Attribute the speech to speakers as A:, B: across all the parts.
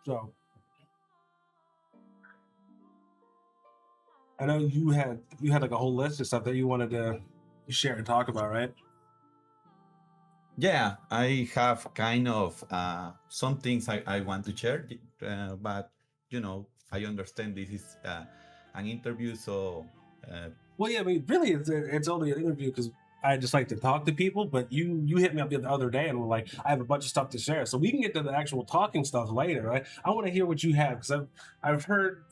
A: So I know you had like a whole list of stuff that you wanted to share and talk about, right?
B: Yeah, I have kind of some things I want to share, but I understand this is an interview, so uh,
A: Well, yeah, I mean, really, it's only an interview because I just like to talk to people. But you hit me up the other day and were like, I have a bunch of stuff to share, so we can get to the actual talking stuff later, right? I want to hear what you have because I've heard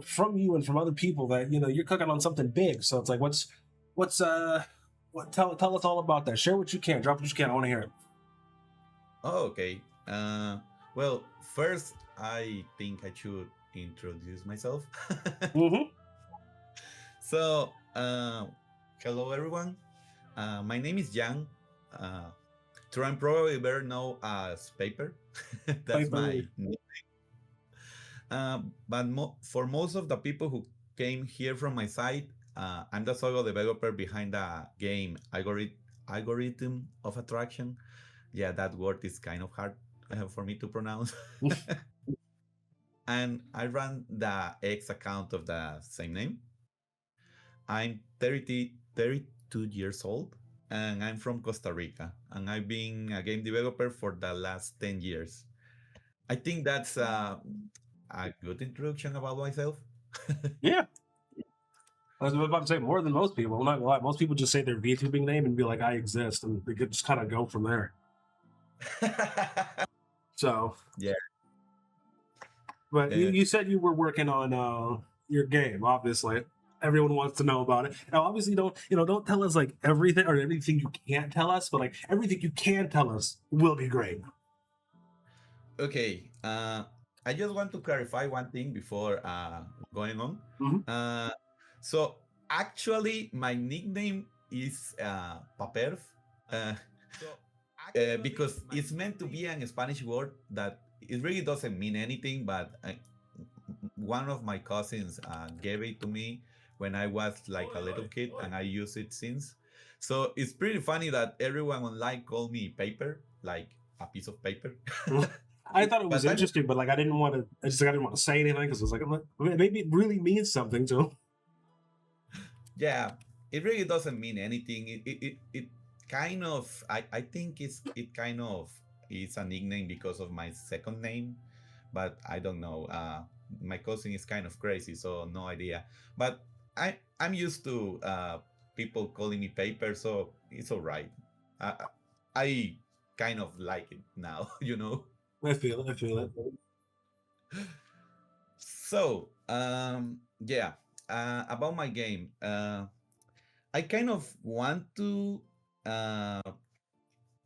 A: from you and from other people that you're cooking on something big. So it's like, what tell us all about that. Share what you can, drop what you can. I want to hear it.
B: oh, okay. Well, first, I think I should introduce myself.
A: Mm-hmm.
B: So, hello everyone. My name is Jan. Uh, I'm probably better known as Paper. That's
A: Piper.
B: my name. But for most of the people who came here from my side, I'm the solo developer behind the game Algorithm of Attraction. Yeah, that word is kind of hard for me to pronounce. And I run the X account of the same name. I'm 32 years old and I'm from Costa Rica. And I've been a game developer for the last 10 years. I think that's a good introduction about myself.
A: Yeah. I was about to say more than most people. I'm not gonna lie. Most people just say their VTubing name and be like, "I exist," and they could just kind of go from there. So,
B: Yeah.
A: but you,
B: Uh,
A: you said you were working on your game. Obviously, everyone wants to know about it. Now, obviously, don't tell us like everything or everything you can't tell us, but like everything you can tell us will be great.
B: okay. I just want to clarify one thing before going on.
A: Hmm.
B: Uh, so actually, my nickname is Paperf. Uh, because it's meant to be an Spanish word that it really doesn't mean anything, but one of my cousins gave it to me when I was like a little kid, and I use it since. So it's pretty funny that everyone online called me paper, like a piece of paper.
A: I thought it was
B: But that,
A: interesting, but like I didn't want to. I didn't want to say anything because it was like maybe it really means something to 'em.
B: yeah, it really doesn't mean anything. It kind of, I think it kind of is a nickname because of my second name, but I don't know. My cousin is kind of crazy, so no idea. But I'm used to people calling me paper, so it's all right. I kind of like it now, you know.
A: I feel it. I feel it.
B: So yeah, about my game. I kind of want to uh,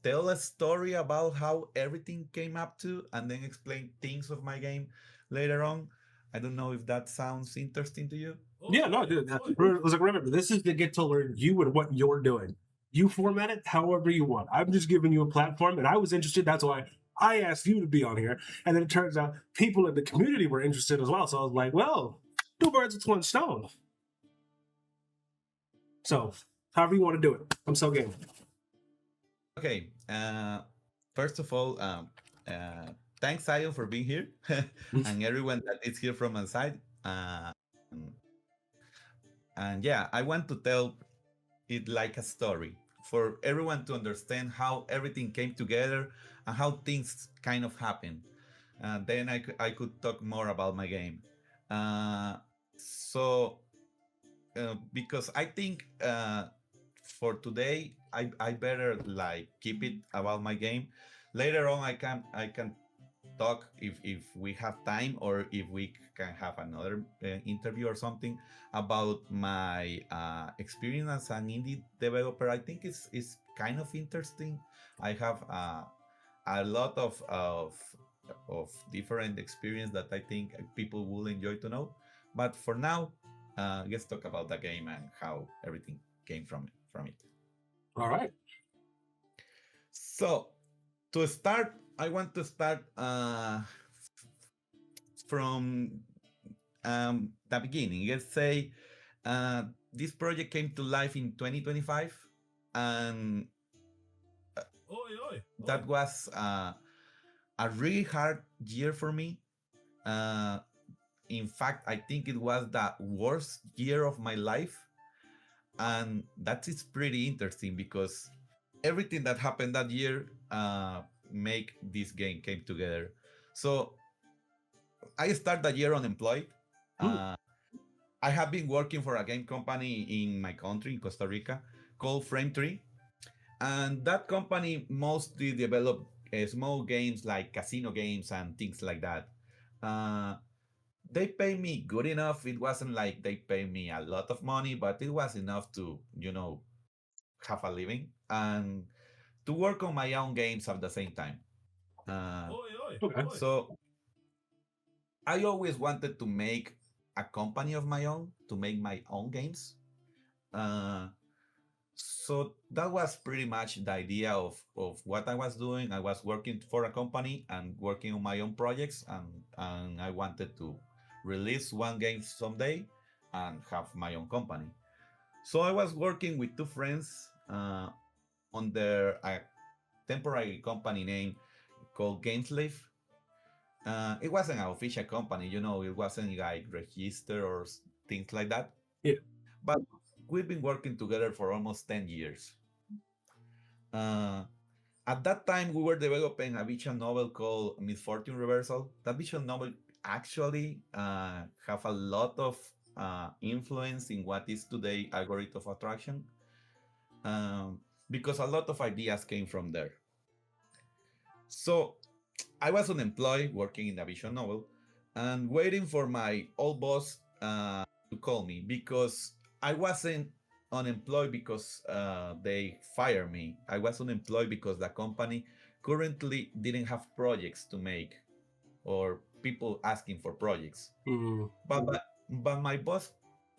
B: tell a story about how everything came up to and then explain things of my game later on. I don't know if that sounds interesting to you.
A: Yeah, no, dude. Remember, this is to get to learn you and what you're doing. You format it however you want. I'm just giving you a platform, and I was interested. That's why I asked you to be on here. And then it turns out people in the community were interested as well. So I was like, well, two birds with one stone. So, however you want to do it, I'm so game.
B: Okay. First of all, thanks, Zion, for being here and everyone that is here from my side. And yeah, I want to tell it like a story for everyone to understand how everything came together and how things kind of happened. Then I could talk more about my game. So, because I think for today, I better like keep it about my game. Later on, I can talk if we have time or if we can have another interview or something about my experience as an indie developer. I think it's kind of interesting. I have a lot of different experience that I think people will enjoy to know. But for now, let's talk about the game and how everything came from it.
A: All right.
B: So to start, I want to start from the beginning. Let's say this project came to life in 2025, and that was a really hard year for me. Uh, in fact, I think it was the worst year of my life, and that is pretty interesting because everything that happened that year make this game came together. So I started the year unemployed.
A: Hmm.
B: Uh, I have been working for a game company in my country, in Costa Rica, called Frame 3. And that company mostly developed small games like casino games and things like that. Uh, they pay me good enough. It wasn't like they pay me a lot of money, but it was enough to, have a living and to work on my own games at the same time. Uh,
A: Okay.
B: so I always wanted to make a company of my own, to make my own games. Uh, so that was pretty much the idea of what I was doing. I was working for a company and working on my own projects, and I wanted to release one game someday and have my own company. So I was working with two friends under a temporary company name called GameSlave. It wasn't an official company, it wasn't like registered or things like that.
A: Yeah.
B: But we've been working together for almost 10 years. Uh, at that time, we were developing a visual novel called Misfortune Reversal. That visual novel actually have a lot of influence in what is today algorithm of attraction, because a lot of ideas came from there. So I was unemployed working in a visual novel and waiting for my old boss to call me because I wasn't unemployed because they fired me. I was unemployed because the company currently didn't have projects to make or people asking for projects.
A: Mm.
B: But my boss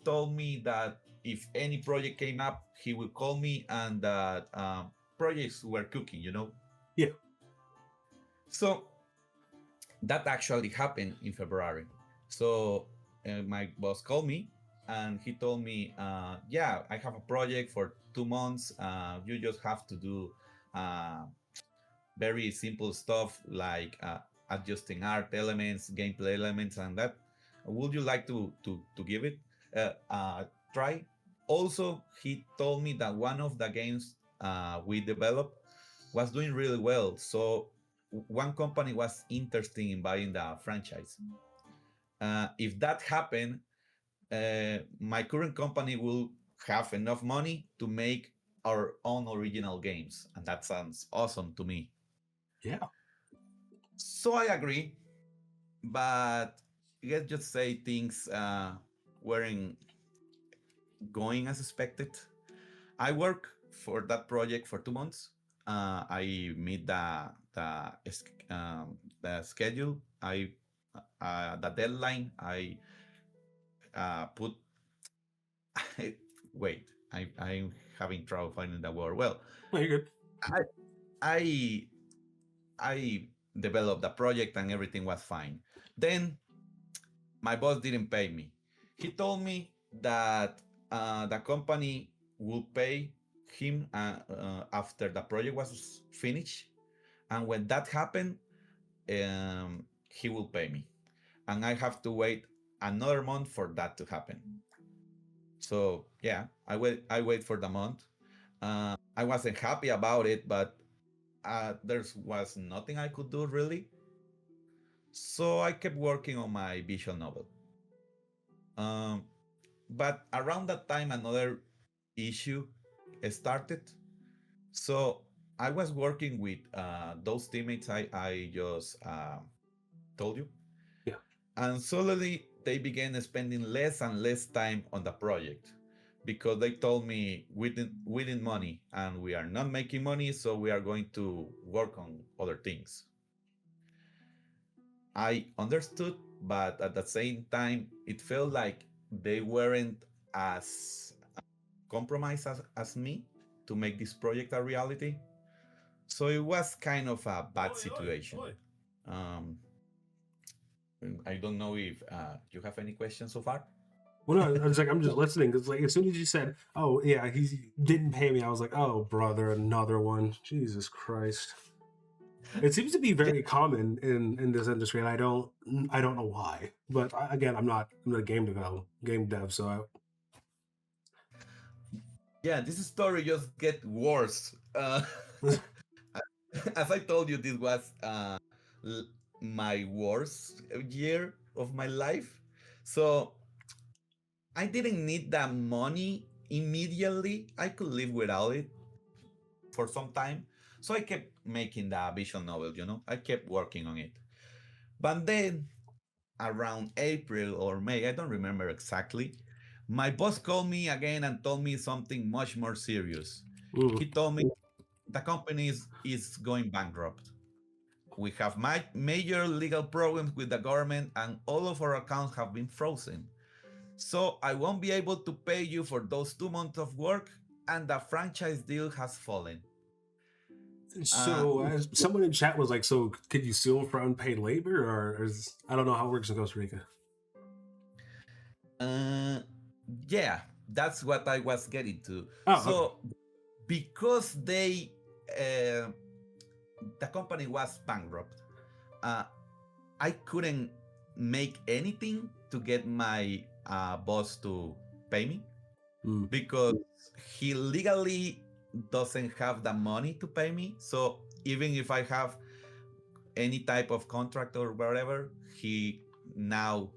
B: told me that if any project came up, he would call me and that projects were cooking.
A: Yeah.
B: So that actually happened in February. So my boss called me and he told me, yeah, I have a project for 2 months. You just have to do very simple stuff like adjusting art elements, gameplay elements, and that. Would you like to give it try? Also, he told me that one of the games we developed was doing really well. So one company was interested in buying the franchise. If that happened, my current company will have enough money to make our own original games, and that sounds awesome to me.
A: Yeah.
B: So I agree, but let's just say things weren't going as expected. I work for that project for 2 months. I meet the schedule. I the deadline. I put. Wait, I'm having trouble finding the word. Well,
A: No, you're good.
B: I I I developed the project and everything was fine. Then my boss didn't pay me. He told me that the company will pay him after the project was finished, and when that happened, he will pay me, and I have to wait another month for that to happen. So yeah, I wait for the month. I wasn't happy about it, but there was nothing I could do really. So I kept working on my visual novel. Um, but around that time, another issue started. So I was working with those teammates I just told you,
A: Yeah.
B: and suddenly they began spending less and less time on the project because they told me we need money and we are not making money, so we are going to work on other things. I understood, but at the same time, it felt like they weren't as compromised as me to make this project a reality. So it was kind of a bad situation. Um, I don't know if you have any questions so far.
A: Well, no, I was like, I'm just listening because, like, as soon as you said, "Oh, yeah, he didn't pay me," I was like, "Oh, brother, another one." Jesus Christ. It seems to be very common in this industry, and I don't know why. But again, I'm not a game dev, so
B: Yeah, this story just get worse. As I told you, this was l- my worst year of my life. So I didn't need that money immediately. I could live without it for some time. So I kept making the visual novel, I kept working on it. But then around April or May, I don't remember exactly, my boss called me again and told me something much more serious.
A: mm,
B: He told me the company is going bankrupt. We have major legal problems with the government and all of our accounts have been frozen. So I won't be able to pay you for those 2 months of work and the franchise deal has fallen. Uh,
A: so as someone in chat was like, "So could you sue for unpaid labor?" Or I don't know how it works in Costa Rica.
B: uh, yeah, that's what I was getting to.
A: Oh, okay.
B: So because the company was bankrupt, uh, I couldn't make anything to get my boss to pay me
A: Mm,
B: because he legally doesn't have the money to pay me. So even if I have any type of contract or whatever, he now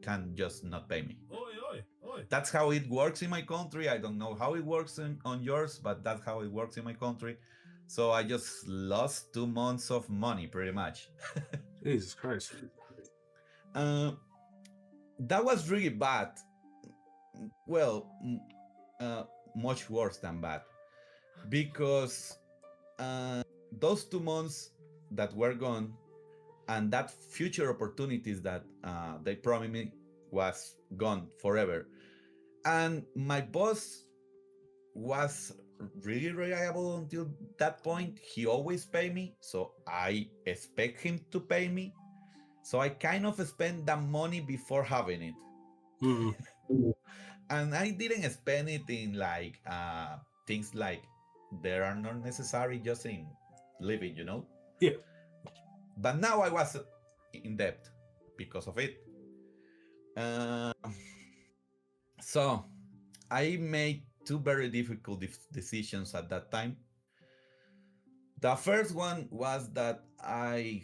B: can just not pay me.
A: Oi, oi, oi.
B: That's how it works in my country. I don't know how it works on yours, but that's how it works in my country. So I just lost 2 months of money pretty much.
A: Jesus Christ.
B: uh, that was really bad. Well, uh, much worse than bad because those 2 months that were gone and that future opportunities that they promised me was gone forever. And my boss was really reliable until that point. He always paid me, so I expect him to pay me. So I kind of spent that money before having it.
A: Mm,
B: And I didn't spend it in like things like they are not necessary just in living.
A: yeah.
B: But now I was in debt because of it. Uh, so I made two very difficult decisions at that time. The first one was that I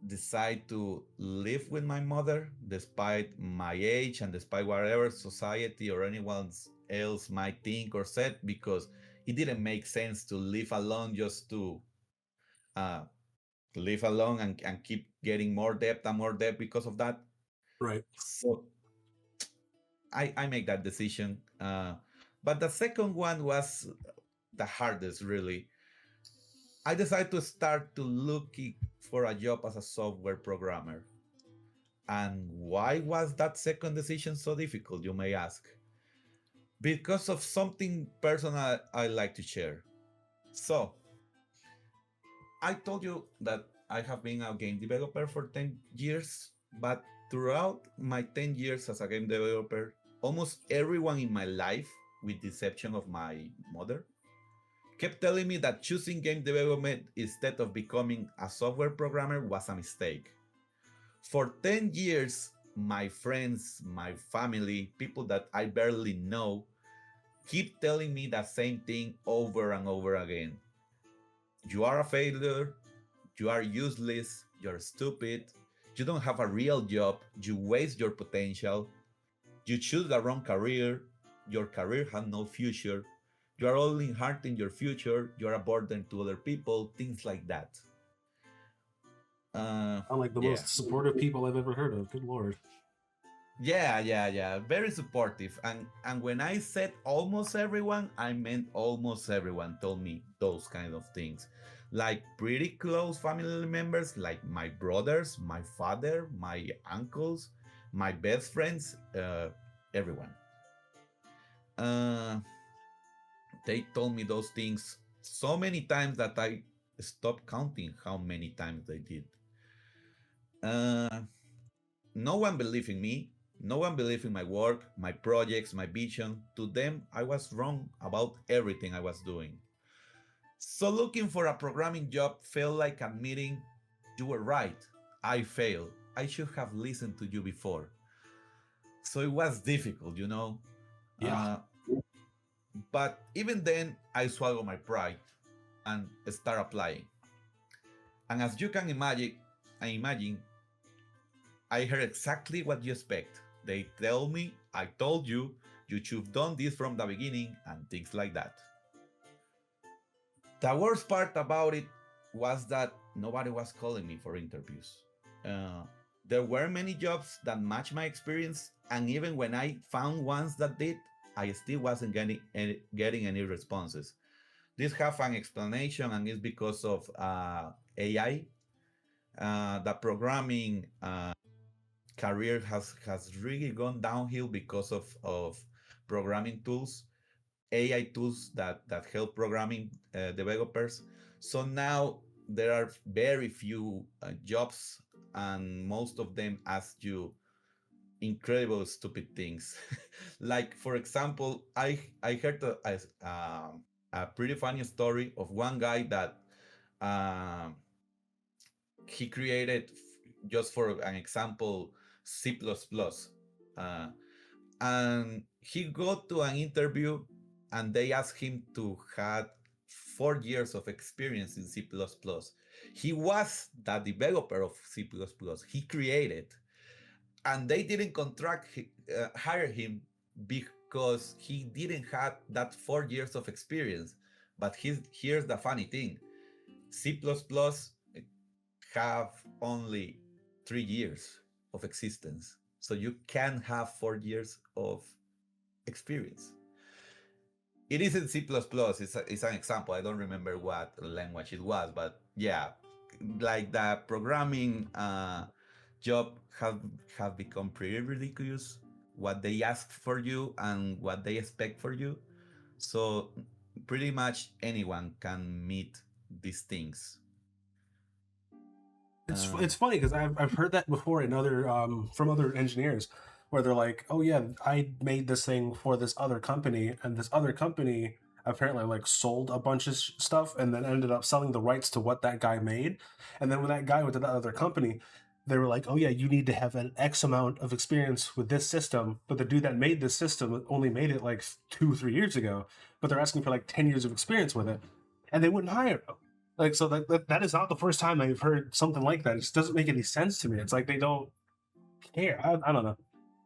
B: decided to live with my mother despite my age and despite whatever society or anyone else might think or said, because it didn't make sense to live alone just to uh, live alone and keep getting more debt and more debt because of that.
A: Right.
B: So I make that decision. But the second one was the hardest, really. I decided to start to looking for a job as a software programmer. And why was that second decision so difficult, you may ask? Because of something personal I like to share. So, I told you that I have been a game developer for 10 years, but throughout my 10 years as a game developer, almost everyone in my life, with the exception of my mother, kept telling me that choosing game development instead of becoming a software programmer was a mistake. For 10 years, my friends, my family, people that I barely know, keep telling me the same thing over and over again. You are a failure, you are useless, you're stupid, you don't have a real job, you waste your potential, you choose the wrong career, your career has no future, you are only hurting your future, you are a burden to other people, things like that.
A: I'm like the
B: Yeah.
A: most supportive people I've ever heard of. Good lord.
B: Yeah. Very supportive. And when I said almost everyone, I meant almost everyone told me those kind of things. Like pretty close family members, like my brothers, my father, my uncles, my best friends, everyone. Uh, they told me those things so many times that I stopped counting how many times they did. Uh, no one believed in me. No one believed in my work, my projects, my vision. To them, I was wrong about everything I was doing. So looking for a programming job felt like admitting you were right. I failed. I should have listened to you before. So it was difficult, you know.
A: Yeah.
B: Uh, but even then, I swallowed my pride and start applying. And as you can imagine, I heard exactly what you expect. They tell me, I told you, you should have done this from the beginning, and things like that. The worst part about it was that nobody was calling me for interviews. Uh, there were many jobs that matched my experience, and even when I found ones that did, I still wasn't getting any responses. This have an explanation, and it's because of AI. The programming career has really gone downhill because of programming tools, AI tools that help programming developers. So now there are very few jobs, and most of them ask you incredible stupid things. Like for example, I heard a pretty funny story of one guy that um, he created, just for an example, C++. Uh, and he got to an interview and they asked him to have 4 years of experience in C++. He was the developer of C++. He created, and they didn't hire him because he didn't have that 4 years of experience. But here's the funny thing: C++ have only 3 years of existence. So you can have 4 years of experience. It isn't C++, it's an example. I don't remember what language it was, but yeah, like the programming job have become pretty ridiculous. What they ask for you and what they expect for you. So pretty much anyone can meet these things. Uh,
A: It's funny because I've heard that before in other from other engineers where they're like, oh yeah, I made this thing for this other company, and this other company apparently like sold a bunch of stuff and then ended up selling the rights to what that guy made. And then when that guy went to that other company, they were like, oh yeah, you need to have an X amount of experience with this system, but the dude that made this system only made it like 2 3 years ago, but they're asking for like 10 years of experience with it, and they wouldn't hire him. Like, so that is not the first time I've heard something like that. It just doesn't make any sense to me. It's like they don't care. I don't know.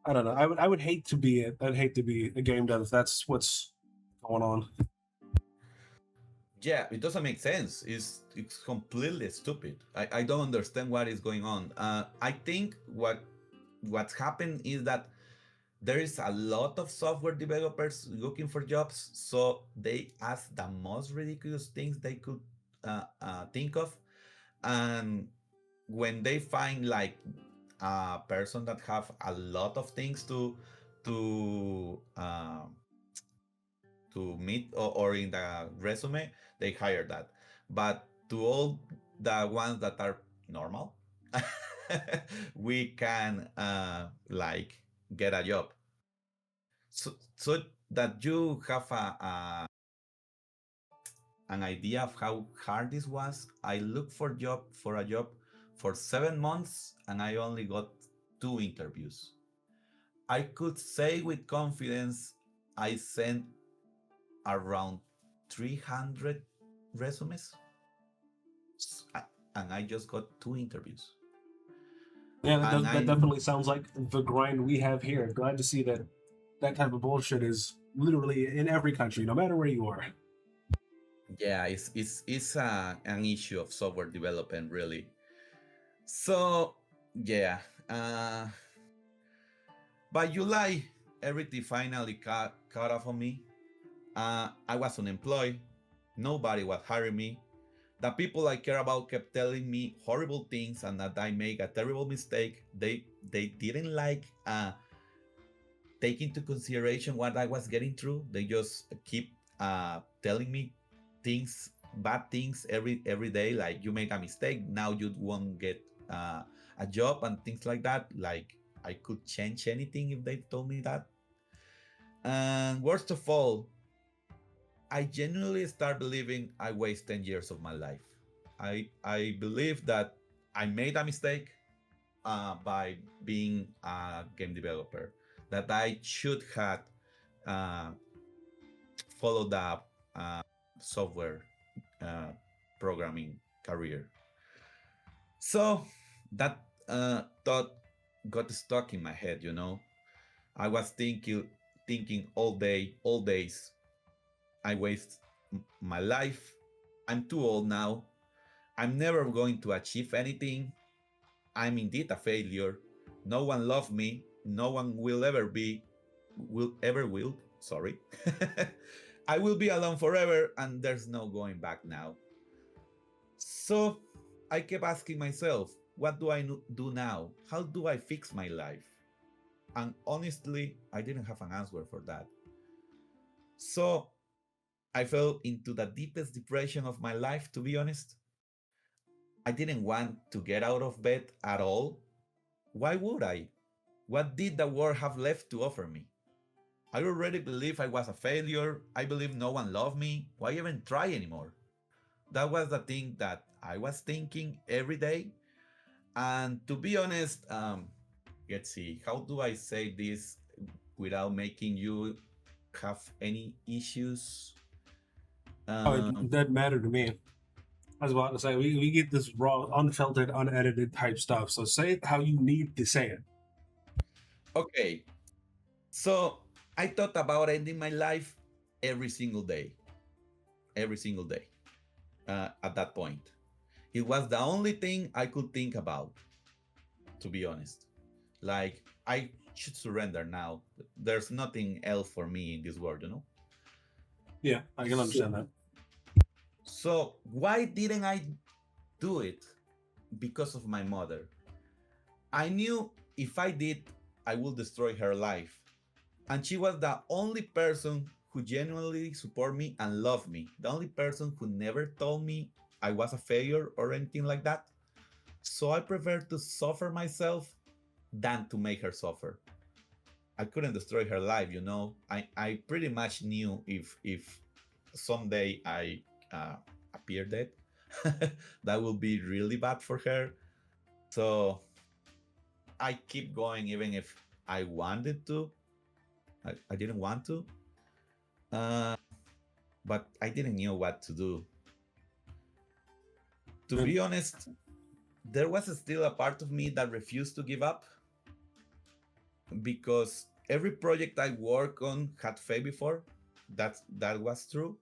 A: I don't know. I would hate to be it. I'd hate to be a game dev if that's what's going on.
B: yeah, it doesn't make sense. It's completely stupid. I don't understand what is going on. I think what's happened is that there is a lot of software developers looking for jobs, so they ask the most ridiculous things they could think of, and when they find like a person that have a lot of things to uh, to meet, or in the resume, they hire that. But to all the ones that are normal, we can like get a job. So that you have an idea of how hard this was, I looked for a job for 7 months, and I only got 2 interviews. I could say with confidence I sent around 300 resumes, and I just got 2 interviews.
A: Yeah,
B: And
A: that
B: I
A: definitely sounds like the grind we have here. Glad to see that that type of bullshit is literally in every country, no matter where you are.
B: Yeah, it's an issue of software development, really. So yeah, by July, everything finally caught up on me. I was unemployed. Nobody was hiring me. The people I care about kept telling me horrible things and that I make a terrible mistake. They didn't like take into consideration what I was getting through. They just keep telling me things, bad things every day. Like, you made a mistake, now you won't get a job and things like that. Like, I could change anything if they told me that. And worst of all, I genuinely start believing I waste 10 years of my life. I believe that I made a mistake by being a game developer, that I should have uh, followed the uh, software uh, programming career. So that thought got stuck in my head, you know. I was thinking all day, all days. I waste my life. I'm too old now. I'm never going to achieve anything. I'm indeed a failure. No one loved me. No one will ever be, will ever will. Sorry. I will be alone forever, and there's no going back now. So I kept asking myself, what do I do now? How do I fix my life? And honestly, I didn't have an answer for that. So I fell into the deepest depression of my life, to be honest. I didn't want to get out of bed at all. Why would I? What did the world have left to offer me? I already believed I was a failure. I believed no one loved me. Why even try anymore? That was the thing that I was thinking every day. And to be honest, let's see, how do I say this without making you have any issues?
A: Oh, it
B: Um,
A: doesn't matter to me. I was about to say we get this raw, unfiltered, unedited type stuff. So say it how you need to say it.
B: okay, so I thought about ending my life every single day, every single day at that point. It was the only thing I could think about, to be honest. Like, I should surrender now. There's nothing else for me in this world, you know?
A: Yeah, I can
B: So,
A: understand that.
B: so why didn't I do it? Because of my mother. I knew if I did, I would destroy her life. And she was the only person who genuinely supported me and loved me. The only person who never told me I was a failure or anything like that. So I prefer to suffer myself than to make her suffer. I couldn't destroy her life, you know. I pretty much knew if someday I appear dead, that would be really bad for her. So I keep going even if I wanted to. I didn't want to, uh, but I didn't know what to do. To
A: Good.
B: be honest, there was still a part of me that refused to give up because every project I worked on had failed before. That was true,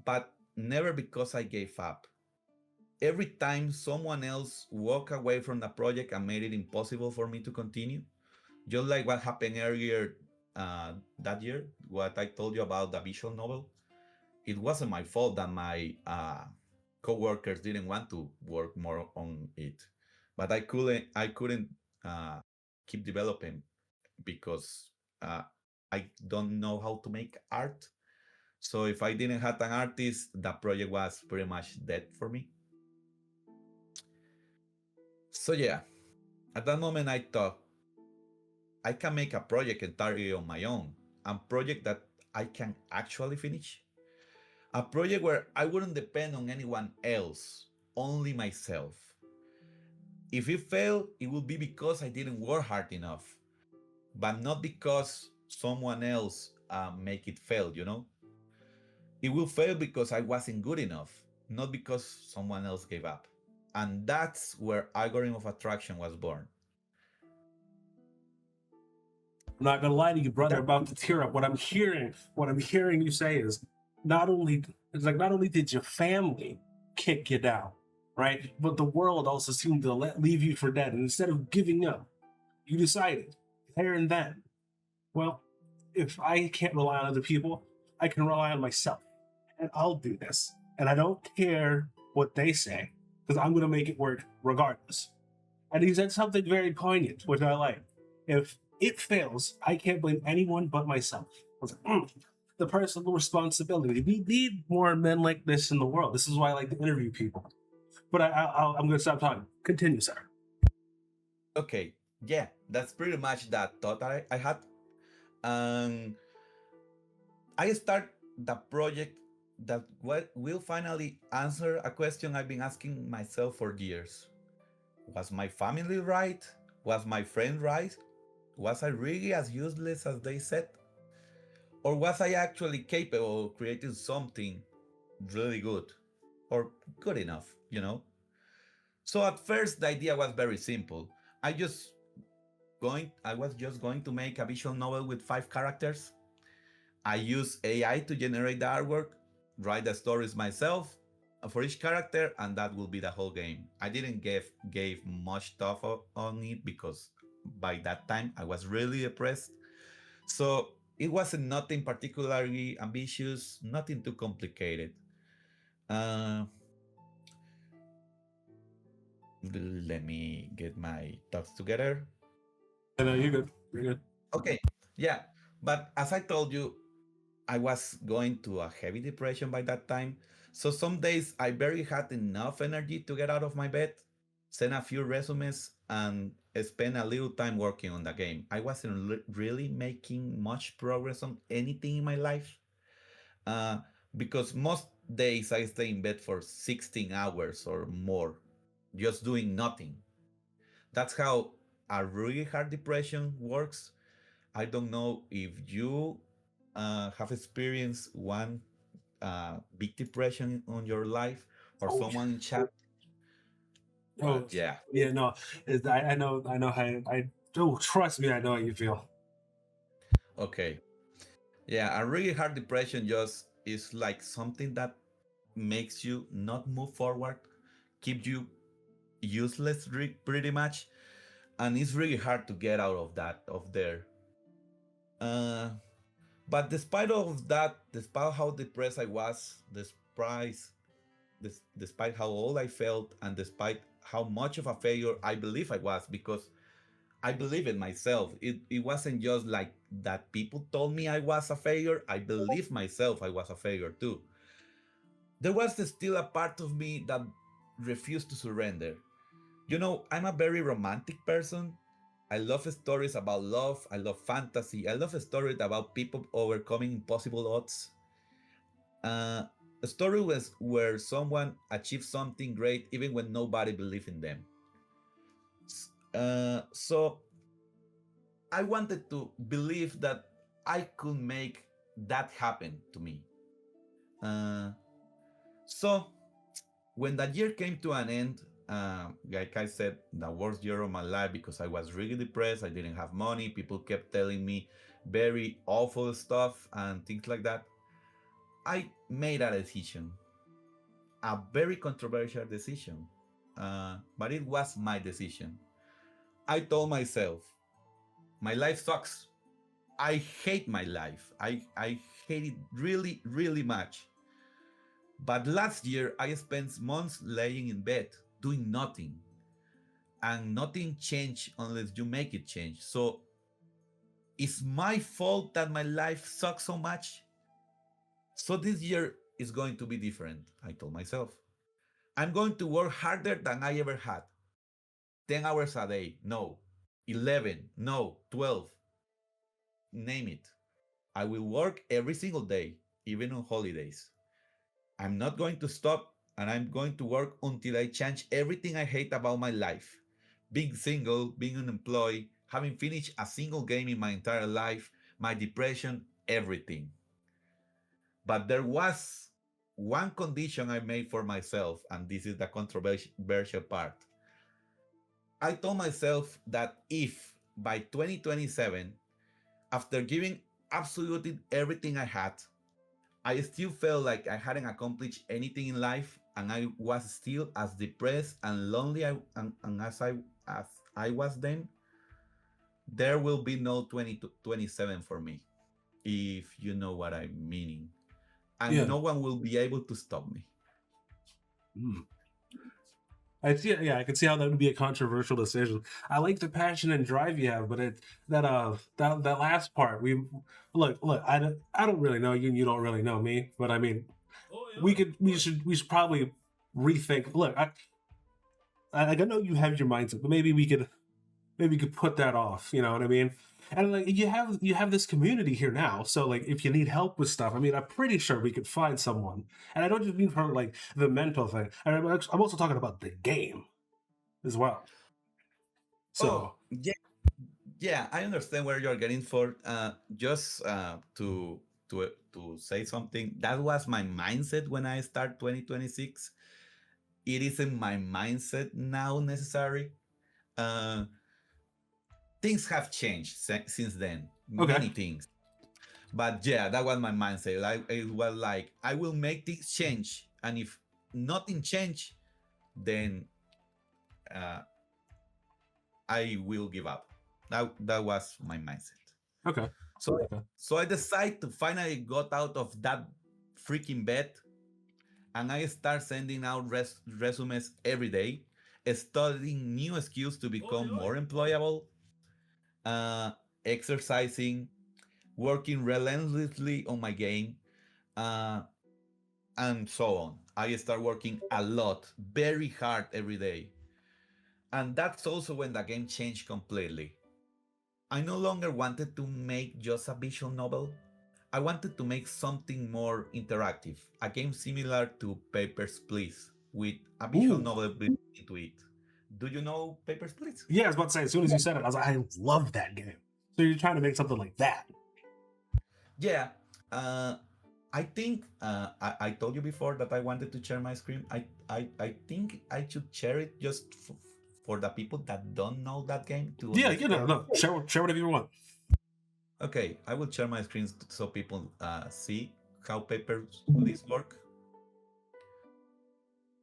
B: but never because I gave up. Every time someone else walked away from the project and made it impossible for me to continue, just like what happened earlier that year, what I told you about the visual novel, it wasn't my fault that my co-workers didn't want to work more on it, but I couldn't uh, keep developing because uh, I don't know how to make art. So if I didn't have an artist, the project was pretty much dead for me. So yeah, at that moment I thought I can make a project entirely on my own, a project that I can actually finish, a project where I wouldn't depend on anyone else, only myself. If it failed, it would be because I didn't work hard enough, but not because someone else make it fail, you know? It will fail because I wasn't good enough, not because someone else gave up. And that's where Algorithm of Attraction was born.
A: I'm not gonna lie to you, brother.
B: That
A: About to tear up. What I'm hearing you say is not only not only did your family kick you down, right, but the world also seemed to leave you for dead. And instead of giving up, you decided there and then, well, if I can't rely on other people, I can rely on myself, and I'll do this. And I don't care what they say because I'm gonna make it work regardless. And he said something very poignant, which I like. If it fails, I can't blame anyone but myself. I was like, the personal responsibility. We need more men like this in the world. This is why I like to interview people. But I'm going to stop talking. Continue, sir.
B: okay, yeah, that's pretty much that thought I had. Um, I start the project that what will finally answer a question I've been asking myself for years. Was my family right? Was my friend right? Was I really as useless as they said? Or was I actually capable of creating something really good? Or good enough, you know? So at first the idea was very simple. I was just going to make a visual novel with 5 characters. I use AI to generate the artwork, write the stories myself for each character, and that will be the whole game. I didn't gave much thought on it because by that time I was really depressed. So it wasn't nothing particularly ambitious, nothing too complicated. Uh, Let me get my thoughts together.
A: I know you're good. You're good.
B: Okay, yeah. But as I told you, I was going to a heavy depression by that time. So some days I barely had enough energy to get out of my bed, send a few resumes, and spend a little time working on the game. I wasn't really making much progress on anything in my life uh, because most days I stay in bed for 16 hours or more, just doing nothing. That's how a really hard depression works. I don't know if you have experienced one big depression on your life or
A: Oh,
B: someone in chat,
A: oh,
B: but yeah.
A: yeah. No, I know how. Oh, trust me, I know how you feel.
B: Okay. Yeah, a really hard depression just is like something that makes you not move forward, keep you useless pretty much, and it's really hard to get out of that of there. Uh, but despite of that, despite how depressed I was, despite how old I felt, and despite how much of a failure I believe I was, because I believe in myself. It wasn't just like that people told me I was a failure. I believe myself I was a failure too. There was still a part of me that refused to surrender. You know, I'm a very romantic person. I love stories about love. I love fantasy. I love stories about people overcoming impossible odds. A story was where someone achieved something great even when nobody believed in them. So I wanted to believe that I could make that happen to me. Uh, so when that year came to an end, like I said, the worst year of my life because I was really depressed. I didn't have money. People kept telling me very awful stuff and things like that. I made a decision, a very controversial decision, but it was my decision. I told myself, my life sucks. I hate my life. I hate it really, really much. But last year, I spent months laying in bed, doing nothing. And nothing changed unless you make it change. So, it's my fault that my life sucks so much. So, this year is going to be different, I told myself. I'm going to work harder than I ever had. 10 hours a day, no. 11, no. 12, name it. I will work every single day, even on holidays. I'm not going to stop and I'm going to work until I change everything I hate about my life. Being single, being unemployed, having finished a single game in my entire life, my depression, everything. But there was one condition I made for myself, and this is the controversial part. I told myself that if by 2027, after giving absolutely everything I had, I still felt like I hadn't accomplished anything in life, and I was still as depressed and lonely and as I was then. There will be no 2027 for me, if you know what I'm meaning, and
A: Yeah.
B: no one will be able to stop me.
A: Mm. I see. Yeah, I can see how that would be a controversial decision. I like the passion and drive you have, but that last part. Look. I don't really know you. And you don't really know me, but I mean, we should probably rethink. Look, I know you have your mindset, but maybe maybe you could put that off. You know what I mean? And like you have this community here now, so like if you need help with stuff, I mean, I'm pretty sure we could find someone. And I don't just mean from like the mental thing. And I'm also talking about the game as well.
B: Oh,
A: So
B: yeah, yeah, I understand where you're getting for. Just to say something, that was my mindset when I start 2026. It isn't my mindset now necessary. Uh, Things have changed since then,
A: okay,
B: many things. But yeah, that was my mindset. It was like I will make things change, and if nothing change, then uh, I will give up. That was my mindset.
A: okay,
B: So
A: okay.
B: so I decided to finally got out of that freaking bed, and I start sending out resumes every day, studying new skills to become more employable, uh, exercising, working relentlessly on my game, uh, and so on. I start working a lot, very hard every day. And that's also when the game changed completely. I no longer wanted to make just a visual novel. I wanted to make something more interactive, a game similar to Papers, Please, with a visual
A: Ooh,
B: novel built into it. Do you know Papers, Please?
A: yeah. I was about to say as soon as you said it, I was like, I love that game. So you're trying to make something like that?
B: Yeah. Uh, I think I told you before that I wanted to share my screen. I think I should share it just for the people that don't know that game to
A: Yeah, you know,
B: understand.
A: no, share whatever you want.
B: Okay, I will share my screen so people see how Papers, Please work.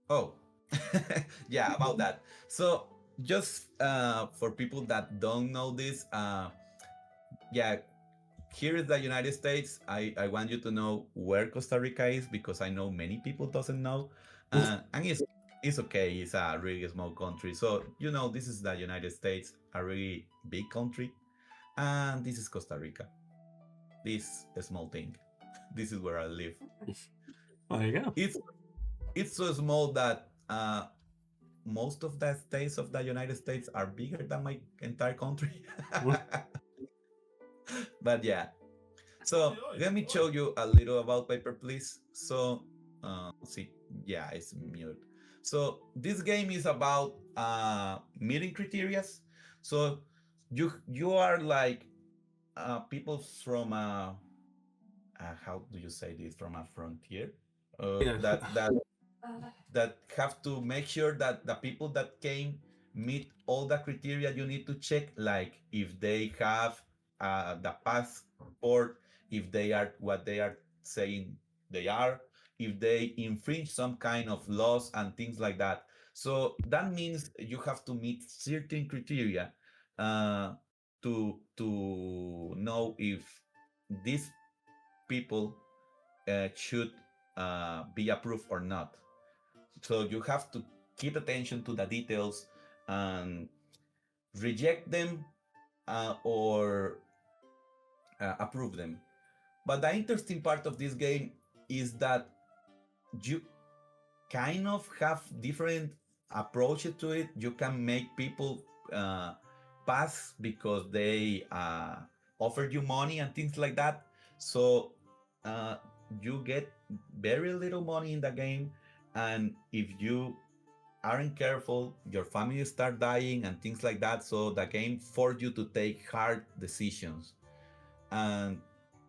B: Oh, yeah, about that. So just for people that don't know this, yeah, here is the United States. I want you to know where Costa Rica is because I know many people doesn't know, and it's okay. It's a really small country, so this is the United States, a really big country, and this is Costa Rica. This small thing. This is where I live.
A: There you go.
B: It's it's so small that most of the states of the United States are bigger than my entire country. But yeah, so let me show you a little about Paper Please. So see, yeah, it's mute. So this game is about meeting criteria. So you are like people from how do you say this, from a frontier,
A: Yeah.
B: that have to make sure that the people that came meet all the criteria you need to check, like if they have the passport, if they are what they are saying they are, if they infringe some kind of laws and things like that. So that means you have to meet certain criteria uh, to know if these people should be approved or not. So you have to keep attention to the details and reject them or approve them. But the interesting part of this game is that you kind of have different approaches to it. You can make people pass because they offer you money and things like that. So uh, you get very little money in the game, and if you aren't careful, your family start dying and things like that. So the game forces you to take hard decisions, and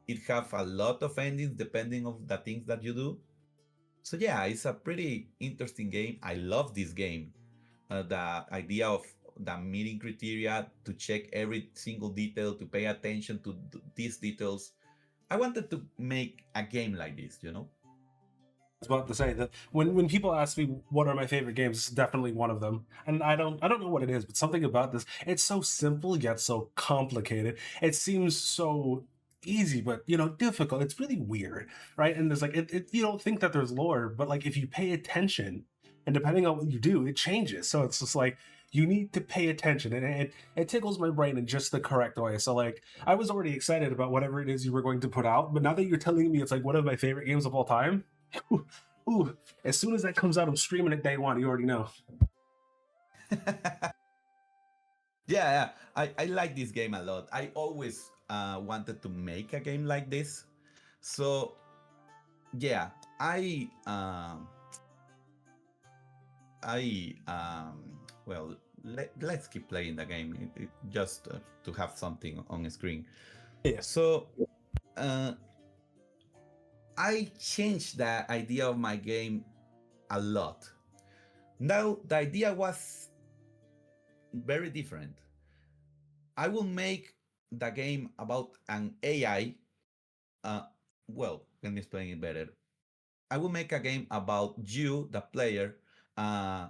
B: it have a lot of endings depending on the things that you do. So yeah, it's a pretty interesting game. I love this game. The idea of the meeting criteria, to check every single detail, to pay attention to these details. I wanted to make a game like this.
A: I was about to say that when people ask me what are my favorite games, it's definitely one of them. And I don't know what it is, but something about this, it's so simple yet so complicated. It seems so easy, but difficult. It's really weird, right? And there's like you don't think that there's lore, but like if you pay attention, and depending on what you do, it changes. So it's just like you need to pay attention, and it tickles my brain in just the correct way. So like I was already excited about whatever it is you were going to put out, but now that you're telling me it's like one of my favorite games of all time. Ooh, as soon as that comes out, I'm streaming it day one. You already know.
B: Yeah, I like this game a lot. I always wanted to make a game like this. So yeah, well, let's keep playing the game just to have something on the screen.
A: Yeah.
B: So uh, I changed the idea of my game a lot. Now the idea was very different. I will make the game about an AI. Uh, well, let me explain it better. I will make a game about you, the player, uh,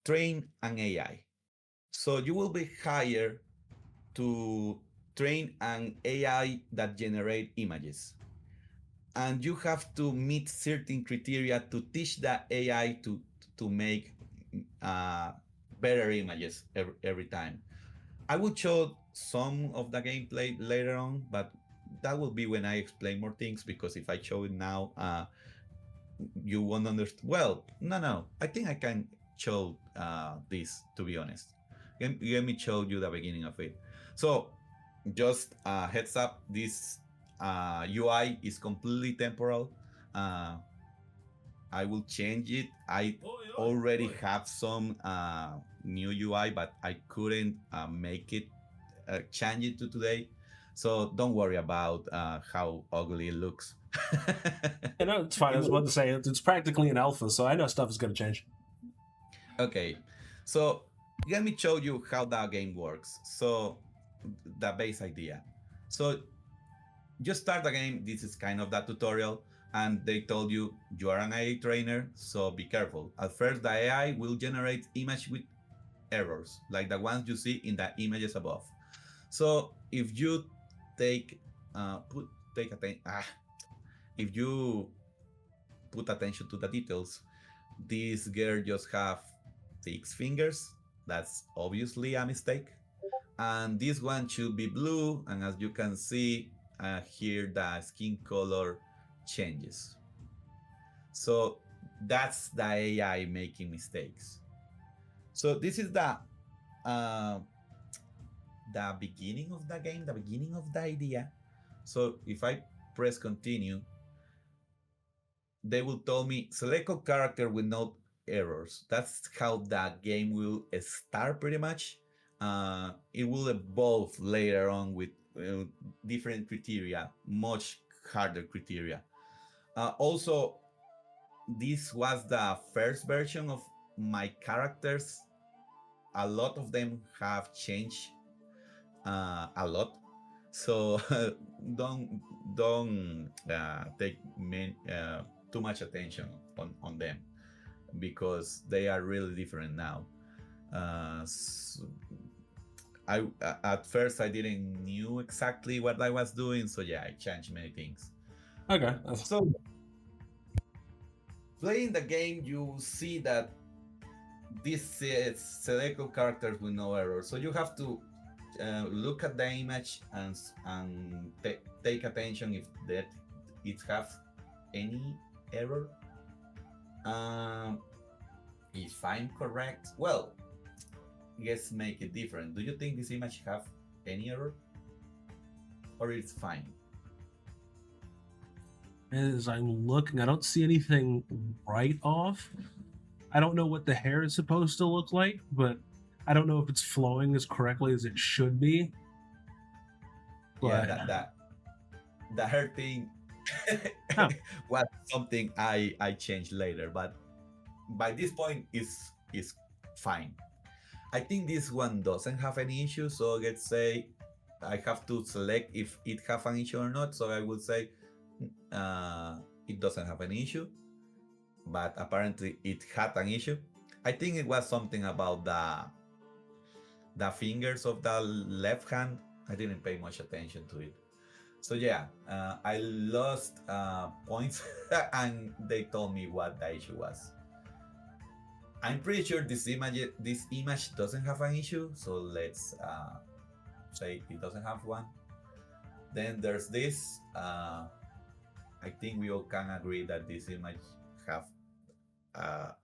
B: train an AI. So you will be hired to train an AI that generate images, and you have to meet certain criteria to teach the AI to make uh, better images every time. I will show some of the gameplay later on, but that will be when I explain more things. Because if I show it now, you won't understand. Well, no. I think I can show this, to be honest. Let me show you the beginning of it. So, just heads up, this UI is completely temporal. Uh, I will change it. I already have some new UI, but I couldn't make it change it to today. So don't worry about how ugly it looks.
A: You know, it's fine. I
B: It
A: was
B: will.
A: about to say it's practically an alpha, so I know stuff is going to change.
B: Okay, so let me show you how that game works. So the base idea. So you start the game. This is kind of that tutorial, and they told you you are an AI trainer, so be careful. At first, the AI will generate image with errors, like the ones you see in the images above. So if you take put take attention, if you put attention to the details, this girl just have 6 fingers. That's obviously a mistake. And this one should be blue. And as you can see here, the skin color changes. So that's the AI making mistakes. So this is uh, the beginning of the game, the beginning of the idea. So if I press continue, they will tell me select a character with no errors. That's how that game will start pretty much. It will evolve later on with different criteria, much harder criteria. Also, this was the first version of my characters. A lot of them have changed a lot. So don't take too much attention on them, because they are really different now. So I at first I didn't knew exactly what I was doing, so yeah, I changed many things.
A: Okay.
B: So playing the game, you see that this is select characters with no error. So you have to look at the image and take attention if that it has any error. Um, if I'm correct, well, let's make it different. Do you think this image have any error, or it's fine?
A: As I'm looking, I don't see anything right off. I don't know what the hair is supposed to look like, but I don't know if it's flowing as correctly as it should be.
B: Yeah,
A: But
B: that the hair thing
A: oh,
B: was something I changed later, but by this point is fine. I think this one doesn't have any issue. So let's say I have to select if it have an issue or not. So I would say it doesn't have an issue, but apparently it had an issue. I think it was something about the fingers of the left hand. I didn't pay much attention to it. So yeah, I lost points, and they told me what the issue was. I'm pretty sure this image doesn't have an issue, so let's say it doesn't have one. Then there's this. I think we all can agree that this image have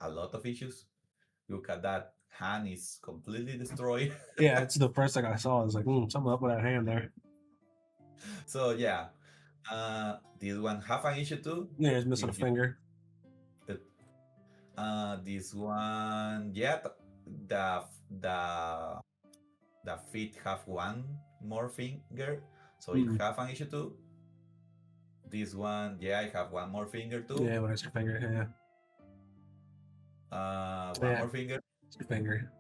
B: a lot of issues. Look at that hand is completely destroyed.
A: Yeah, it's the first thing I saw. I was like, something up with that hand there.
B: So yeah, this one have an issue too.
A: Yeah, he's missing a
B: If you
A: finger.
B: this one, yeah, the the the feet have one more finger, so it
A: Mm.
B: have an issue too. This one, yeah, I have one more finger too.
A: Yeah, what is your finger? Yeah,
B: One
A: yeah,
B: more finger.
A: it's your finger.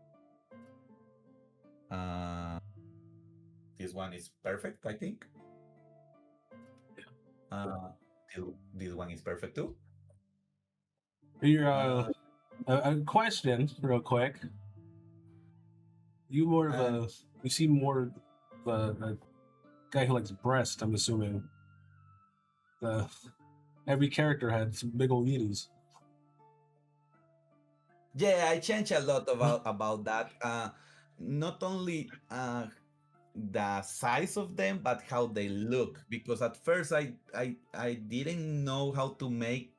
B: Uh, this one is perfect, I think. Uh, this one is perfect too.
A: Your
B: Uh,
A: a question, real quick. You more of
B: and
A: a you seem more of a guy who likes breast. I'm assuming. The every character had some big old yiddies.
B: yeah, I change a lot about that. Not only the size of them, but how they look. Because at first I didn't know how to make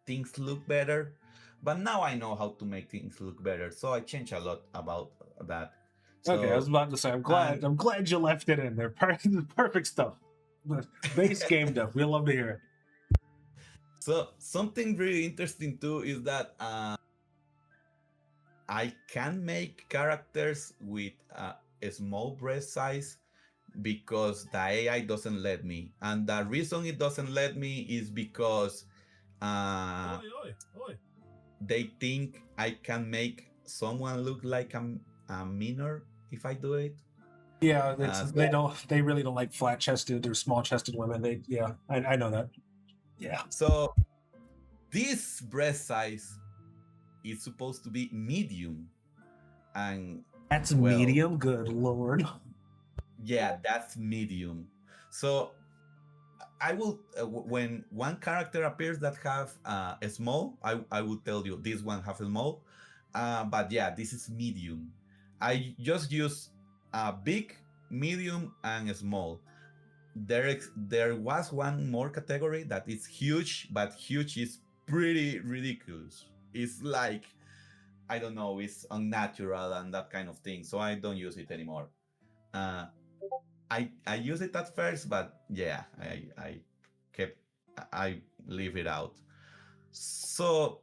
B: things look better, but now I know how to make things look better. So I change a lot about that.
A: Okay, I was
B: So
A: about to say
B: and
A: I'm glad you left it in there. Perfect stuff. Base game stuff. We love to hear it.
B: so something really interesting too is that I can make characters with a small breast size because the AI doesn't let me. And the reason it doesn't let me is because uh,
A: Oi, oi, oi.
B: they think I can make someone look like a minor if I do it.
A: Yeah,
B: So,
A: they really don't like flat chested or small chested women. I know that. Yeah.
B: so this breast size is supposed to be medium. And
A: That's
B: well,
A: medium. Good lord.
B: yeah, that's medium. So I will when one character appears that have a small, I will tell you this one have a small, but yeah, this is medium. I just use a big, medium, and a small. There was one more category that is huge, but huge is pretty ridiculous. It's like I don't know, it's unnatural and that kind of thing. So I don't use it anymore. Uh, I use it at first, but yeah, I kept I leave it out. So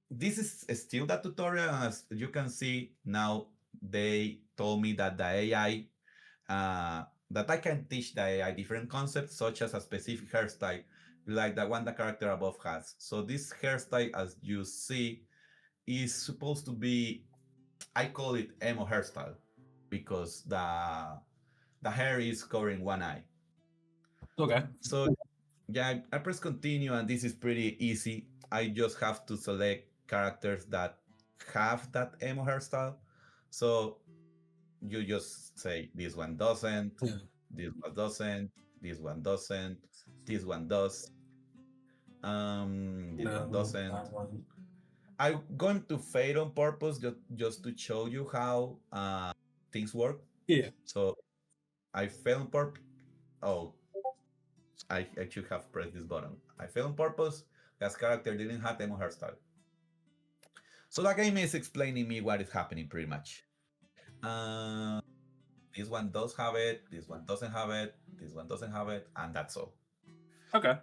B: this is still the tutorial, and as you can see now, they told me that the AI that I can teach the AI different concepts, such as a specific hairstyle, like the one the character above has. So this hairstyle, as you see, is supposed to be, I call it emo hairstyle because the hair is covering one eye.
A: Okay.
B: So yeah, I press continue and this is pretty easy. I just have to select characters that have that emo hairstyle. So you just say this one doesn't,
A: Yeah.
B: this one doesn't, this one doesn't, this one does, this one
A: No,
B: doesn't.
A: that one.
B: I'm going to fade on purpose just to show you how things work.
A: Yeah.
B: So I fail on purpose. Oh, I should have pressed this button. I failed on purpose. That character didn't have demo hairstyle. So the game is explaining me what is happening pretty much. Uh, this one does have it. This one doesn't have it. This one doesn't have it, and that's all.
A: Okay.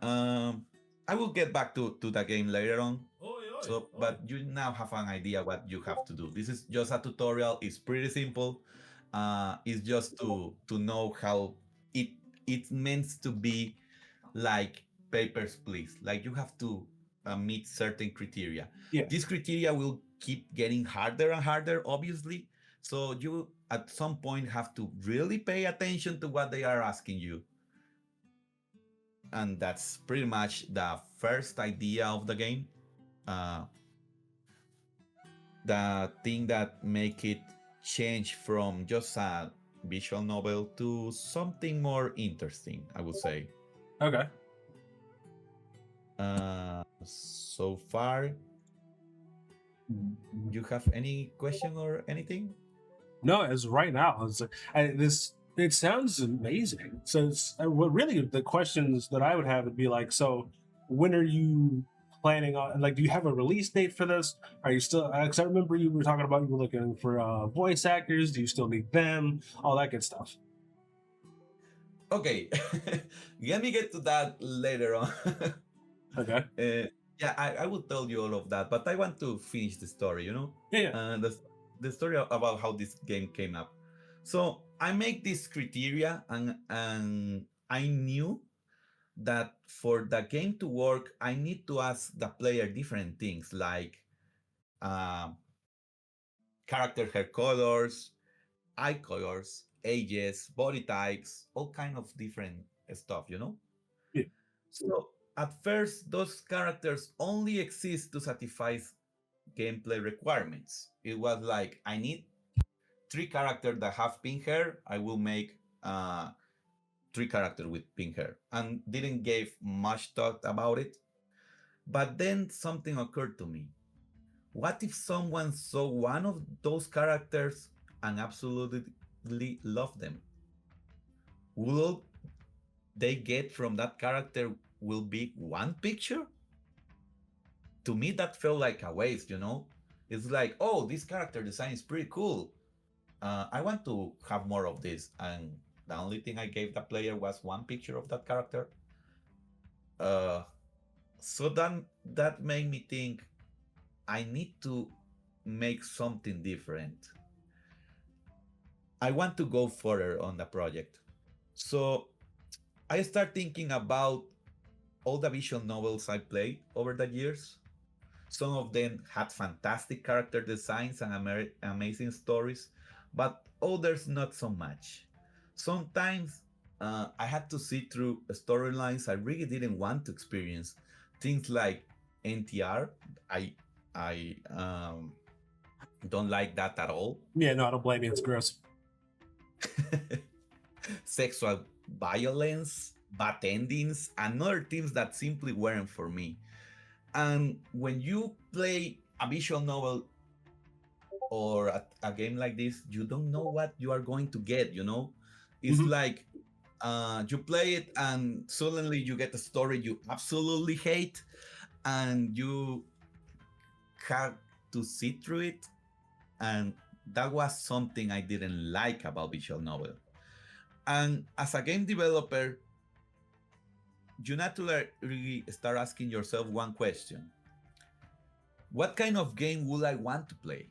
B: I will get back to the game later on.
A: Oi, oi,
B: So,
A: oi.
B: but you now have an idea what you have to do. This is just a tutorial. It's pretty simple. It's just to know how it's meant to be like Papers, Please. Like you have to meet certain criteria.
A: Yeah.
B: These criteria will keep getting harder and harder, obviously. So you at some point have to really pay attention to what they are asking you. And that's pretty much the first idea of the game. Uh, the thing that make it change from just a visual novel to something more interesting, I would say.
A: Okay.
B: So far, you have any question or anything?
A: No, as right now, it's this. It sounds amazing. So, what really the questions that I would have would be like, so when are you? planning on, like, do you have a release date for this? Are you still, because I remember you were talking about you were looking for voice actors. Do you still need them? All that good stuff.
B: Okay, let me get to that later on.
A: Okay.
B: Yeah, I will tell you all of that, but I want to finish the story, you know?
A: Yeah, yeah.
B: The story about how this game came up. So I make this criteria, and I knew that for the game to work, I need to ask the player different things like uh, character hair colors, eye colors, ages, body types, all kind of different stuff, you know?
A: Yeah.
B: So at first, those characters only exist to satisfy gameplay requirements. It was like, I need 3 characters that have pink hair. I will make 3 characters with pink hair, and didn't give much thought about it. But then something occurred to me. What if someone saw one of those characters and absolutely loved them? Will they get from that character will be one picture? To me, that felt like a waste, you know? It's like, oh, this character design is pretty cool. I want to have more of this. And the only thing I gave the player was one picture of that character. Uh, so that made me think I need to make something different. I want to go further on the project. So I start thinking about all the visual novels I played over the years. Some of them had fantastic character designs and amazing stories, but others not so much. Sometimes I had to see through storylines I really didn't want to experience. Things like NTR, I don't like that at all.
A: Yeah, no, I don't blame you. It's gross.
B: Sexual violence, bad endings, and other things that simply weren't for me. And when you play a visual novel or a game like this, you don't know what you are going to get, you know? It's
A: Mhm.
B: like you play it and suddenly you get a story you absolutely hate, and you have to sit through it. And that was something I didn't like about visual novel. And as a game developer, you naturally start asking yourself one question: what kind of game would I want to play?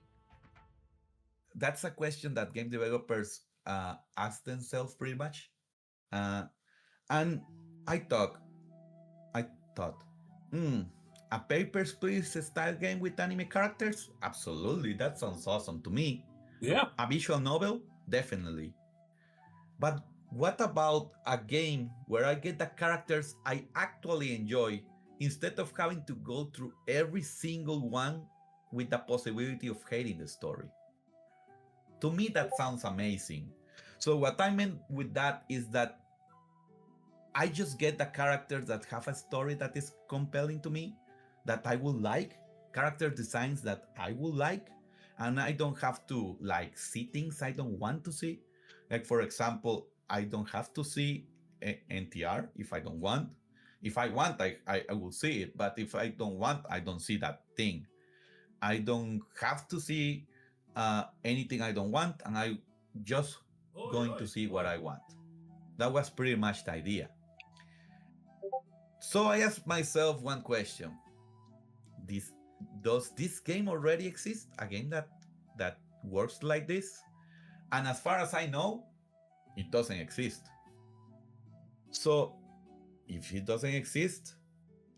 B: That's a question that game developers ask themselves pretty much. Uh, and I thought, I thought, hmm, a Papers, Please style game with anime characters? Absolutely, that sounds awesome to me.
A: Yeah.
B: A visual novel? Definitely. But what about a game where I get the characters I actually enjoy instead of having to go through every single one with the possibility of hating the story? To me, that sounds amazing. So, what I meant with that is that I just get the characters that have a story that is compelling to me, that I will like, character designs that I will like, and I don't have to like see things I don't want to see. Like, for example, I don't have to see NTR if I don't want. If I want, I will see it, but if I don't want, I don't see that thing. I don't have to see anything I don't want, and I just going to see what I want. That was pretty much the idea. So I asked myself one question: This does this game already exist? A game that works like this? And as far as I know, it doesn't exist. So if it doesn't exist,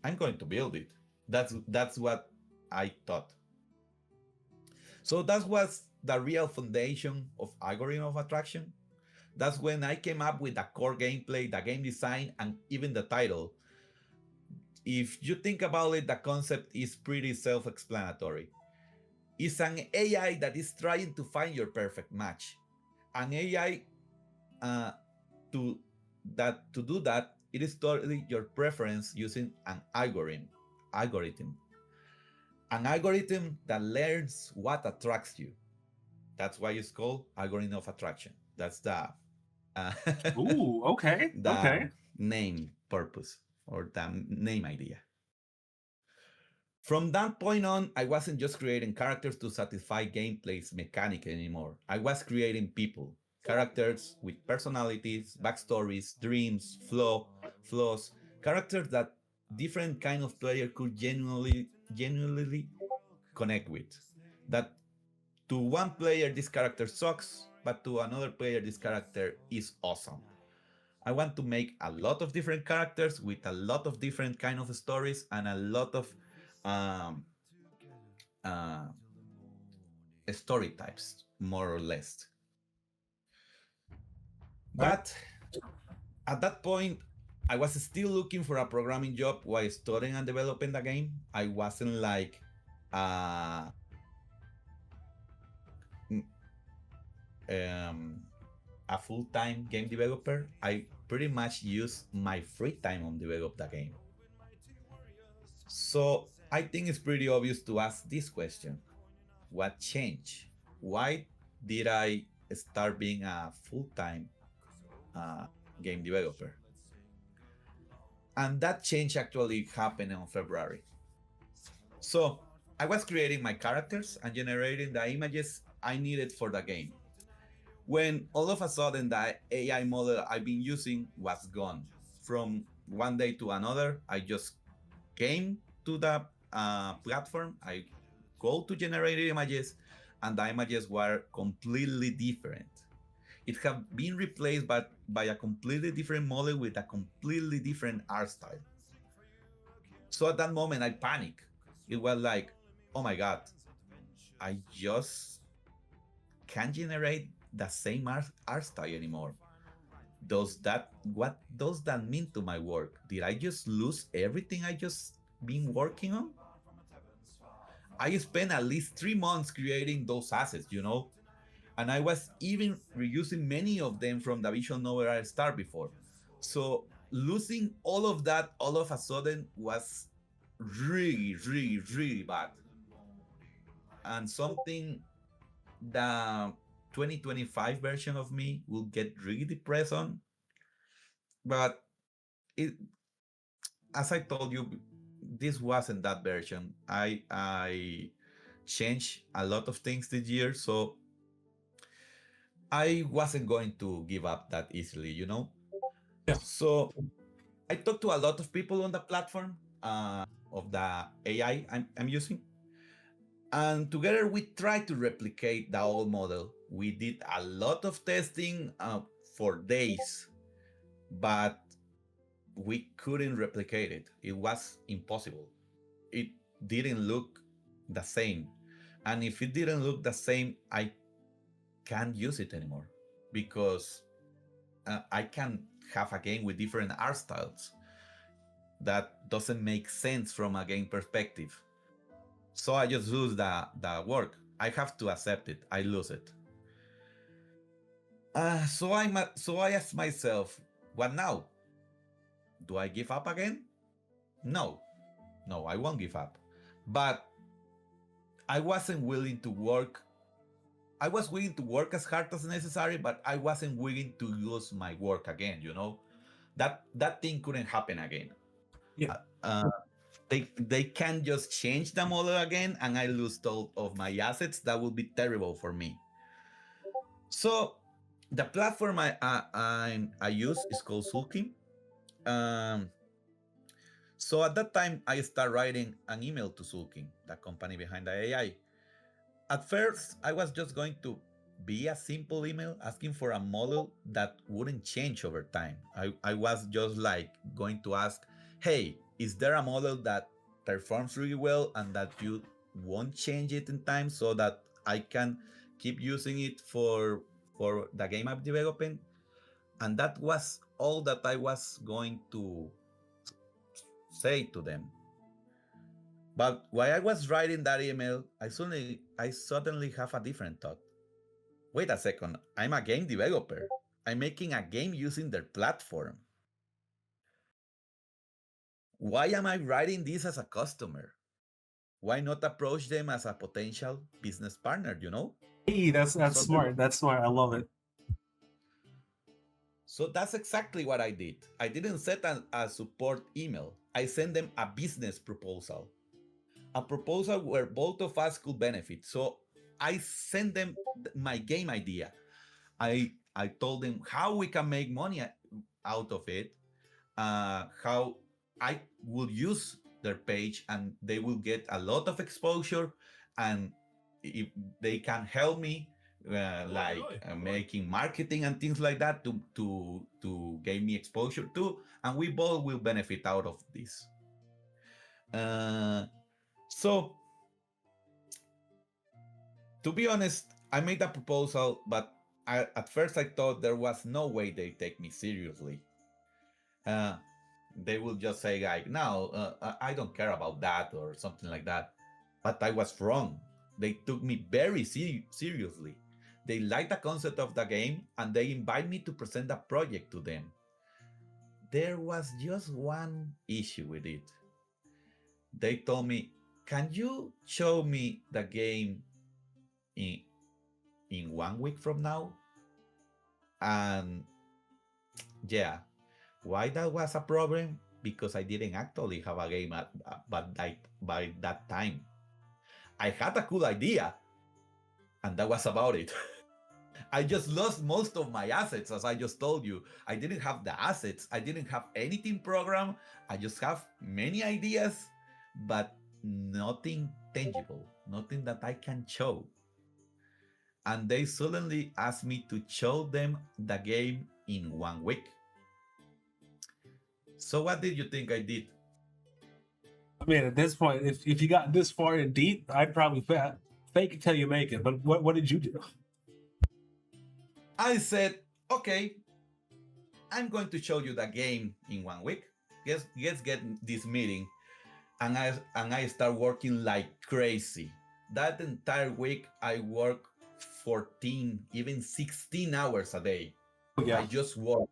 B: I'm going to build it. That's what I thought. So that was the real foundation of Algorithm of Attraction. That's when I came up with the core gameplay, the game design, and even the title. If you think about it, the concept is pretty self-explanatory. It's an AI that is trying to find your perfect match. An AI uh, to to do that, it is totally your preference using an algorithm. Algorithm. An algorithm that learns what attracts you. That's why it's called algorithm of attraction. That's uh,
A: Ooh, okay.
B: the
A: Okay.
B: name purpose or the name idea. From that point on, I wasn't just creating characters to satisfy gameplay's mechanic anymore. I was creating people, characters with personalities, backstories, dreams, flaws, characters that different kind of player could genuinely connect with. That to one player this character sucks, but to another player this character is awesome. I want to make a lot of different characters with a lot of different kind of stories and a lot of um, uh, story types, more or less.
A: All right.
B: But at that point, I was still looking for a programming job while studying and developing the game. I wasn't like uh, um, a full-time game developer. I pretty much use my free time on develop the game. So I think it's pretty obvious to ask this question: what changed? Why did I start being a full-time uh, game developer? And that change actually happened in February. So I was creating my characters and generating the images I needed for the game. When all of a sudden the AI model I've been using was gone. From one day to another, I just came to the platform, I go to generate images, and the images were completely different. It have been replaced by a completely different model with a completely different art style. So at that moment, I panicked. It was like, oh my God, I just can't generate the same art style anymore. Does that what does that mean to my work? Did I just lose everything I just been working on? I spent at least 3 months creating those assets, and I was even reusing many of them from the visual novel I started before. So losing all of that all of a sudden was really, really, really bad. And something the 2025 version of me will get really depressed on. But it, as I told you, this wasn't that version. I changed a lot of things this year, so I wasn't going to give up that easily.
A: Yeah.
B: So I talked to a lot of people on the platform of the AI I'm using. And together we tried to replicate the old model. We did a lot of testing for days, but we couldn't replicate it. It was impossible. It didn't look the same. And if it didn't look the same, I can't use it anymore because I can have a game with different art styles. That doesn't make sense from a game perspective. So I just lose the work. I have to accept it. I lose it. So I ask myself, what now? Do I give up again? No, no, I won't give up. But I wasn't willing to work. I was willing to work as hard as necessary, but I wasn't willing to lose my work again. That thing couldn't happen again.
A: Yeah.
B: Uh, they can't just change the model again and I lose all of my assets. That would be terrible for me. So the platform I use is called Sulking. Um, so at that time, I start writing an email to Sulking, the company behind the AI. At first, I was just going to be a simple email asking for a model that wouldn't change over time. I was just like going to ask, hey, is there a model that performs really well and that you won't change it in time so that I can keep using it for the game I'm developing? And that was all that I was going to say to them. But while I was writing that email, I suddenly have a different thought. Wait a second, I'm a game developer. I'm making a game using their platform. Why am I writing this as a customer? Why not approach them as a potential business partner?
A: Hey, that's
B: So
A: smart. That's smart. I love it.
B: so that's exactly what I did. I didn't send a support email. I sent them a business proposal. a proposal where both of us could benefit. So I sent them my game idea. I told them how we can make money out of it, how I will use their page and they will get a lot of exposure, and if they can help me like making marketing and things like that to gain me exposure too, and we both will benefit out of this. So to be honest, I made a proposal, but at first I thought there was no way they take me seriously. Uh, they will just say like, "No, I don't care about that" or something like that. But I was wrong. They took me very seriously. They liked the concept of the game and they invited me to present a project to them. There was just one issue with it. They told me, "Can you show me the game in 1 week from now?" And yeah, why that was a problem? Because I didn't actually have a game by that time. I had a cool idea, and that was about it. I just lost most of my assets, as I just told you. I didn't have the assets. I didn't have anything programmed. I just have many ideas, but nothing tangible, nothing that I can show. And they suddenly asked me to show them the game in 1 week. So what did you think I did?
A: I mean, at this point, if you got this far in deep, I'd probably fake it till you make it. But what did you do?
B: I said, okay, I'm going to show you the game in 1 week. Let's get this meeting. And I start working like crazy. That entire week I work 14, even 16 hours a day.
A: Yeah.
B: I just work.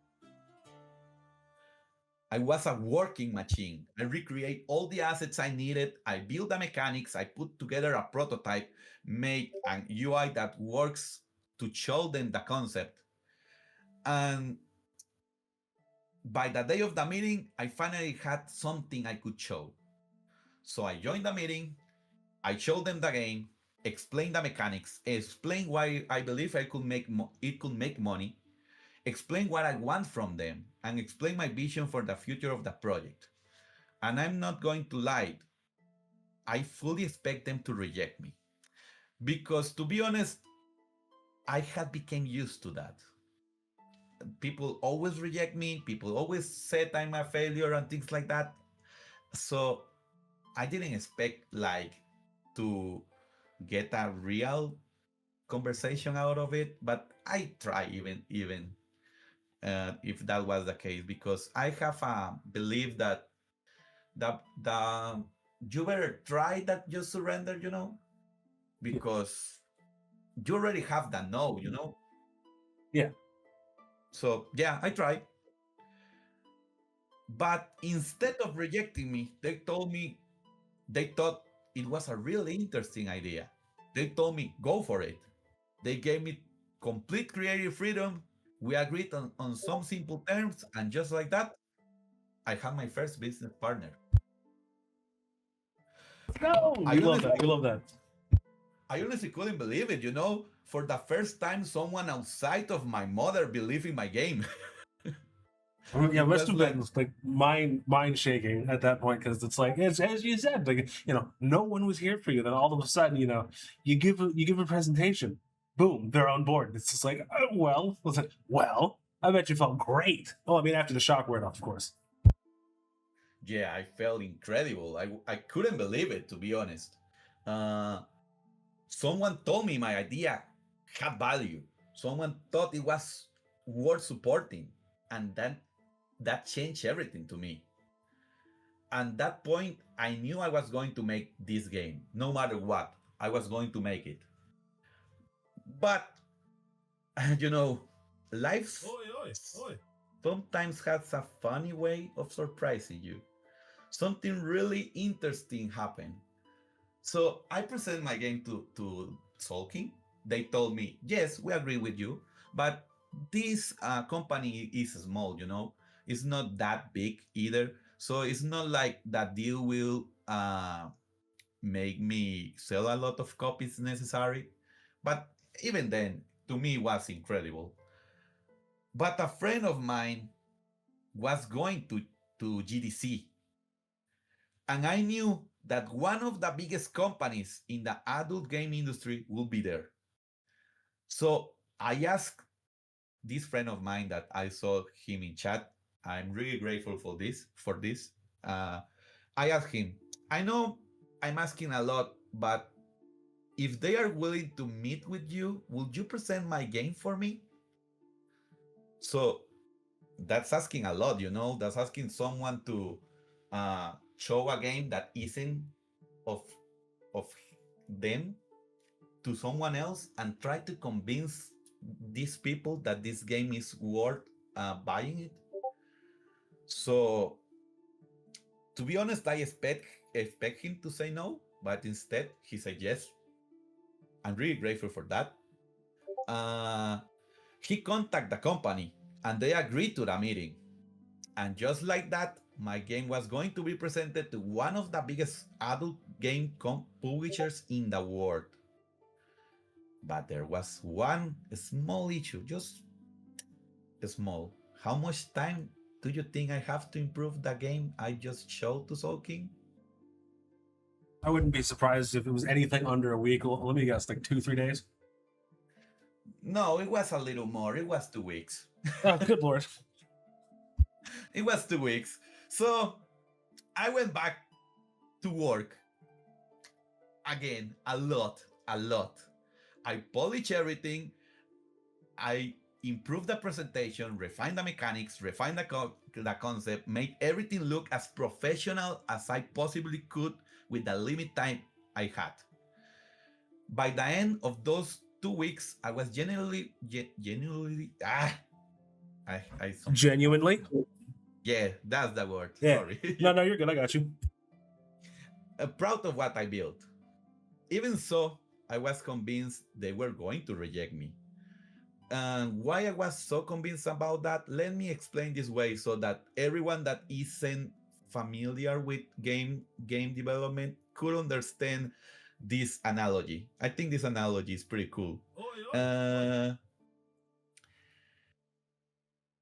B: I was a working machine. I recreate all the assets I needed. I build the mechanics. I put together a prototype, made an UI that works to show them the concept. And by the day of the meeting, I finally had something I could show. So I joined the meeting. I showed them the game, explained the mechanics, explained why I believe it could make money, explain what I want from them, and explain my vision for the future of the project. And I'm not going to lie, I fully expect them to reject me. Because to be honest, I had become used to that. People always reject me, people always said I'm a failure and things like that. So I didn't expect like to get a real conversation out of it, but I try even if that was the case, because I have a belief that the you better try that you surrender, because you already have the no,
A: Yeah.
B: So yeah, I tried. But instead of rejecting me, they told me they thought it was a really interesting idea. They told me, go for it. They gave me complete creative freedom. We agreed on some simple terms, and just like that, I had my first business partner.
A: No, you love that. You love that.
B: I honestly couldn't believe it, For the first time, someone outside of my mother believed in my game.
A: Yeah, must
B: was
A: have been like mind shaking at that point, because it's like, it's as you said, like, no one was here for you. Then all of a sudden, you give a presentation, boom, they're on board. It's just like, well, it's like, well, I bet you felt great. Oh, I mean, after the shock word off, of course.
B: Yeah, I felt incredible. I couldn't believe it, to be honest. Someone told me my idea had value. Someone thought it was worth supporting, and then that changed everything to me. And that point, I knew I was going to make this game. No matter what, I was going to make it. But, life sometimes has a funny way of surprising you. Something really interesting happened. So I presented my game to Sulking. They told me, yes, we agree with you, but this company is small, It's not that big either. So it's not like that deal will make me sell a lot of copies necessary. But even then, to me, it was incredible. But a friend of mine was going to GDC, and I knew that one of the biggest companies in the adult game industry will be there. So I asked this friend of mine that I saw him in chat. I'm really grateful for this. Uh, I asked him, I know I'm asking a lot, but if they are willing to meet with you, would you present my game for me? So that's asking a lot, you know. That's asking someone to show a game that isn't of of them to someone else and try to convince these people that this game is worth buying it. So to be honest, I expect him to say no, but instead he said yes. I'm really grateful for that. Uh, he contacted the company and they agreed to the meeting. And just like that, my game was going to be presented to one of the biggest adult game publishers in the world. But there was one small issue, just small. How much time do you think I have to improve the game I just showed to Soul King?
A: I wouldn't be surprised if it was anything under a week. Let me guess, like 2-3 days.
B: No, it was a little more. It was 2 weeks.
A: Oh, good lord!
B: It was 2 weeks. So I went back to work again a lot. I polished everything. I improved the presentation, refined the mechanics, refined the concept, made everything look as professional as I possibly could with the limit time I had. By the end of those 2 weeks, I was genuinely
A: Genuinely?
B: yeah, that's the word.
A: Yeah.
B: Sorry.
A: No, you're good. I got you.
B: Proud of what I built. Even so, I was convinced they were going to reject me. And why I was so convinced about that, let me explain this way so that everyone that isn't familiar with game development could understand this analogy. I think this analogy is pretty cool.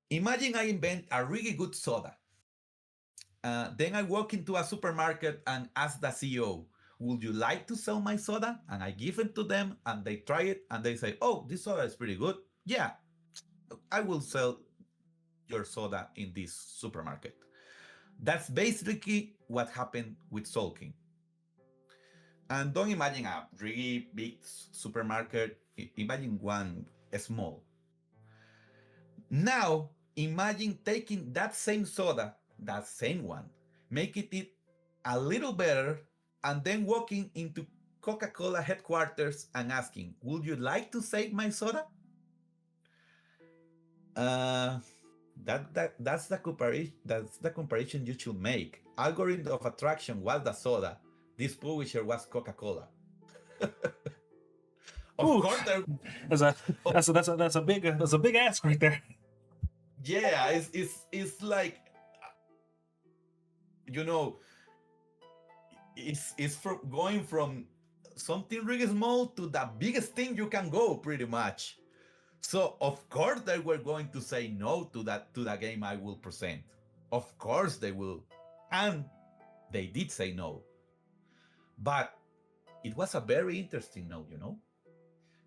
B: Imagine I invent a really good soda. Then I walk into a supermarket and ask the CEO, would you like to sell my soda? And I give it to them and they try it and they say, oh, this soda is pretty good. Yeah, I will sell your soda in this supermarket. That's basically what happened with Soul King. And don't imagine a really big supermarket. Imagine one small. Now, imagine taking that same soda, that same one, making it a little better, and then walking into Coca-Cola headquarters and asking, would you like to save my soda? That's the comparison you should make. Algorithm of attraction was the soda. This publisher was Coca-Cola. Of course,
A: that's a big ask right there.
B: Yeah, it's like, you know, it's from going from something really small to the biggest thing you can go, pretty much. So of course they were going to say no to the game I will present. Of course they will, and they did say no. But it was a very interesting no, you know,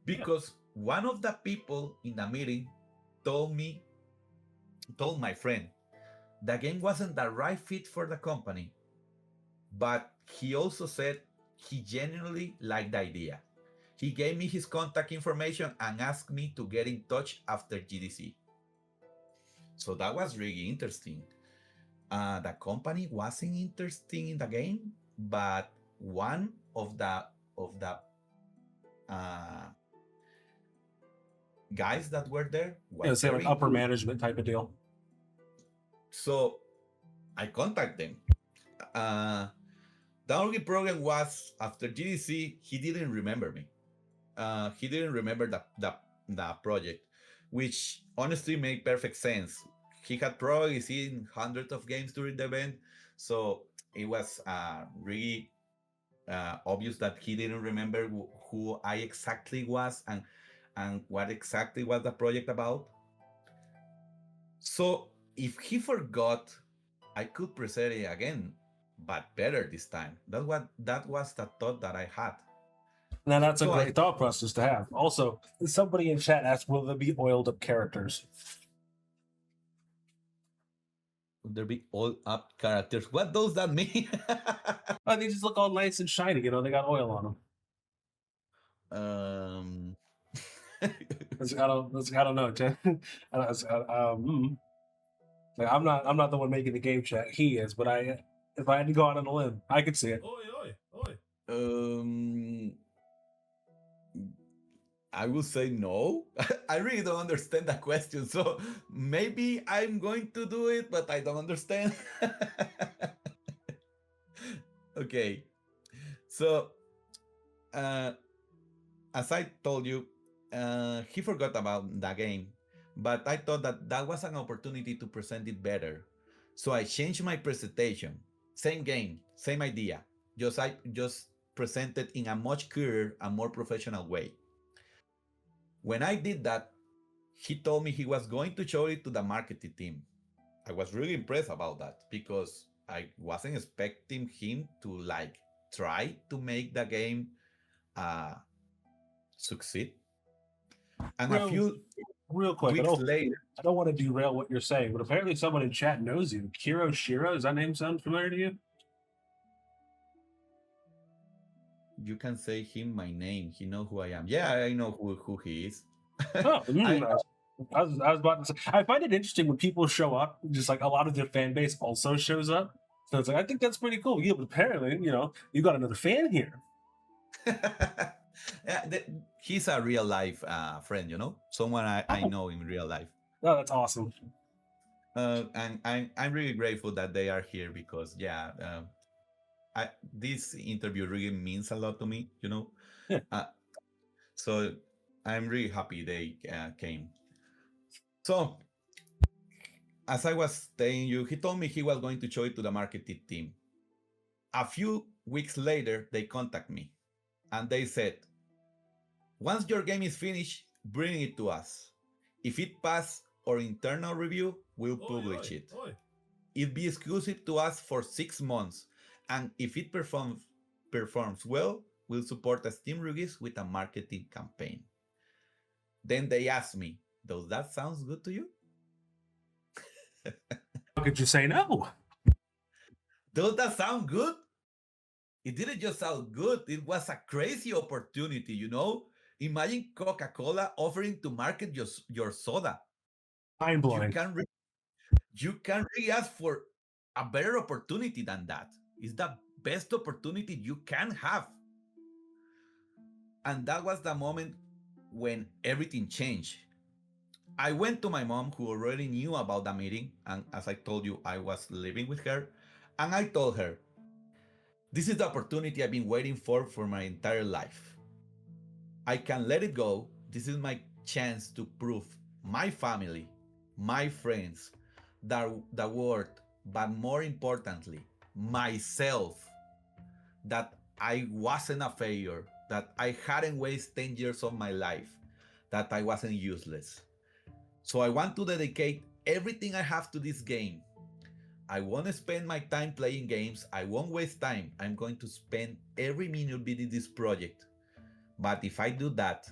B: because one of the people in the meeting told my friend, the game wasn't the right fit for the company, but he also said he genuinely liked the idea. He gave me his contact information and asked me to get in touch after GDC. So that was really interesting. The company wasn't interested in the game, but one of the guys that were there was
A: say like upper management type of deal.
B: So I contacted them. The only problem was after GDC, he didn't remember me. He didn't remember the project, which honestly made perfect sense. He had probably seen hundreds of games during the event, so it was really obvious that he didn't remember who I exactly was and what exactly was the project about. So if he forgot, I could present it again, but better this time. That was the thought that I had.
A: Now that's a
B: So I
A: great thought process to have. Also, somebody in chat asked, "Will there be oiled up characters?"
B: would there be all up characters? What does that mean?
A: Oh, they just look all nice and shiny. You know, they got oil on them.
B: um
A: I don't know, Jen. Like, I'm not the one making the game chat. He is, but if I had to go out on a limb, I could see it.
C: Oi, oi, oi.
B: um I will say no. I really don't understand that question. So maybe I'm going to do it, but I don't understand. Okay. So, uh, as I told you, he forgot about the game, but I thought that that was an opportunity to present it better. So I changed my presentation. Same game, same idea. I just presented in a much clearer and more professional way. When I did that, he told me he was going to show it to the marketing team. I was really impressed about that because I wasn't expecting him to like try to make the game uh, succeed. And a
A: Real,
B: few
A: real quick.
B: weeks later,
A: I don't want to derail what you're saying, but apparently someone in chat knows you. Kiro Shiro, does that name sound familiar to you?
B: you can say him my name. He know who I am. Yeah, I know who he is.
A: Oh,
B: I
A: I was about to say. I find it interesting when people show up. Just like a lot of their fan base also shows up. So it's like I think that's pretty cool. Yeah, but apparently, you got another fan here.
B: yeah, he's a real life friend, someone I know in real life.
A: Oh, that's awesome.
B: And I'm really grateful that they are here because this interview really means a lot to me,
A: Yeah.
B: So I'm really happy they came. So as I was telling you, he told me he was going to show it to the marketing team. A few weeks later, they contact me and they said, once your game is finished, bring it to us. If it passes our internal review, we'll publish it. It'll be exclusive to us for 6 months. And if it performs well, we'll support the Steam release with a marketing campaign. Then they asked me, does that sound good to you?
A: How could you say no?
B: Does that sound good? It didn't just sound good, it was a crazy opportunity, Imagine Coca-Cola offering to market your soda.
A: Mind blowing.
B: You can't really ask for a better opportunity than that. It's the best opportunity you can have. And that was the moment when everything changed. I went to my mom, who already knew about the meeting, and as I told you, I was living with her, and I told her, this is the opportunity I've been waiting for my entire life. I can let it go. This is my chance to prove my family, my friends, the world, but more importantly, myself, that I wasn't a failure, that I hadn't wasted 10 years of my life, that I wasn't useless. So I want to dedicate everything I have to this game. I won't spend my time playing games. I won't waste time. I'm going to spend every minute building this project. But if I do that,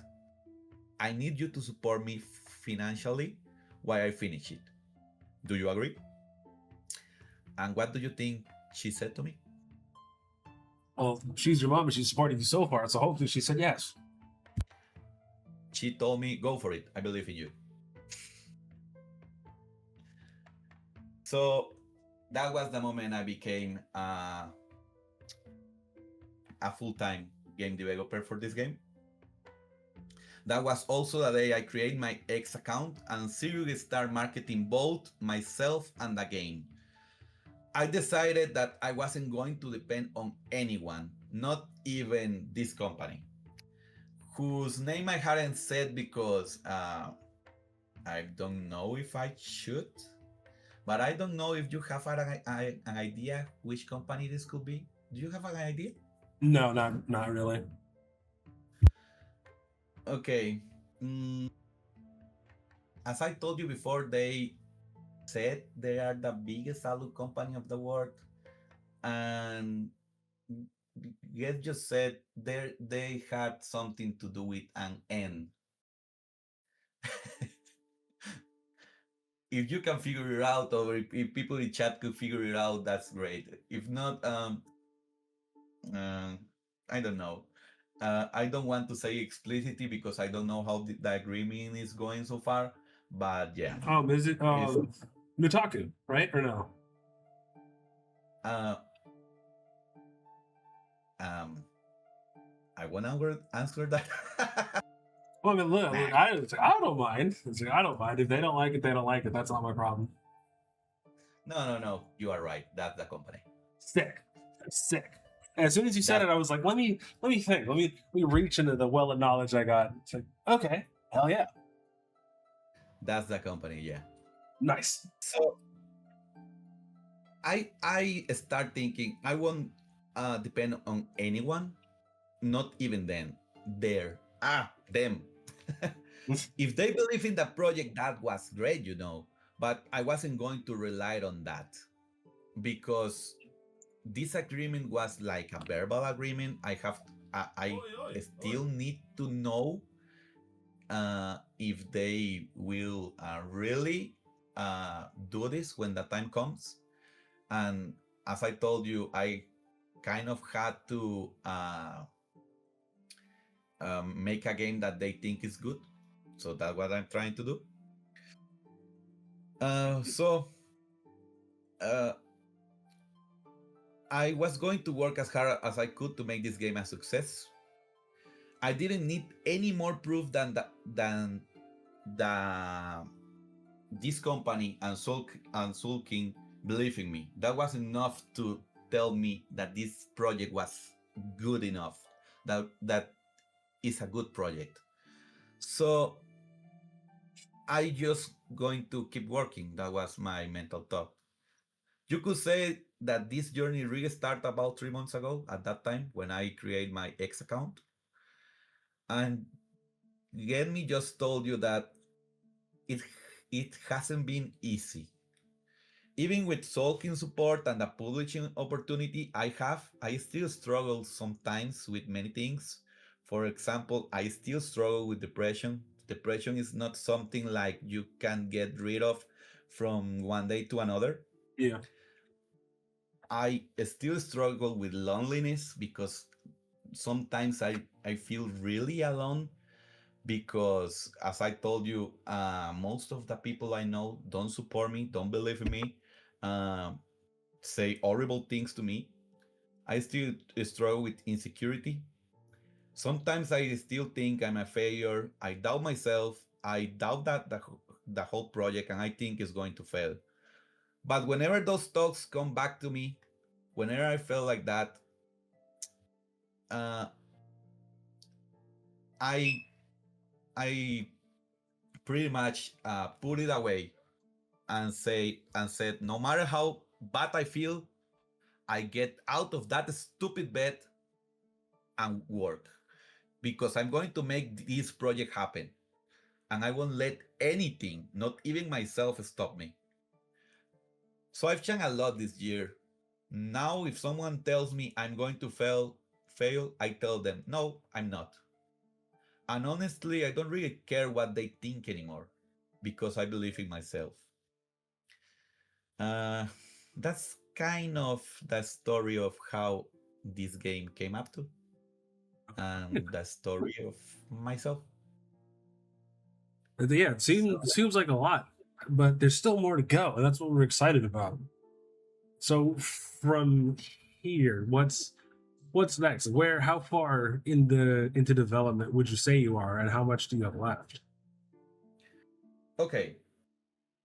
B: I need you to support me financially while I finish it. Do you agree? And what do you think she said to me?
A: Well, she's your mom and she's supporting you so far, so hopefully she said yes.
B: She told me, go for it. I believe in you. So that was the moment I became a full-time game developer for this game. That was also the day I created my X account and seriously start marketing both myself and the game. I decided that I wasn't going to depend on anyone, not even this company, whose name I hadn't said because I don't know if I should, but I don't know if you have an idea which company this could be. Do you have an idea?
A: No, not really.
B: Okay. Mm, as I told you before, they said they are the biggest salute company of the world, and Get just said they had something to do with an N. If you can figure it out, or if people in chat could figure it out, that's great. If not, uh, I don't know. I don't want to say explicitly because I don't know how the agreement is going so far. But yeah,
A: Is it
B: it's
A: Nutaku, right? Or no?
B: uh, um, I wanna answer that.
A: Well, I mean, look,
B: Nah.
A: I don't mind. I don't mind. If they don't like it, they don't like it. That's not my problem.
B: No. You are right. That's the company.
A: Sick, sick. And as soon as you said
B: That
A: it, I was like, let me think. Let me reach into the well of knowledge I got. It's like, okay, hell yeah,
B: that's the company. Yeah.
A: nice.
B: So I start thinking I won't depend on anyone. Not even then. Them. If they believe in the project, that was great, But I wasn't going to rely on that because this agreement was like a verbal agreement. I still need to know if they will really do this when the time comes. And as I told you, I kind of had to make a game that they think is good. So that's what I'm trying to do. So I was going to work as hard as I could to make this game a success. I didn't need any more proof than the this company and Soul King believe in me. That was enough to tell me that this project was good enough. That is a good project. So I just going to keep working. That was my mental thought. You could say that this journey really started about 3 months ago at that time when I create my X account. And Get just told you that it it hasn't been easy. Even with sulking support and the publishing opportunity I still struggle sometimes with many things. For example, I still struggle with depression. Depression is not something like you can get rid of from one day to another.
A: Yeah.
B: I still struggle with loneliness because sometimes I feel really alone because, as I told you, most of the people I know don't support me, don't believe in me, um, say horrible things to me. I still struggle with insecurity. Sometimes I still think I'm a failure. I doubt myself. I doubt that the whole project, and I think it's going to fail. But whenever those thoughts come back to me, whenever I feel like that, uh, I I pretty much put it away and said, no matter how bad I feel, I get out of that stupid bed and work because I'm going to make this project happen, and I won't let anything, not even myself, stop me. So I've changed a lot this year. Now, if someone tells me I'm going to fail, I tell them, no, I'm not. And honestly, I don't really care what they think anymore because I believe in myself. Uh, that's kind of the story of how this game came up to, and the story of myself.
A: Yeah,
B: So,
A: it seems like a lot, but there's still more to go, and that's what we're excited about. So from here, what's next? How far into development would you say you are, and how much do you have left?
B: okay,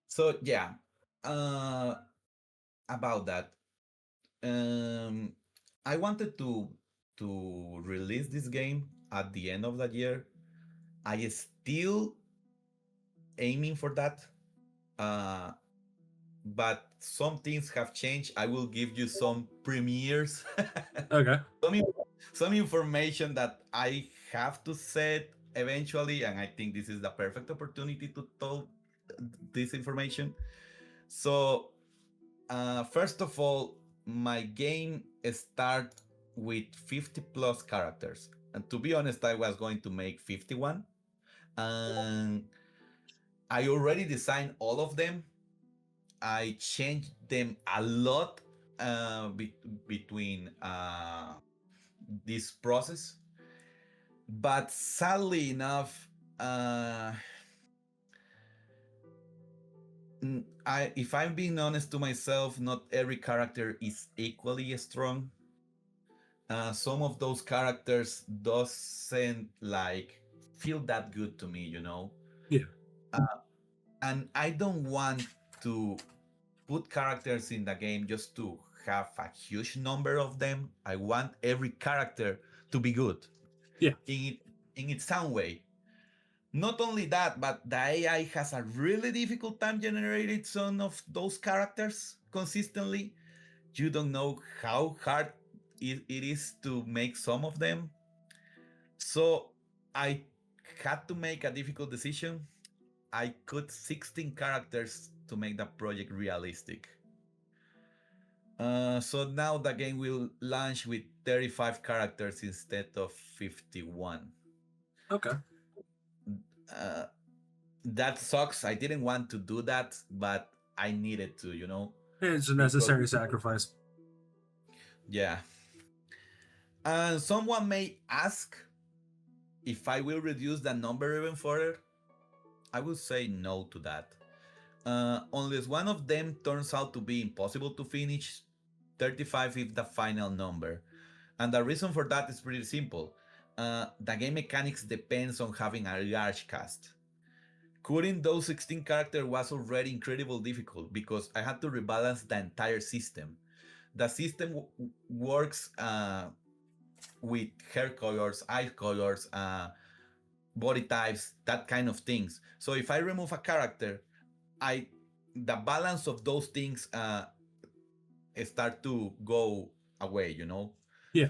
B: so yeah, uh, about that, um, I wanted to release this game at the end of the year. I still aiming for that. Uh, but some things have changed. I will give you some premieres.
A: Okay.
B: some, some information that I have to set eventually, and I think this is the perfect opportunity to tell this information. So, first of all, my game start with 50 plus characters, and to be honest, I was going to make 51, and I already designed all of them. I changed them a lot between this process, but sadly enough, uh, if I'm being honest to myself, not every character is equally strong. Some of those characters doesn't like feel that good to me, you know.
A: Yeah.
B: And I don't want to put characters in the game just to have a huge number of them. I want every character to be good
A: Yeah.
B: in its own way. Not only that, but the AI has a really difficult time generating some of those characters consistently. You don't know how hard it is to make some of them. So I had to make a difficult decision. I cut 16 characters to make the project realistic. So now the game will launch with 35 characters instead of 51.
A: Okay.
B: Uh, that sucks. I didn't want to do that, but I needed to, you know,
A: It's a
B: because
A: necessary sacrifice.
B: yeah. And someone may ask if I will reduce the number even further. I will say no to that. Unless one of them turns out to be impossible to finish, 35 is the final number. And the reason for that is pretty simple. The game mechanics depends on having a large cast. Coding those 16 characters was already incredibly difficult because I had to rebalance the entire system. The system works with hair colors, eye colors, body types, that kind of things. So if I remove a character, I the balance of those things start to go away, you know.
A: Yeah.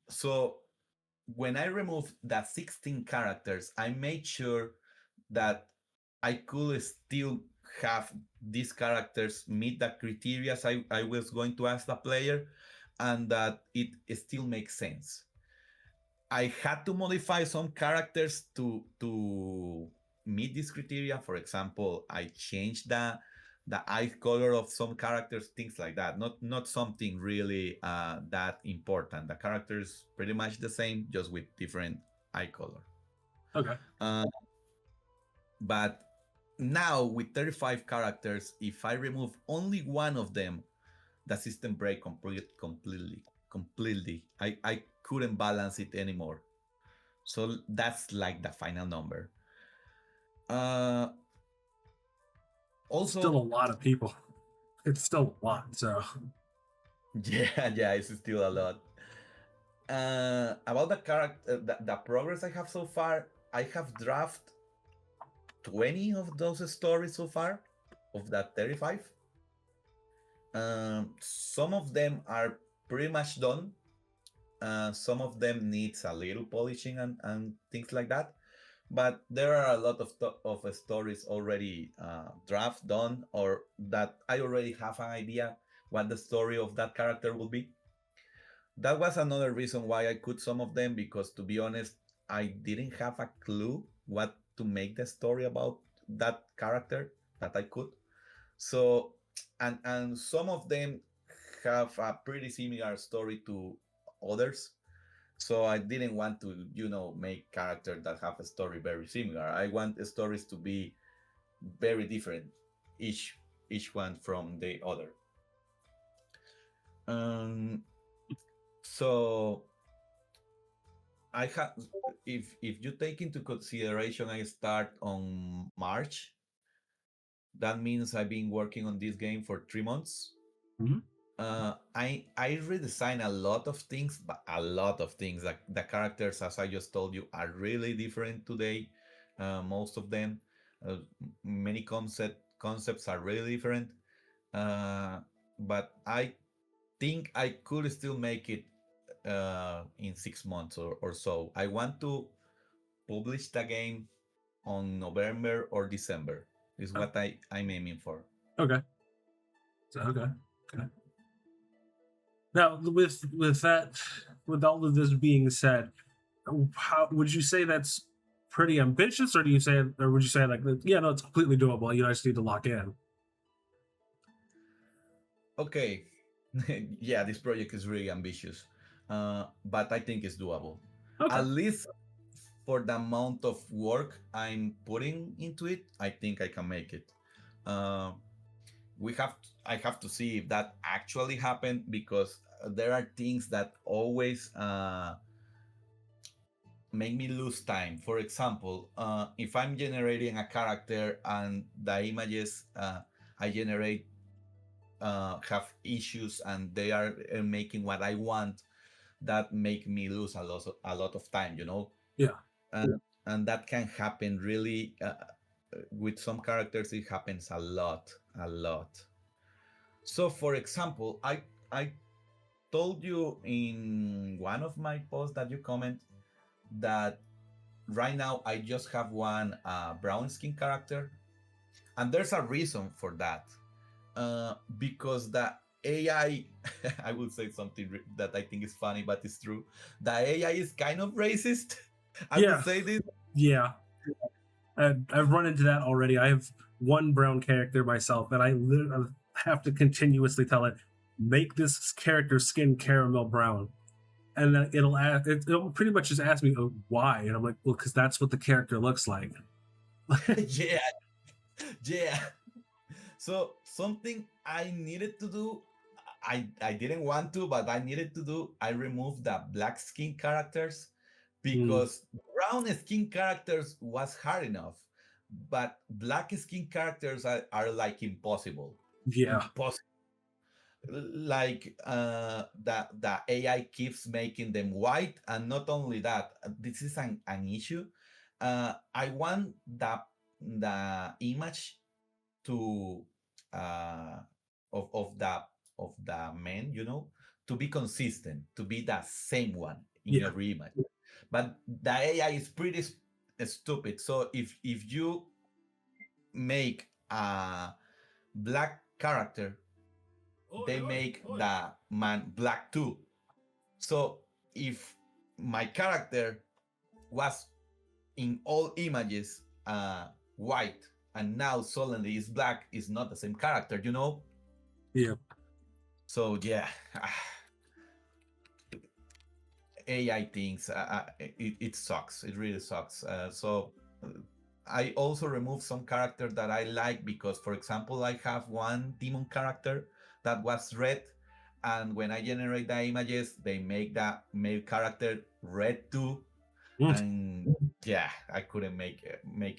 B: So when I removed the 16 characters, I made sure that I could still have these characters meet the criteria I was going to ask the player, and that it still makes sense. I had to modify some characters to meet this criteria. For example, I changed the eye color of some characters, things like that. Not something really that important. The character is pretty much the same, just with different eye color.
A: Okay.
B: Uh, but now with 35 characters, if I remove only one of them, the system break completely. I couldn't balance it anymore. So that's like the final number. Uh,
A: It's still
B: Also,
A: a lot of people. It's still a lot. So
B: yeah, it's still a lot. About the character, the progress I have so far, I have drafted 20 of those stories so far, of that 35. Some of them are pretty much done. Some of them needs a little polishing and things like that. But there are a lot of stories already draft done, or that I already have an idea what the story of that character will be. That was another reason why I cut some of them, because to be honest, I didn't have a clue what to make the story about that character that I could. So, and some of them have a pretty similar story to others. So I didn't want to, make characters that have a story very similar. I want the stories to be very different, each one from the other. Um, so I have, if you take into consideration, I start on March. That means I've been working on this game for 3 months.
A: Mhm.
B: I redesign a lot of things, but a lot of things. Like the characters, as I just told you, are really different today. Most of them, many concepts are really different. But I think I could still make it in 6 months or so. I want to publish the game on November or December. Is
A: Oh,
B: what I'm aiming for.
A: okay. Okay. Okay. Now, with all of this being said, how would you say that's pretty ambitious, or would you say like, yeah, no, it's completely doable. You just need to lock in.
B: Okay, yeah, this project is really ambitious, but I think it's doable.
A: Okay.
B: At least for the amount of work I'm putting into it, I think I can make it. Uh, I have to see if that actually happened, because there are things that always make me lose time. For example, if I'm generating a character and the images I generate have issues and they are making what I want, that make me lose a lot of time, you know.
A: Yeah.
B: And that can happen really with some characters. It happens a lot. So, for example, I told you in one of my posts that you comment that right now I just have one brown skin character, and there's a reason for that. Because the AI, I will say something that I think is funny, but it's true. The AI is kind of racist. I will
A: Yeah.
B: say this.
A: Yeah. I've run into that already. I have one brown character myself that I literally have to continuously tell it, make this character skin caramel brown. And then it'll pretty much just ask me, oh, why? And I'm like, well, because that's what the character looks like.
B: Yeah, yeah. So something I needed to do, I didn't want to, but I needed to do. I removed the black skin characters
A: Mm,
B: because brown skin characters was hard enough, but black skin characters are like impossible,
A: yeah.
B: impossible. Like the AI keeps making them white, and not only that, this is an issue. I want the image to uh, of the men, you know, to be consistent, to be the same one in
A: Yeah.
B: every image. But the AI is pretty stupid. So if you make a black character, they make the man black too. So if my character was in all images white, and now suddenly is black, is not the same character, you know.
A: Yeah.
B: So yeah, AI things, it sucks. It really sucks. So I also removed some characters that I like, because, for example, I have one demon character that was red, and when I generate the images, they make that male character red too,
A: Mm,
B: and yeah, I couldn't make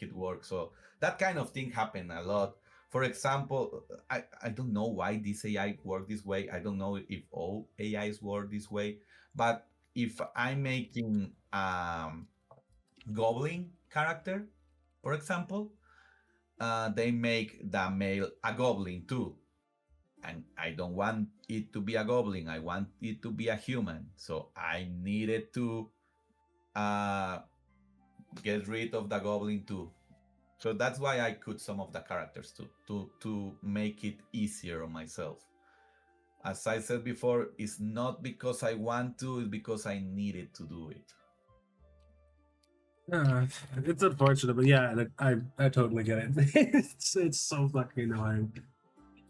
B: it work. So that kind of thing happened a lot. For example, I don't know why this AI work this way. I don't know if all AIs work this way, but if I'm making goblin character, for example, they make the male a goblin too, and I don't want it to be a goblin. I want it to be a human. So I needed to uh, get rid of the goblin too. So that's why I cut some of the characters too, to make it easier on myself. As I said before, it's not because I want to, it's because I needed to do it.
A: uh, it's unfortunate, but yeah, I totally get it. It's so fucking annoying.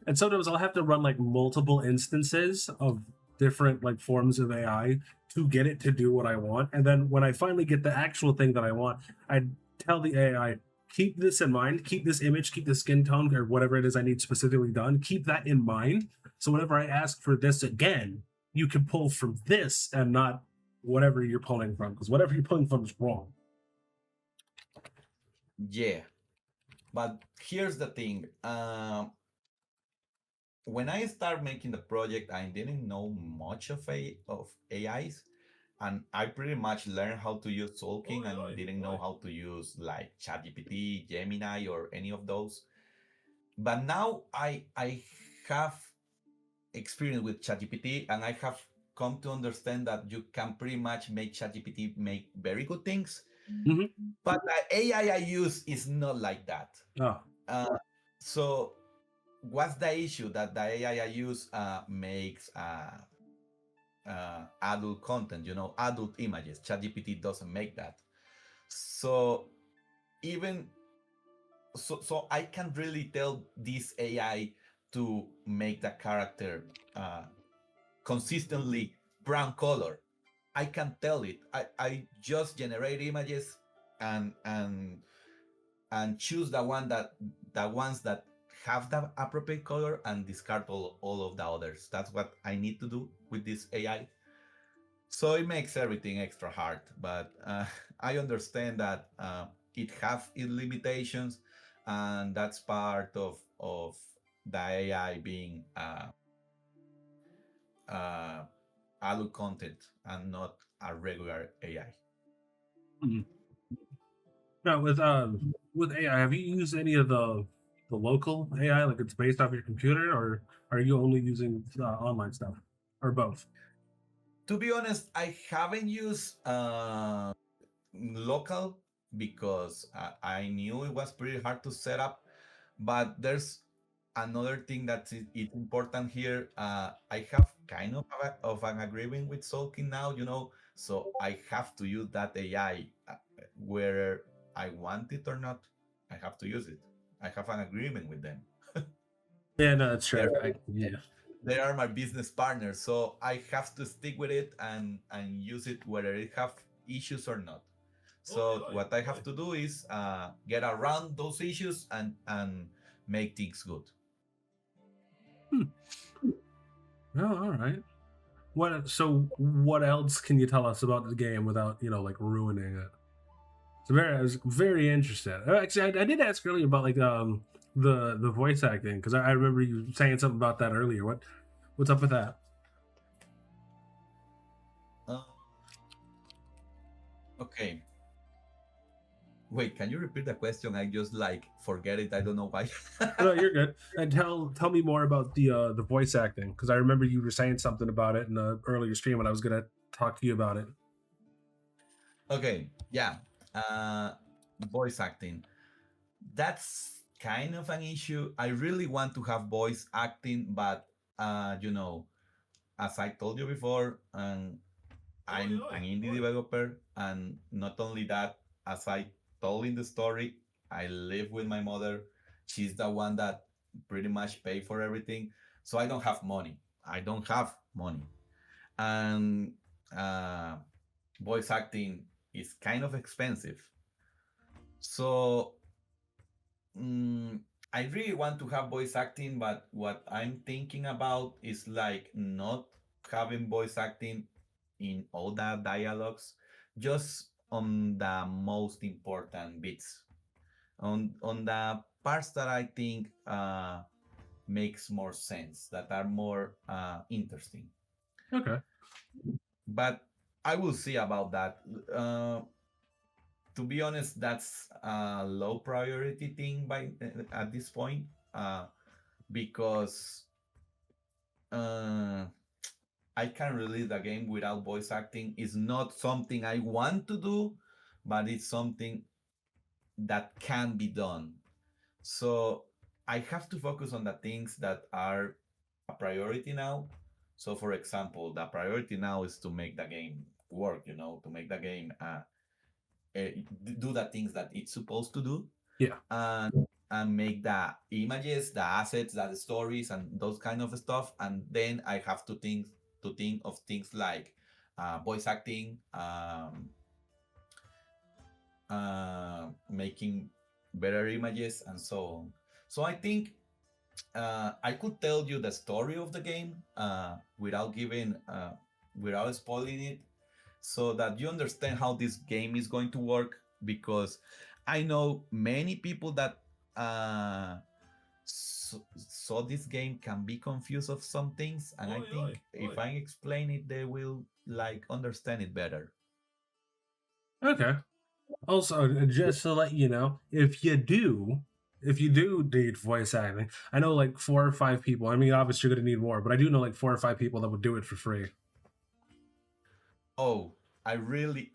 A: And sometimes I'll have to run like multiple instances of different like forms of AI to get it to do what I want. And then when I finally get the actual thing that I want, I tell the AI, keep this in mind, keep this image, keep the skin tone or whatever it is I need specifically done, keep that in mind. So whenever I ask for this again, you can pull from this and not whatever you're pulling from, because whatever you're pulling from is wrong.
B: Yeah, but here's the thing. When I started making the project, I didn't know much of AIs, and I pretty much learned how to use Tolkien and didn't know how to use like ChatGPT, Gemini, or any of those. But now I have experience with ChatGPT, and I have come to understand that you can pretty much make ChatGPT make very good things,
A: Hmm.
B: but the AI I use is not like that.
A: Oh,
B: Uh, so what's the issue that the AI I use makes adult content, adult images. ChatGPT doesn't make that. So even so I can really tell this AI to make the character consistently brown color. I can tell it. I just generate images and and and choose the ones that have the appropriate color and discard all of the others. That's what I need to do with this AI. So it makes everything extra hard, but I understand that it have its limitations, and that's part of the AI being uh, adult content and not a regular AI.
A: mhm. Now with AI, have you used any of the local AI, like it's based off your computer, or are you only using online stuff, or both?
B: To be honest, I haven't used local because I knew it was pretty hard to set up. But there's another thing it's important here. I have kind of an agreement with Sulking now, so I have to use that AI whether I want it or not. I have to use it. I have an agreement with them.
A: Yeah, no, that's
B: They're
A: true. Yeah.
B: they are my business partners, so I have to stick with it and use it whether it have issues or not. So what I have to do is get around those issues and make things good.
A: Hmm. Oh, all right. What else can you tell us about the game without like ruining it? I was very interested. Actually, I did ask earlier about like the voice acting, because I remember you saying something about that earlier. What's up with that?
B: Uh, okay. Wait, can you repeat the question? I just like forget it. I don't know why.
A: No, you're good. And tell me more about the voice acting, because I remember you were saying something about it in the earlier stream, and I was gonna talk to you about it.
B: Okay, yeah. Voice acting. That's kind of an issue. I really want to have voice acting, but as I told you before, I'm an indie developer, and not only that, as I told in the story, I live with my mother. She's the one that pretty much pay for everything, so I don't have money. I don't have money, and uh, voice acting is kind of expensive. So mm, I really want to have voice acting, but what I'm thinking about is like not having voice acting in all the dialogues, just on the most important bits, on the parts that I think makes more sense, that are more interesting.
A: Okay.
B: But I will see about that. To be honest, that's a low priority thing by at this point, because uh, I can release the game without voice acting. It's not something I want to do, but it's something that can be done. So I have to focus on the things that are a priority now. So, for example, the priority now is to make the game work, to make the game do the things that it's supposed to do,
A: Yeah.
B: and make the images, the assets, the stories, and those kind of stuff. And then I have to think of things like voice acting, making better images, and so on. So I think I could tell you the story of the game without spoiling it, so that you understand how this game is going to work. Because I know many people that saw this game can be confused of some things, and I think if I explain it, they will like understand it better.
A: Okay. Also, just to let you know, if you do need voice acting, I know like 4 or 5 people. I mean, obviously you're gonna need more, but I do know like 4 or 5 people that would do it for free.
B: Oh, I really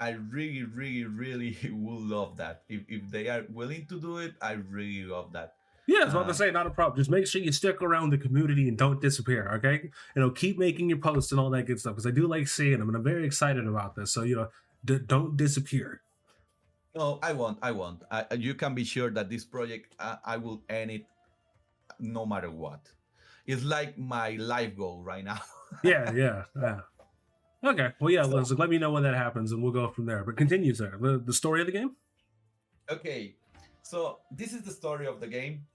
B: would love that. If they are willing to do it, I really love that.
A: Yeah, I was about to
B: Uh,
A: say, not a problem. Just make sure you stick around the community and don't disappear, okay? Keep making your posts and all that good stuff because I do like seeing them and I'm very excited about this. So, don't disappear.
B: no, I won't. I won't. You can be sure that this project, I will end it no matter what. It's like my life goal right now.
A: Yeah, yeah, yeah. Okay, well, yeah,
B: So,
A: let me know when that happens and we'll go from there. But continue, sir. The story of the game?
B: okay. So this is the story of the game.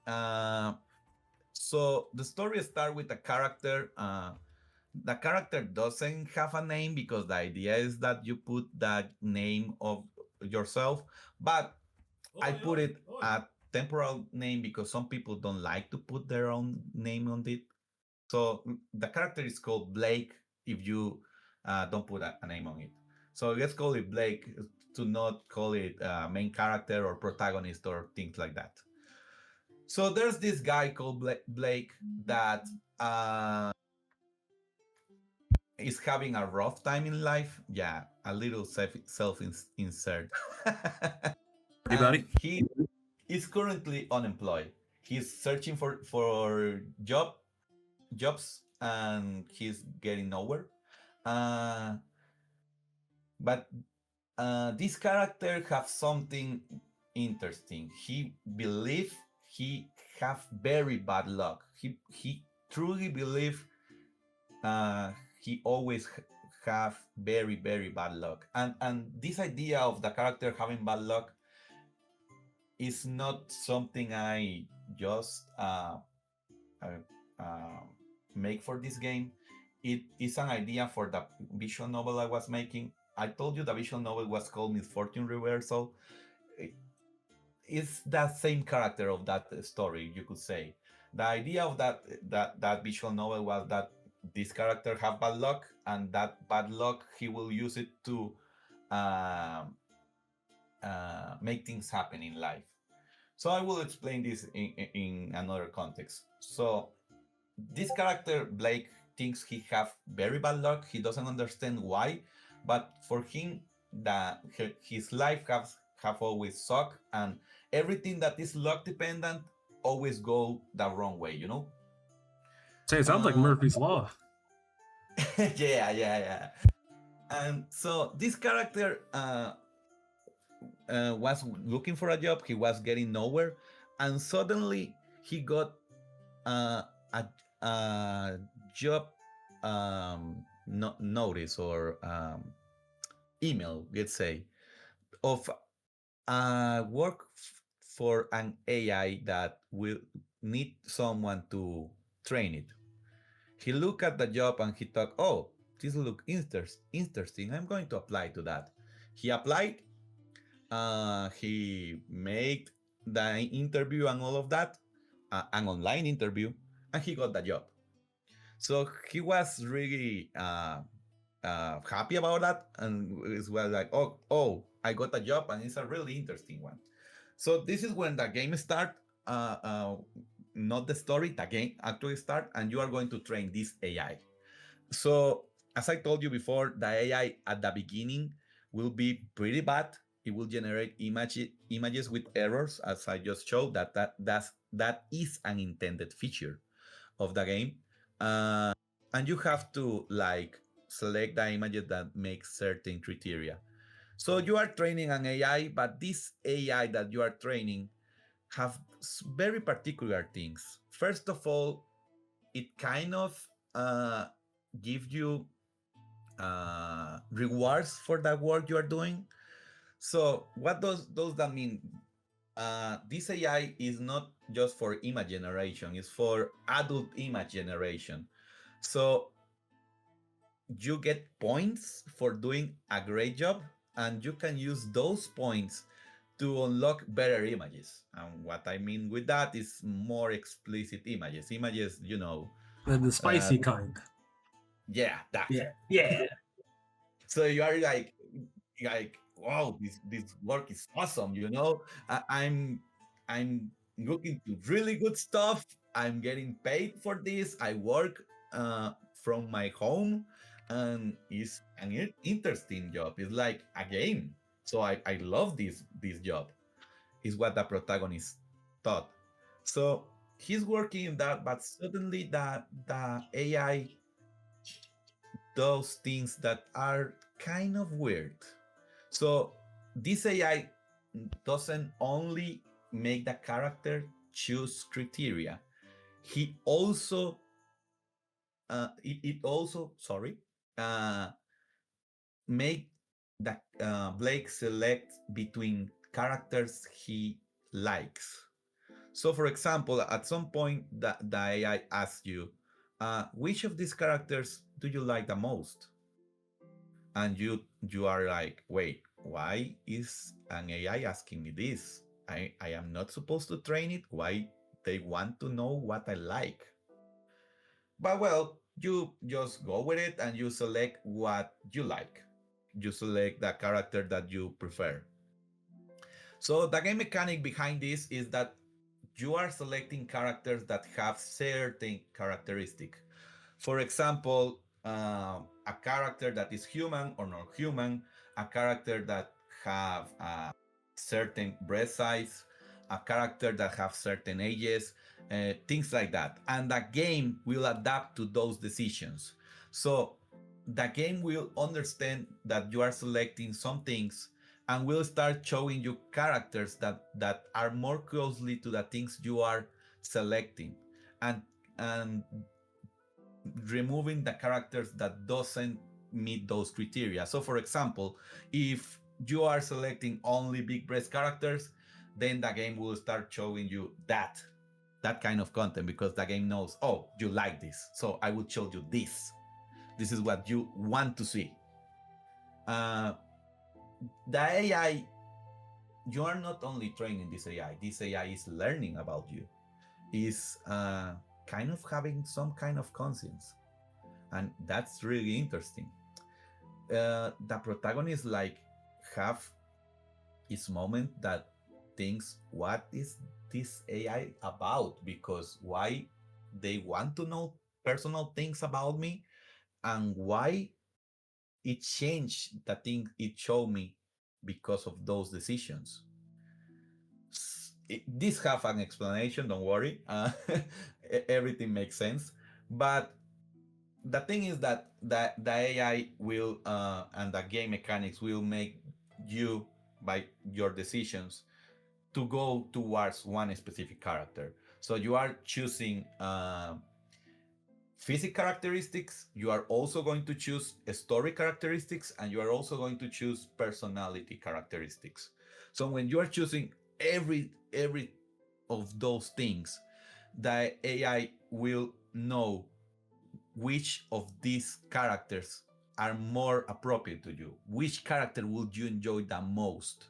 B: So the story starts with a character. The character doesn't have a name because the idea is that you put that name of yourself, but I put it a temporal name because some people don't like to put their own name on it. So the character is called Blake if you don't put a name on it. So let's call it Blake to not call it main character or protagonist or things like that. So there's this guy called Blake that is having a rough time in life. Yeah, a little self insert.
A: Anybody?
B: And he is currently unemployed. He's searching for jobs and he's getting nowhere. Uh, but this character have something interesting. He believe he have very bad luck. He truly believe uh, he always have very bad luck. And this idea of the character having bad luck is not something I just uh, uh, make for this game. It is an idea for the visual novel I was making. I told you the visual novel was called Misfortune Reversal. It's that same character of that story, you could say. The idea of that visual novel was that this character have bad luck, and that bad luck he will use it to um, make things happen in life. So I will explain this in another context. So this character Blake thinks he have very bad luck. He doesn't understand why, but for him, that his life have always sucked, and everything that is luck dependent always go the wrong way.
A: Say, it sounds like
B: Uh,
A: Murphy's Law.
B: yeah. And so this character was looking for a job. He was getting nowhere, and suddenly he got uh, a, a job notice or email, let's say, of work for an AI that will need someone to train it. He looked at the job and he thought, "Oh, this look interesting. I'm going to apply to that." He applied. He made the interview and all of that, an online interview, and he got the job. So he was really happy about that, and it was like, oh, I got a job, and it's a really interesting one. So this is when the game start. Uh, uh, Not the story, the game actually start, and you are going to train this AI. So as I told you before, the AI at the beginning will be pretty bad. It will generate images with errors, as I just showed. That is an intended feature of the game. And you have to like select the images that make certain criteria. So you are training an AI, but this AI that you are training have very particular things. First of all, it kind of uh, gives you rewards for the work you are doing. So what does that mean? This AI is not just for image generation; it's for adult image generation. So you get points for doing a great job, and you can use those points to unlock better images. And what I mean with that is more explicit images. Images,
A: The
B: uh,
A: spicy kind.
B: yeah, that.
A: Yeah. Yeah.
B: So you are like, wow, this work is awesome. I'm looking to really good stuff. I'm getting paid for this. I work from my home. and it's an interesting job. It's like a game. So I love this job. Is what the protagonist thought. So he's working in that, but suddenly the AI does things that are kind of weird. So this AI doesn't only make the character choose criteria. He also it also uh, make the Blake select between characters he likes. So, for example, at some point, the AI asks you, which of these characters do you like the most? And you are like, wait, why is an AI asking me this? I am not supposed to train it. Why they want to know what I like? But well, you just go with it and you select what you like. You select the character that you prefer. So the game mechanic behind this is that you are selecting characters that have certain characteristic. For example, a character that is human or not human, a character that have a certain breast size, a character that have certain ages, things like that. And the game will adapt to those decisions. So the game will understand that you are selecting some things and will start showing you characters that are more closely to the things you are selecting, and and removing the characters that doesn't meet those criteria. So for example, if you are selecting only big breast characters, then the game will start showing you that kind of content, because the game knows, oh, you like this, so I will show you this is what you want to see. uh, the AI, you are not only training this AI is learning about you, is kind of having some kind of conscience, and that's really interesting. The protagonist like have his moment that thinks, what is this AI about? Because why they want to know personal things about me, and why it changed the thing it showed me because of those decisions. This have an explanation, don't worry. Everything makes sense. But the thing is that the AI will and the game mechanics will make you, by your decisions, to go towards one specific character. So you are choosing physical characteristics, you are also going to choose story characteristics, and you are also going to choose personality characteristics. So when you are choosing every of those things, the AI will know which of these characters are more appropriate to you, which character would you enjoy the most.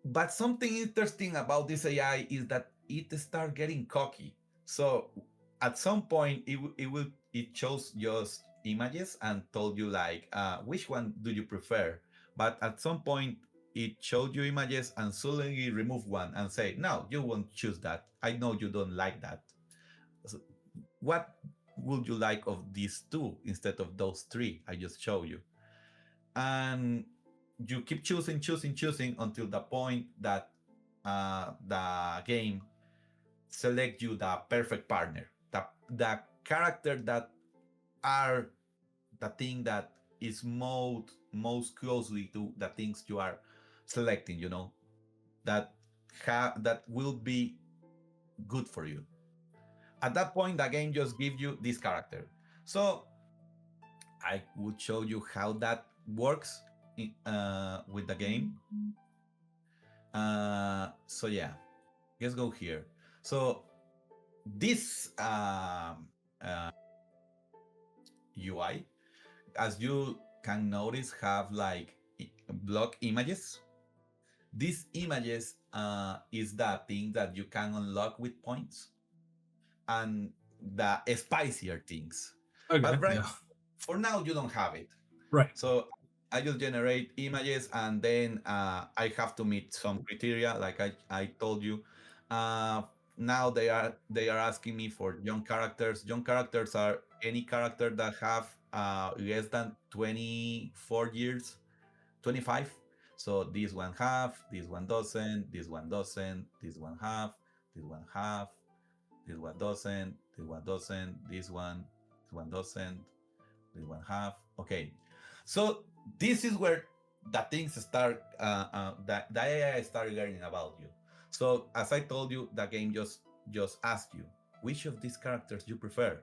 B: But something interesting about this AI is that it start getting cocky. So at some point, it shows just images and told you like, which one do you prefer? But at some point, it showed you images and suddenly remove one and say, no, you won't choose that. I know you don't like that. So what would you like of these two instead of those three I just showed you? And you keep choosing until the point that the game select you the perfect partner, the character that are the thing that is most closely to the things you are selecting, that that will be good for you. At that point, the game just gives you this character. So I would show you how that works with the game. So yeah, let's go here. So this UI, as you can notice, have like block images. These images is the thing that you can unlock with points, and the spicier things.
A: Okay,
B: But right,
A: yeah,
B: for now, you don't have it.
A: right.
B: So I just generate images, and then I have to meet some criteria, like I told you. Now they are asking me for young characters. Young characters are any character that have less than 24 years, 25. So this one half, this one doesn't, this one doesn't, this one half, this one half, this one doesn't, this one doesn't, this one doesn't, this one half. Okay, so this is where the things start. The AI start learning about you. So as I told you, the game just asks you which of these characters you prefer,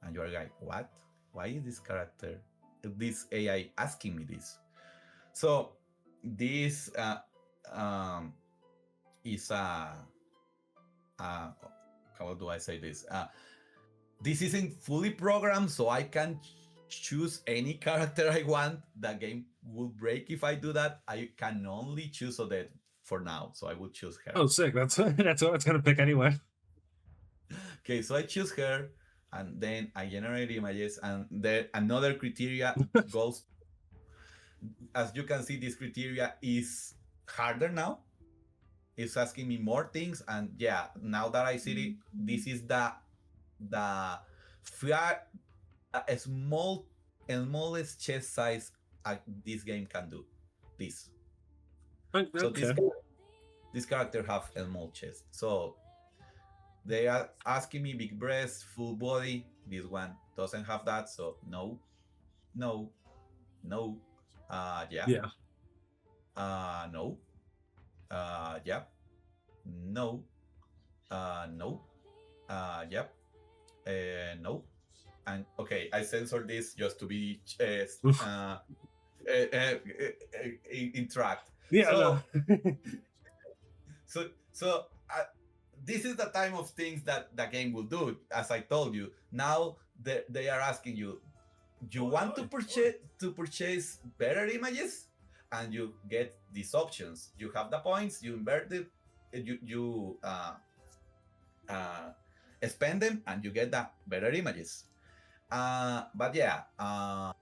B: and you're like, what? Why is this AI asking me this? So this is how do I say this? This isn't fully programmed, so I can choose any character I want. The game will break if I do that. I can only choose Odette for now, so I will choose her.
A: Oh, sick. That's that's what it's gonna pick anyway.
B: Okay, so I choose her, and then I generate images, and then another criteria goes. As you can see, this criteria is harder now. It's asking me more things, and yeah, now that I see it, this is the a smallest chest size this game can do. This. So
A: Okay.
B: this character have a small chest. So they are asking me big breast, full body. This one doesn't have that, so no, no, no. Yeah.
A: Yeah.
B: No. Yeah. No. No. Yep. No. And okay, I censor this just to be in track.
A: Yeah.
B: So,
A: No.
B: so this is the time of things that the game will do. As I told you, now they are asking you, you want to purchase better images, and you get these options. You have the points, you invert it, you spend them, and you get the better images. But yeah, I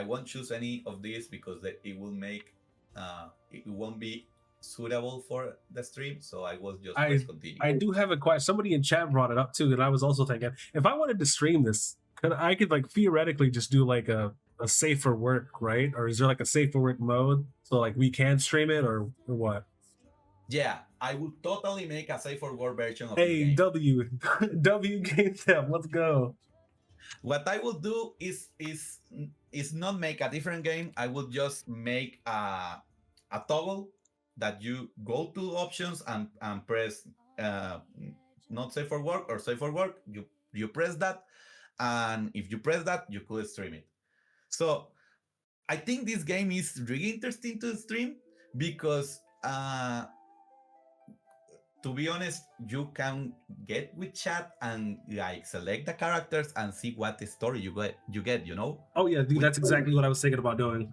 B: won't choose any of these because it will make it won't be suitable for the stream. So I will just press continue.
A: I do have a question. Somebody in chat brought it up too, and I was also thinking, if I wanted to stream this, I could like theoretically just do like a safer work, right? Or is there like a safer work mode so like we can stream it or what?
B: Yeah, I would totally make a safer work version of
A: Hey,
B: the game.
A: W Game Dev, let's go.
B: What I will do is not make a different game. I will just make a toggle that you go to options and press not safe for work or safe for work. You press that, and if you press that, you could stream it. So I think this game is really interesting to stream because to be honest, you can get with chat and like select the characters and see what the story you get, you know?
A: Oh yeah, dude, that's exactly what I was thinking about doing.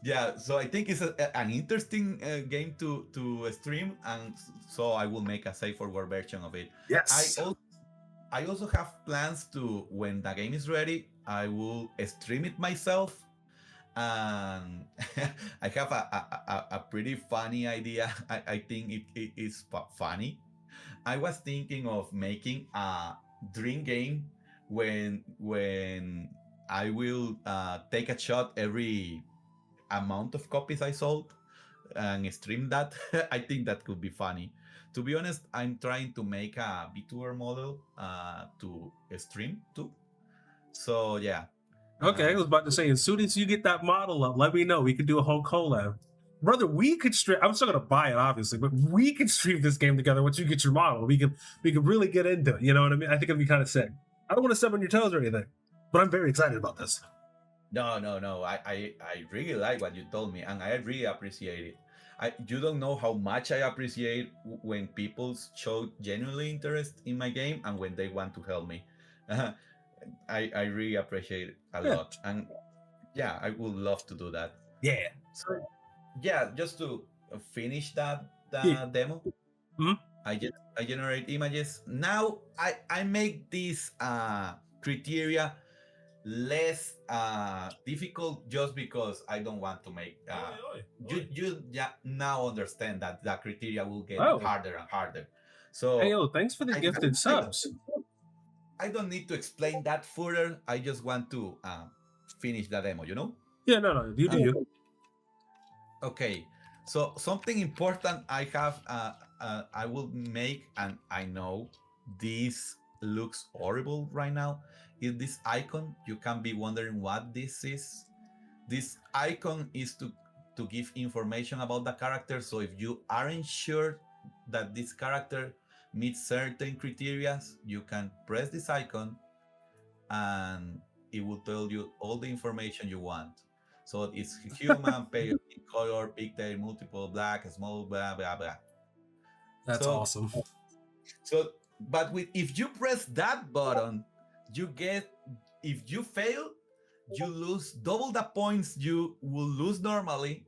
B: Yeah, so I think it's an interesting game to stream, and so I will make a safe work version of it.
A: Yes.
B: I also have plans to, when the game is ready, I will stream it myself. And I have a pretty funny idea. I think it is funny. I was thinking of making a dream game when I will take a shot every amount of copies I sold and stream that. I think that could be funny. To be honest, I'm trying to make a VTuber model to stream too. So yeah.
A: Okay, I was about to say, as soon as you get that model up, let me know. We could do a whole collab. Brother, we could stream. I'm still gonna buy it, obviously, but we could stream this game together once you get your model. We could really get into it. You know what I mean? I think it'd be kind of sick. I don't want to step on your toes or anything, but I'm very excited about this.
B: No. I really like what you told me, and I really appreciate it. You don't know how much I appreciate when people show genuinely interest in my game and when they want to help me. I really appreciate it a lot, and yeah, I would love to do that.
A: Yeah.
B: So yeah, just to finish that demo,
A: Mhm.
B: I generate images. Now I make this criteria less difficult just because I don't want to make you now understand that the criteria will get harder and harder. So
A: hey yo, thanks for the gifted subs.
B: I don't need to explain that further. I just want to finish the demo, you know?
A: Yeah, no, you do you.
B: Okay, so something important I will make, and I know this looks horrible right now, is this icon. You can be wondering what this is. This icon is to give information about the character. So if you aren't sure that this character meets certain criteria, you can press this icon and it will tell you all the information you want. So it's human, pale, color, pigtail, multiple, black, small, blah blah blah.
A: That's
B: So
A: awesome.
B: so but with if you press that button, you get, if you fail, you lose double the points you will lose normally,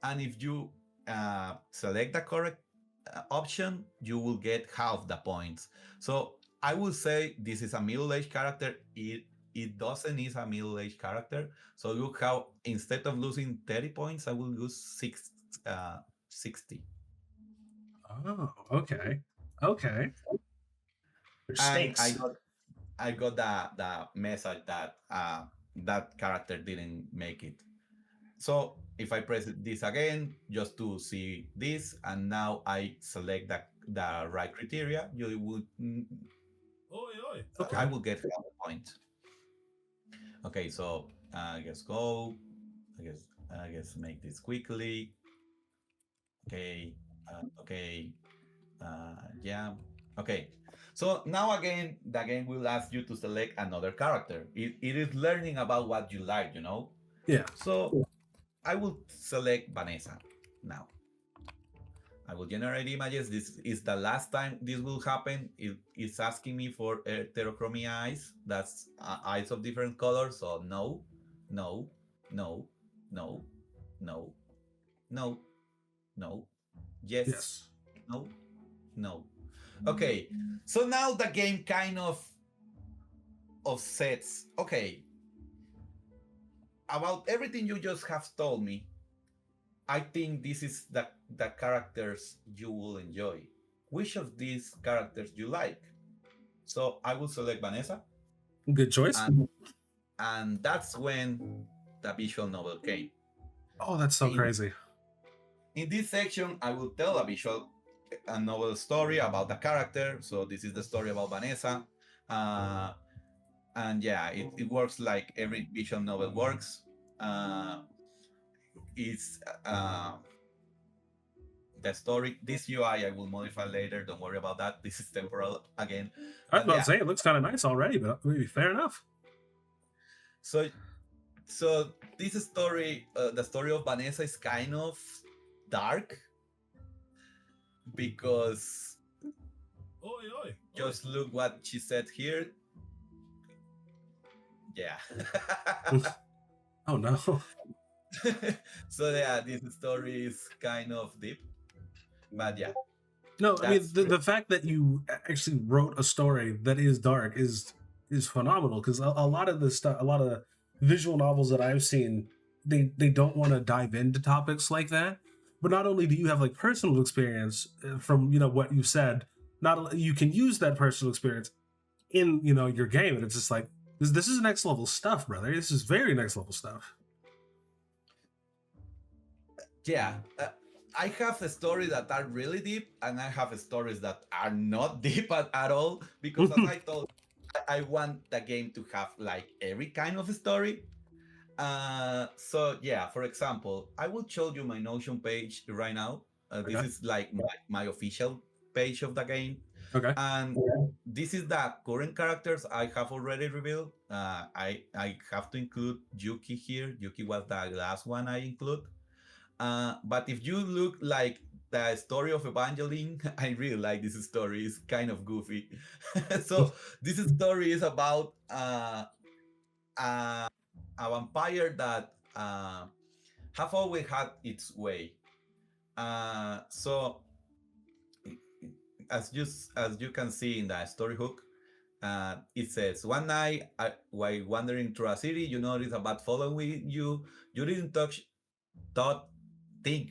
B: and if you select the correct option, you will get half the points. So I would say this is a middle-aged character. It doesn't need a middle-aged character. So look how instead of losing 30 points, I will lose 60.
A: Oh, okay. Okay. There's
B: And
A: stakes.
B: I got the message that that character didn't make it. So if I press this again, just to see this, and now I select the right criteria, you would
A: Okay.
B: I will get half a point. Okay, so I guess go. I guess make this quickly. Okay, okay, yeah. Okay, so now again, the game will ask you to select another character. It is learning about what you like, you know.
A: Yeah.
B: So I will select Vanessa now. I will generate images. This is the last time this will happen. It's asking me for heterochromia eyes. That's eyes of different colors. So no, no, no, no, no, no, no, yes,
A: Yes.
B: no, no. Okay, so now the game kind of sets. Okay, about everything you just have told me, I think this is the characters you will enjoy. Which of these characters you like? So I will select Vanessa,
A: Good choice.
B: and that's when the visual novel came.
A: Oh, that's so
B: In,
A: crazy.
B: in this section, I will tell a novel story about the character. So this is the story about Vanessa. And yeah, it works like every visual novel works. It's the story. This UI I will modify later. Don't worry about that. This is temporal again.
A: I was
B: But
A: about to
B: yeah,
A: say it looks kind of nice already, but maybe fair enough.
B: so this story, the story of Vanessa is kind of dark because just look what she said here. Yeah.
A: Oh no.
B: So yeah, this story is kind of deep, but yeah.
A: No, I mean
B: That's
A: the fact that you actually wrote a story that is dark is phenomenal because a lot of the stuff, a lot of visual novels that I've seen, they don't want to dive into topics like that. But not only do you have like personal experience from what you said, not you can use that personal experience in your game, and it's just like this is next level stuff, brother. This is very next level stuff.
B: Yeah. I have stories that are really deep, and I have stories that are not deep at all. Because as I told, I want the game to have like every kind of story. So yeah, for example, I will show you my Notion page right now. This
A: Okay.
B: is like my official page of the game.
A: Okay.
B: And this is the current characters I have already revealed. I have to include Yuki here. Yuki was the last one I include. But if you look like the story of Evangeline, I really like this story. It's kind of goofy. So this story is about a vampire that have always had its way. So as you can see in the story hook, it says, one night while wandering through a city, you notice a bat following you. You didn't think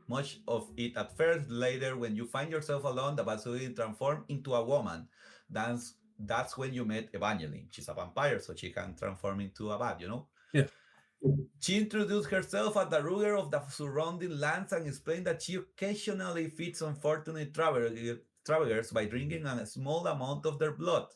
B: much of it at first. Later, when you find yourself alone, the bat suddenly transforms into a woman, dance that's when you met Evangeline. She's a vampire, so she can transform into a bat, you know?
A: Yeah.
B: She introduced herself as the ruler of the surrounding lands and explained that she occasionally feeds unfortunate travelers by drinking a small amount of their blood.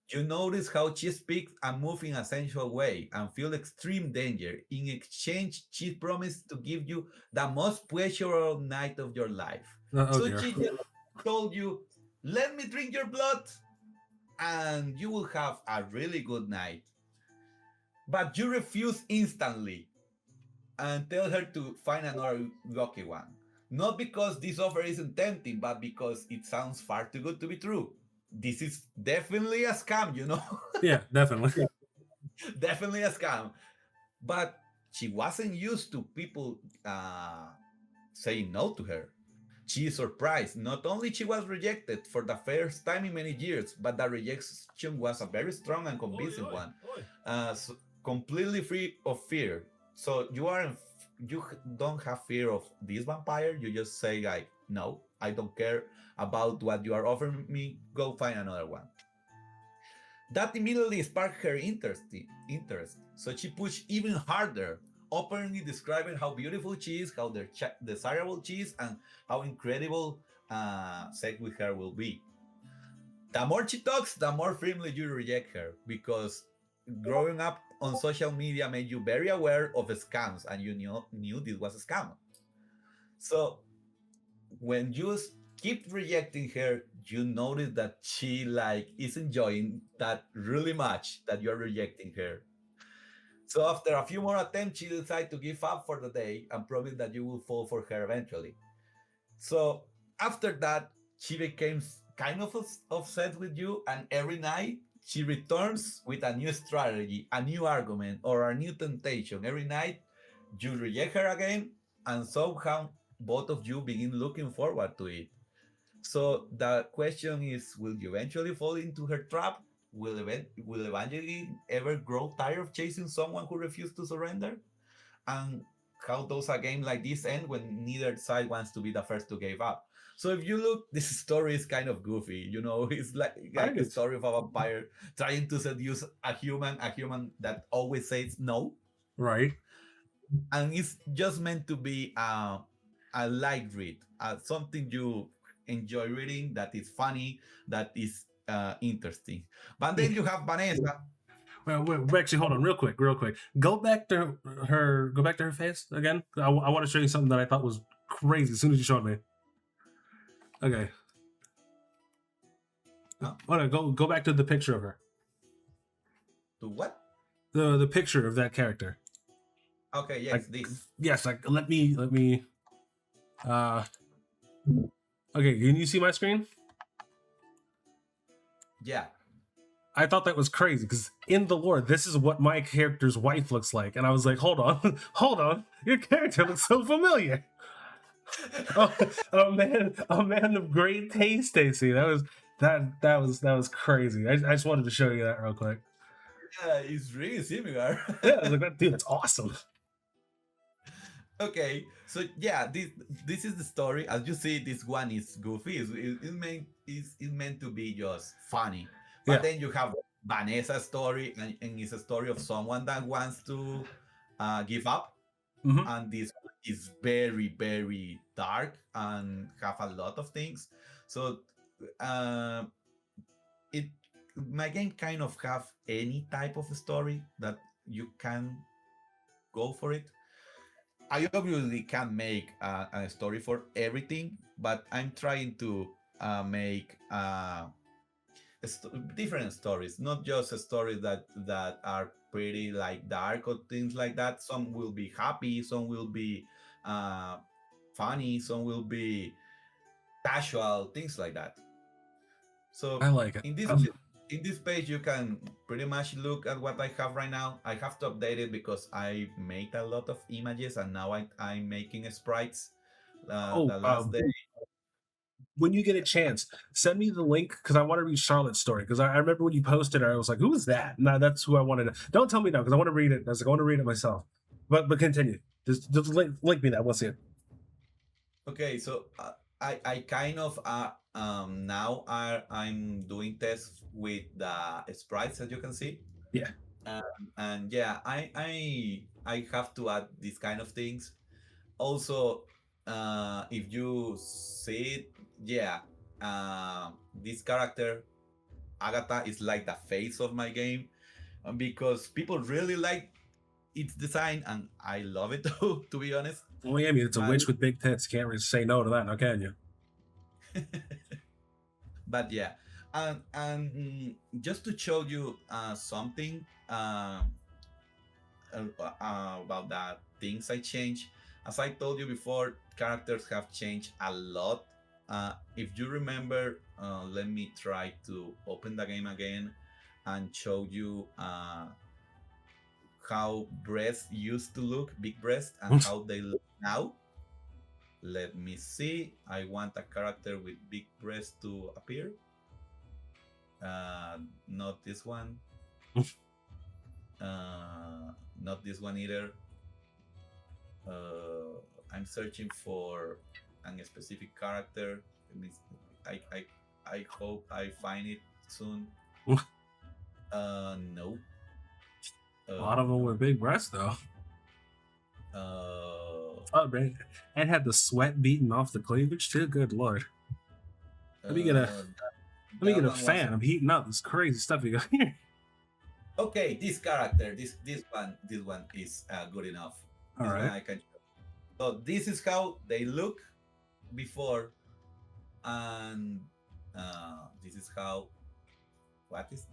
B: You notice how she speaks and moves in a sensual way and feel extreme danger. In exchange, she promised to give you the most pleasurable night of your life.
A: Oh
B: So
A: dear.
B: she just told you, let me drink your blood and you will have a really good night. But you refuse instantly and tell her to find another lucky one. Not because this offer isn't tempting, but because it sounds far too good to be true. This is definitely a scam, you know?
A: Yeah, definitely.
B: Definitely a scam. But she wasn't used to people saying no to her. She is surprised. Not only she was rejected for the first time in many years, but the rejection was a very strong and convincing one, completely free of fear. So you don't have fear of this vampire. You just say like, no, I don't care about what you are offering me. Go find another one. That immediately sparked her interest. So she pushed even harder, openly describing how beautiful she is, how desirable she is, and how incredible sex with her will be. The more she talks, the more firmly you reject her, because growing up on social media made you very aware of scams, and you knew this was a scam. So when you keep rejecting her, you notice that she is enjoying that really much that you're rejecting her. So after a few more attempts, she decided to give up for the day and promised that you will fall for her eventually. So after that, she became kind of upset with you, and every night she returns with a new strategy, a new argument, or a new temptation. Every night you reject her again, and somehow both of you begin looking forward to it. So the question is, will you eventually fall into her trap? Will Evangeline ever grow tired of chasing someone who refused to surrender? And how does a game like this end when neither side wants to be the first to give up? So if you look, this story is kind of goofy. You know, it's like a story of a vampire trying to seduce a human that always says no.
A: Right.
B: And it's just meant to be a light read, something you enjoy reading, that is funny, that is interesting. But then you have Vanessa.
A: Well, wait, actually, hold on, real quick. Go back to her face again. I want to show you something that I thought was crazy as soon as you showed me. Okay.
B: Huh?
A: Oh, no, go back to the picture of her.
B: To what?
A: The picture of that character.
B: Okay, yes, this.
A: Yes, let me. Okay, can you see my screen?
B: Yeah.
A: I thought that was crazy because in the lore, this is what my character's wife looks like, and I was like, "Hold on, hold on, your character looks so familiar." Oh, a man of great taste, Stacy. That was crazy. I just wanted to show you that real quick.
B: Yeah, it's really similar.
A: Yeah, I was like, dude, that's awesome.
B: Okay, so yeah, this is the story. As you see, this one is goofy. It's meant to be just funny. But then you have Vanessa's story, and it's a story of someone that wants to give up.
A: Mm-hmm.
B: And this is very, very dark and have a lot of things. So my game kind of have any type of story that you can go for it. I obviously can't make a story for everything, but I'm trying to make different stories, not just stories that are pretty dark or things like that. Some will be happy, some will be funny, some will be casual, things like that. So
A: I like it.
B: In this page, you can pretty much look at what I have right now. I have to update it because I made a lot of images, and now I'm making sprites. The last day.
A: When you get a chance, send me the link because I want to read Charlotte's story. Because I remember when you posted it, I was like, "Who is that?" No, that's who I wanted to. Don't tell me now because I want to read it. I was like, I want to read it myself. But continue. Just link me that. We'll see it.
B: Okay, so I kind of Now I'm doing tests with the sprites, as you can see.
A: Yeah.
B: And yeah, I have to add these kind of things. Also, if you see it, yeah, this character Agatha is like the face of my game, because people really like its design, and I love it too, to be honest.
A: Well, yeah, I mean, it's a
B: But
A: witch with big tits. Can't really say no to that, now can you?
B: but yeah, and just to show you something about the things I changed. As I told you before, characters have changed a lot. If you remember, let me try to open the game again and show you how breasts used to look, big breasts, and how they look now. Let me see. I want a character with big breasts to appear. Not this one. Not this one either. I'm searching for a specific character. I, I, I hope I find it soon. No.
A: A lot of them were big breasts, though. Oh, man. And had the sweat beating off the cleavage, too. Good lord. Let me get a let me
B: that
A: get a
B: one was
A: fan. I'm heating up this crazy stuff you got here.
B: okay. This character, this one is good enough.
A: All
B: This one
A: right.
B: I can. So this is how they look before, and this is how. What is?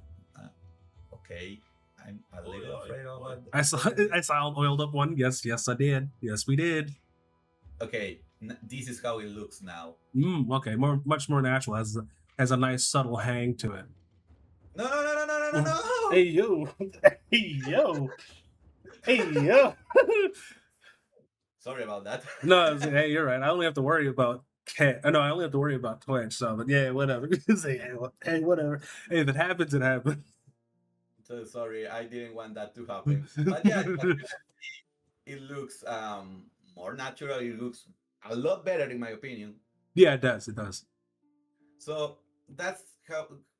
B: Okay, I'm a little afraid of it.
A: I saw an oiled up one. Yes, I did. Yes, we did.
B: Okay, this is how it looks now.
A: Okay, much more natural. Has a nice subtle hang to it.
B: No, no, no, no, no, no, no, no.
A: Hey yo, hey yo, hey yo.
B: Sorry about that.
A: No, hey, you're right. I only have to worry about cat. No, I only have to worry about Twitch. So, but yeah, whatever. Say, hey, whatever. Hey, if it happens, it happens.
B: So sorry, I didn't want that to happen. But yeah, it looks more natural. It looks a lot better in my opinion.
A: Yeah, it does. It does.
B: So that's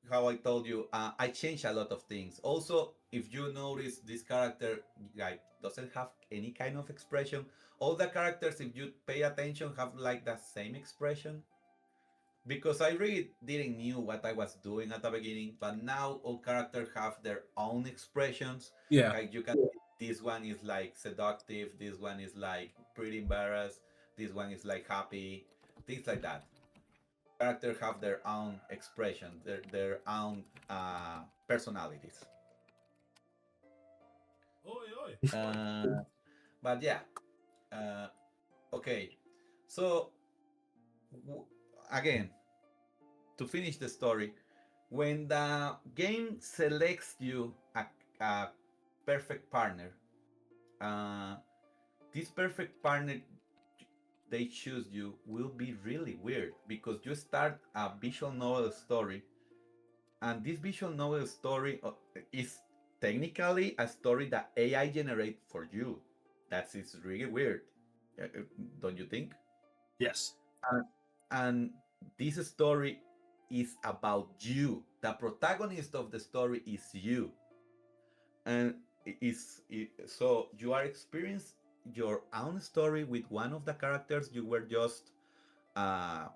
B: how I told you. I changed a lot of things. Also, if you notice, this character like doesn't have any kind of expression. All the characters, if you pay attention, have like the same expression. Because I really didn't knew what I was doing at the beginning, but now all characters have their own expressions.
A: Yeah.
B: Like you can, this one is like seductive, this one is like pretty embarrassed, this one is like happy, things like that. Characters have their own expression, their own personalities. But yeah, uh, okay. So w- again, to finish the story, when the game selects you a perfect partner, uh, this perfect partner they choose you will be really weird because you start a visual novel story, and this visual novel story is technically a story that AI generate for you. That's it's really weird, don't you think?
A: Yes.
B: And, and this story is about you. The protagonist of the story is you, and so you are experiencing your own story with one of the characters you were just uh,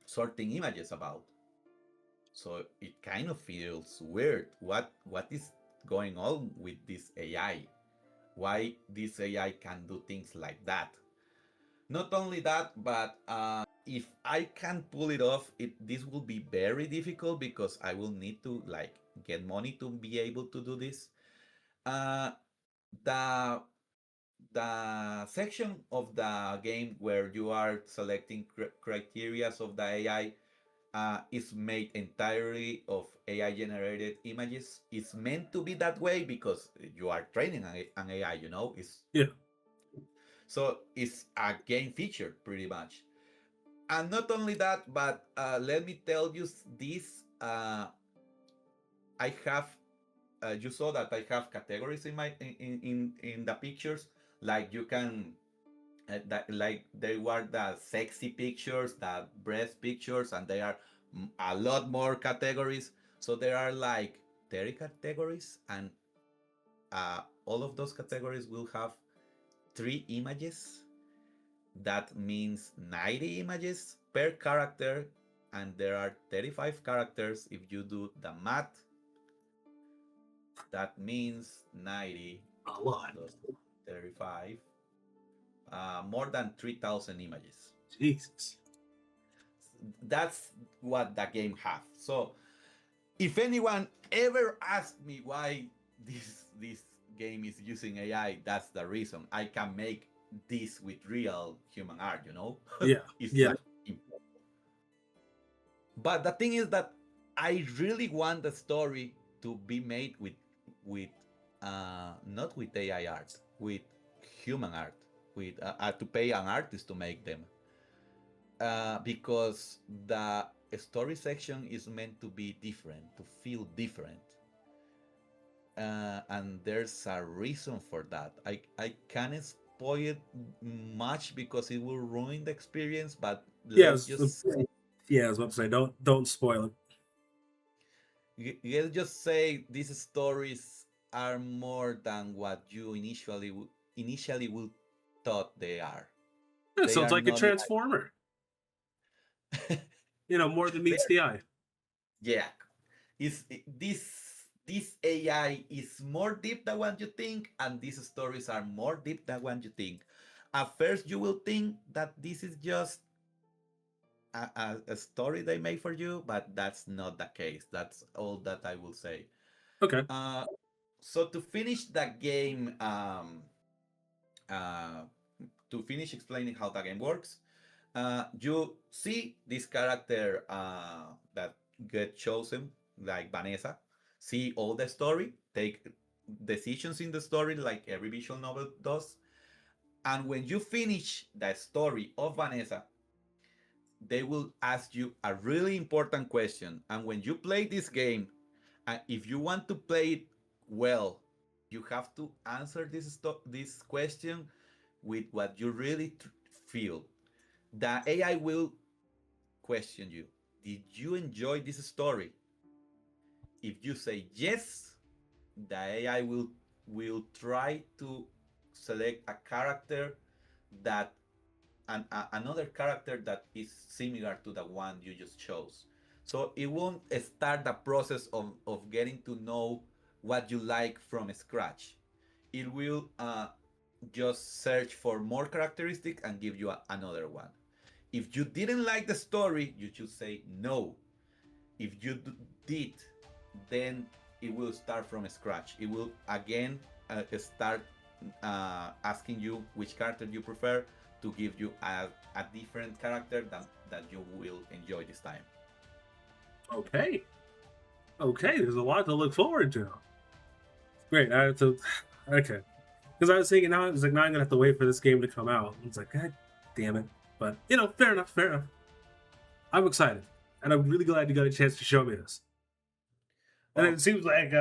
B: sorting images about. So it kind of feels weird. What is going on with this AI? Why this AI can do things like that? Not only that, but if I can pull it off, this will be very difficult because I will need to like get money to be able to do this. Uh, the the section of the game where you are selecting criteria of the AI is made entirely of AI generated images. It's meant to be that way because you are training an AI. You know,
A: Yeah.
B: so it's a game feature pretty much. And not only that, but let me tell you this: I have. You saw that I have categories in my in the pictures. Like you can that like they were the sexy pictures, the breast pictures, and they are a lot more categories. So there are like 30 categories, and all of those categories will have 3 images. That means 90 images per character, and there are 35 characters. If you do the math, that means 90
A: A lot.
B: plus 35, more than 3,000 images.
A: Jesus.
B: That's what the game have. So if anyone ever asked me why this game is using AI, that's the reason. I can make this with real human art, you know?
A: Yeah.
B: It's
A: Yeah.
B: like but the thing is that I really want the story to be made with not with AI art, with human art, with to pay an artist to make them, because the story section is meant to be different, to feel different, and there's a reason for that. I can't spoil it much because it will ruin the experience, but
A: Yeah.
B: let's just
A: Yeah. I was about to say, don't spoil it.
B: let's just say these stories are more than what you initially will thought they are.
A: That
B: They
A: sounds
B: are
A: like a
B: not
A: transformer.
B: like
A: More than
B: they
A: meets
B: are,
A: the eye.
B: yeah. This AI is more deep than what you think, and these stories are more deep than what you think. At first, you will think that this is just a story they made for you, but that's not the case. That's all that I will say.
A: Okay.
B: Uh, so to finish the game, uh, to finish explaining how the game works, you see this character that get chosen, like Vanessa, see all the story, take decisions in the story like every visual novel does, and when you finish the story of Vanessa, they will ask you a really important question. And when you play this game, if you want to play it well, you have to answer this question with what you really feel. The AI will question you. Did you enjoy this story? If you say yes, the AI will try to select a character that another character that is similar to the one you just chose. So it won't start the process of getting to know what you like from scratch. It will just search for more characteristics and give you another one. If you didn't like the story, you should say no. If you did, then it will start from scratch. It will again start asking you which character you prefer to give you a different character that you will enjoy this time.
A: Okay. Okay. There's a lot to look forward to. Great. I have to. Okay. Because I was thinking now, I was like, now I'm gonna have to wait for this game to come out. It's like, God damn it. But fair enough. Fair enough. I'm excited, and I'm really glad you got a chance to show me this. And
B: Oh,
A: it seems like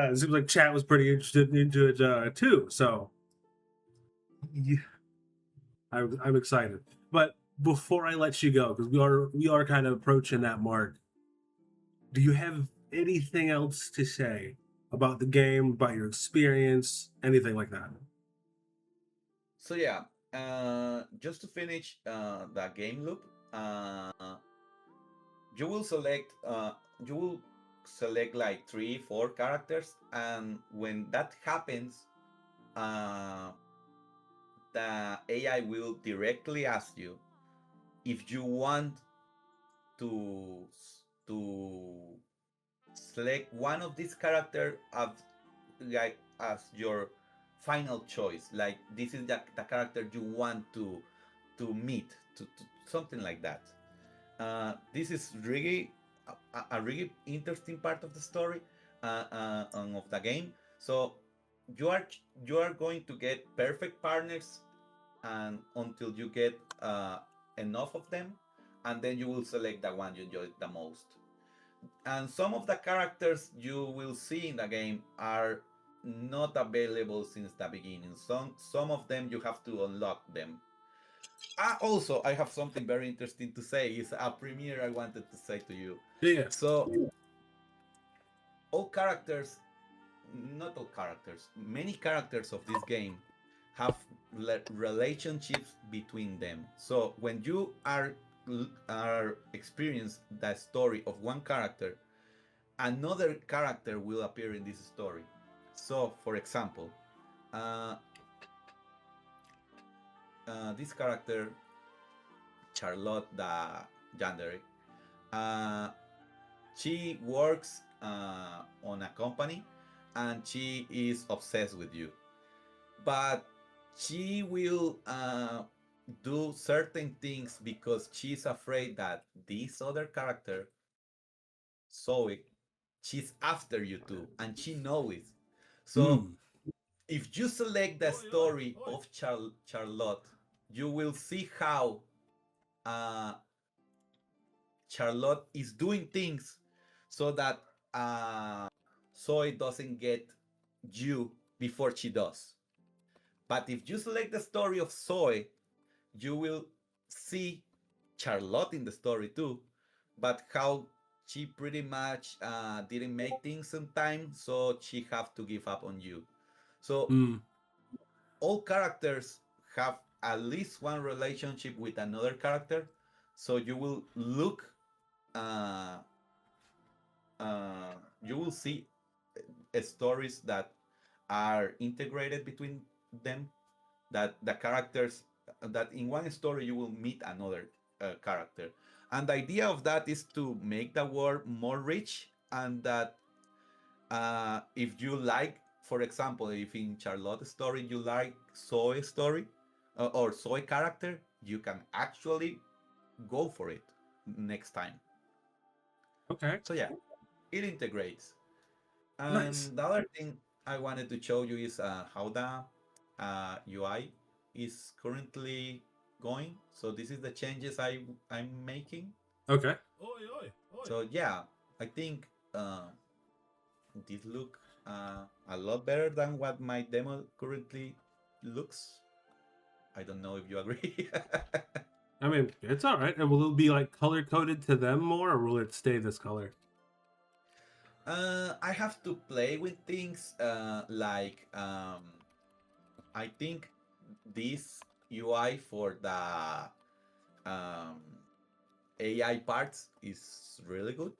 A: chat was pretty interested into it too. So yeah, I'm excited. But before I let you go, because we are kind of approaching that mark, do you have anything else to say about the game, about your experience, anything like that?
B: so yeah, just to finish the game loop, you will select you will select like 3 4 characters, and when that happens, uh, the AI will directly ask you if you want to to select one of these characters as like as your final choice. Like this is the character you want to meet, to something like that. This is really a really interesting part of the story and of the game. So you are you are going to get perfect partners, and until you get enough of them, and then you will select the one you enjoy the most. And some of the characters you will see in the game are not available since the beginning. Some of them you have to unlock them. Also, I have something very interesting to say. It's a premiere I wanted to say to you.
A: Yeah.
B: So, all characters, not all characters, many characters of this game have relationships between them. So when you are experience the story of one character, another character will appear in this story. So, for example, uh, this character, Charlotte the Yandere, uh, she works on a company and she is obsessed with you. But she will do certain things because she's afraid that this other character, Zoe, she's after you too, and she knows it. So
A: Mm.
B: if you select the story of Charlotte, you will see how uh, Charlotte is doing things so that Zoe doesn't get you before she does. But if you select the story of Zoe, you will see Charlotte in the story too, but how she pretty much didn't make things on time, so she have to give up on you. So
A: Mm.
B: all characters have at least one relationship with another character, so you will look, uh, you will see stories that are integrated between them, that the characters, that in one story you will meet another character, and the idea of that is to make the world more rich, and that if you like, for example, if in Charlotte's story you like Zoe's story or Zoe character, you can actually go for it next time.
A: Okay.
B: So yeah, it integrates.
A: Nice.
B: And the other thing I wanted to show you is how the UI is currently going. So this is the changes I'm making.
A: Okay.
B: So yeah, I think this look a lot better than what my demo currently looks. I don't know if you agree.
A: I mean, it's all right. And will it be like color coded to them more, or will it stay this color?
B: I have to play with things like I think this UI for the um, AI parts is really good,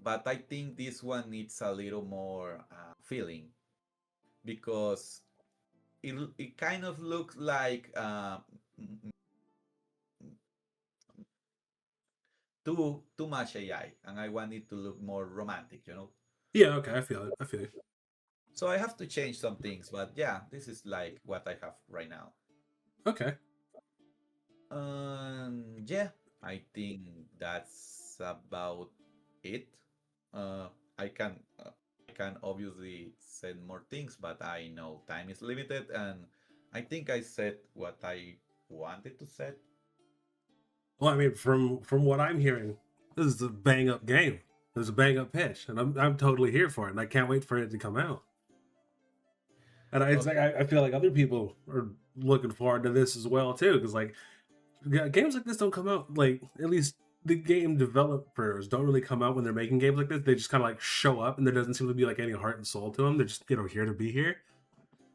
B: but I think this one needs a little more feeling, because it kind of looks like too much AI, and I want it to look more romantic.
A: Yeah. Okay. I feel it. I feel it.
B: So I have to change some things, but yeah, this is like what I have right now.
A: Okay.
B: Yeah, I think that's about it. Uh, I can I can obviously say more things, but I know time is limited, and I think I said what I wanted to say.
A: Well, I mean, from what I'm hearing, this is a bang up game. There's a bang up pitch, and I'm totally here for it, and I can't wait for it to come out. And it's like
B: Okay.
A: I feel like other people are looking forward to this as well too, because like games like this don't come out, like at least the game developers don't really come out when they're making games like this. They just kind of like show up, and there doesn't seem to be like any heart and soul to them. They're just here to be here.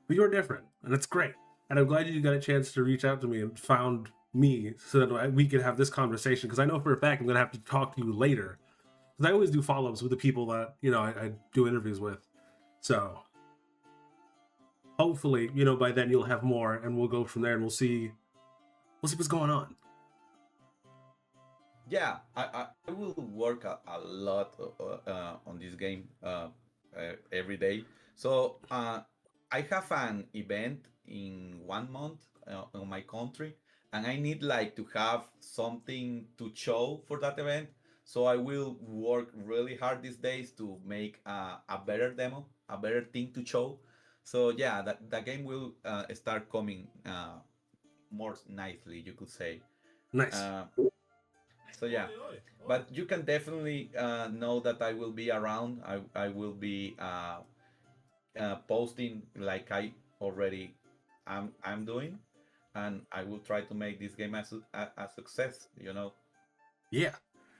A: But you're different, and it's great. And I'm glad you got a chance to reach out to me and found me so that we could have this conversation. Because I know for a fact I'm gonna have to talk to you later. Because I always do follow-ups with the people that I do interviews with. So hopefully, by then you'll have more, and we'll go from there, and we'll see what's going on.
B: Yeah, I will work a lot on this game every day. So I have an event in 1 month in my country, and I need like to have something to show for that event. So I will work really hard these days to make a better demo, a better thing to show. So yeah, that game will start coming more nicely, you could say.
A: Nice.
B: Uh, so yeah, but you can definitely know that I will be around. I will be posting like I already I'm doing. and I will try to make this game a success.
A: Yeah.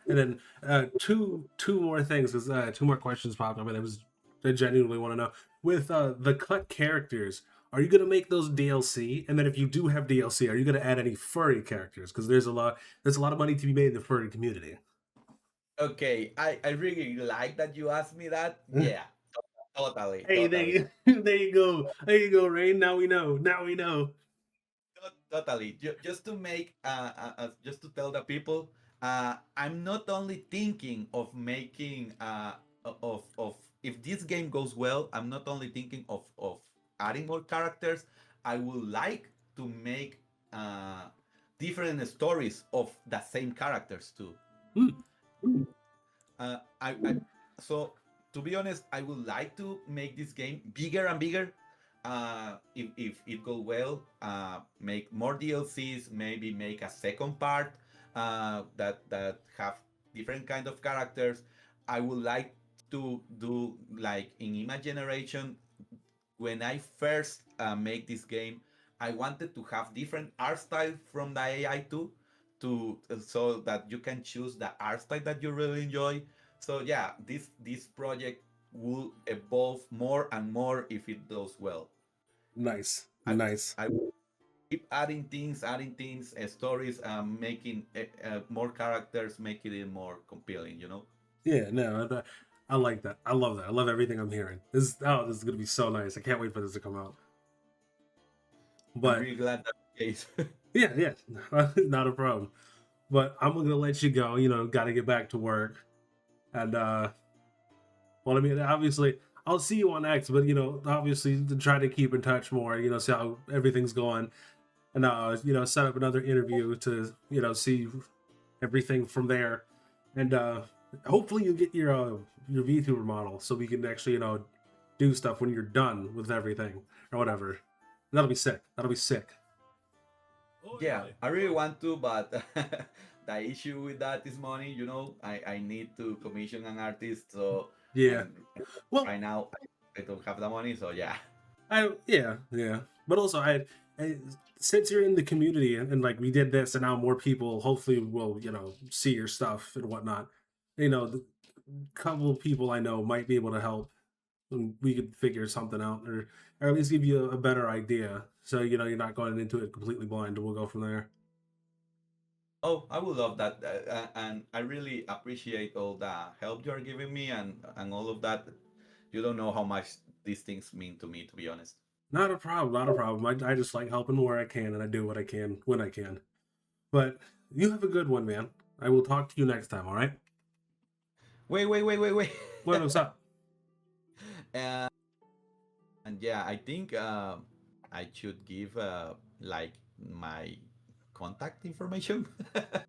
A: And then two more things, because two more questions popped up, and I genuinely want to know with the cut characters. Are you gonna make those DLC? And then if you do have DLC, are you gonna add any furry characters? Because there's a lot of money to be made in the furry community.
B: Okay, I really like that you asked me that. Yeah, totally,
A: Hey,
B: totally.
A: there you go, there you go, Rain. Now we know. Now we know.
B: Totally. Just to make, just to tell the people, I'm not only thinking of making, of if this game goes well, I'm not only thinking of adding more characters. I would like to make different stories of the same characters too.
A: Hmm.
B: I so to be honest, I would like to make this game bigger and bigger. If it go well, make more DLCs, maybe make a second part that have different kind of characters. I would like to do like in image generation. When I first make this game, I wanted to have different art style from the AI too, to so that you can choose the art style that you really enjoy. So yeah, this project will evolve more and more if it does well.
A: Nice,
B: I
A: nice.
B: I will keep adding things, stories, making more characters, making it more compelling.
A: Yeah, no, I like that. I love that. I love everything I'm hearing. This is gonna be so nice. I can't wait for this to come out.
B: I'm
A: But
B: really glad that's the case.
A: yeah, yeah, not a problem. But I'm gonna let you go. Got to get back to work. And well, I mean, obviously, I'll see you on X. But obviously, to try to keep in touch more. See how everything's going, and set up another interview to see everything from there. And hopefully, you get your VTuber model so we can actually do stuff when you're done with everything or whatever. That'll be sick. That'll be sick.
B: Yeah, I really want to, but the issue with that is money. I need to commission an artist, so
A: Yeah.
B: and
A: Well,
B: right now I don't have the money, so yeah.
A: yeah. But also, I since you're in the community and like we did this, and now more people hopefully will see your stuff and whatnot. The couple of people I know might be able to help, and we could figure something out, or at least give you a better idea. So you're not going into it completely blind. And we'll go from there.
B: Oh, I would love that, and I really appreciate all the help you are giving me and all of that. You don't know how much these things mean to me, to be honest.
A: Not a problem. Not a problem. I just like helping where I can, and I do what I can when I can. But you have a good one, man. I will talk to you next time. All right.
B: Wait.
A: What's up?
B: uh, and yeah, I think I should give like my contact information.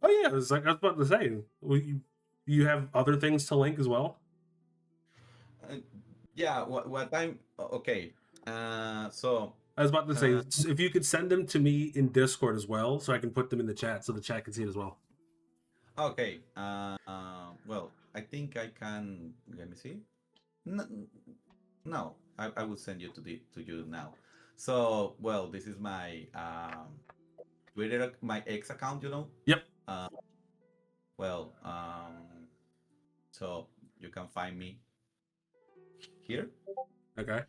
A: Oh yeah, it was like I was about to say. You have other things to link as well.
B: Uh, yeah, what I'm okay. So
A: I was about to say
B: uh,
A: if you could send them to me in Discord as well, so I can put them in the chat so the chat can see it as well.
B: okay. Well, I think I can. Let me see. No, no, I will send you to you now. So well, this is my Twitter, my ex account.
A: Yep.
B: Uh, well, so you can find me here.
A: Okay.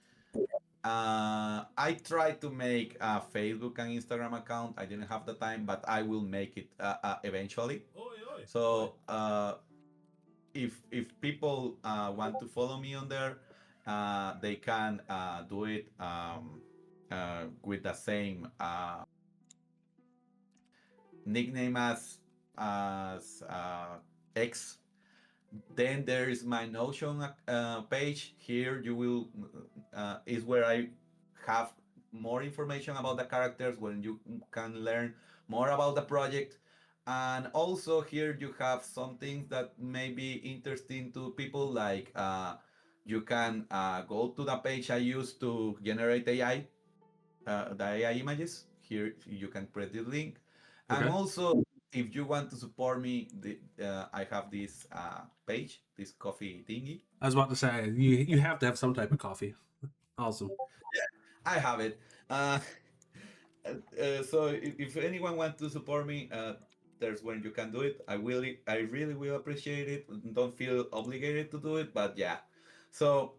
B: I tried to make a Facebook and Instagram account. I didn't have the time, but I will make it eventually. So if people want to follow me on there, they can do it with the same nickname as X. Then there is my Notion page. Here you will is where I have more information about the characters, when you can learn more about the project. And also here you have some things that may be interesting to people, like you can go to the page I use to generate AI, the AI images. Here you can press the link. And
A: Okay.
B: also, if you want to support me, I have this page, this coffee thingy.
A: I was about to say you have to have some type of coffee. Awesome.
B: I have it. Uh, So if anyone wants to support me, there's when you can do it. I really will appreciate it. Don't feel obligated to do it, but yeah. So,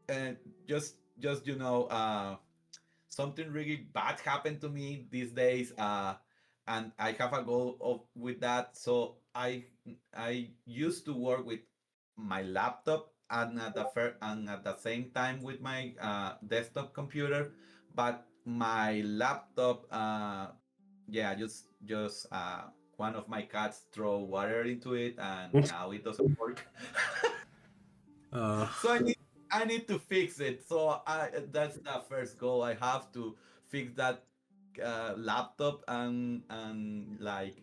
B: uh, just something really bad happened to me these days, and I have a goal of with that. So I used to work with my laptop and at the same time with my desktop computer, but my laptop, yeah, just one of my cats throw water into it, and now it doesn't work.
A: uh,
B: So I need to fix it. So that's the first goal. I have to fix that laptop, and like,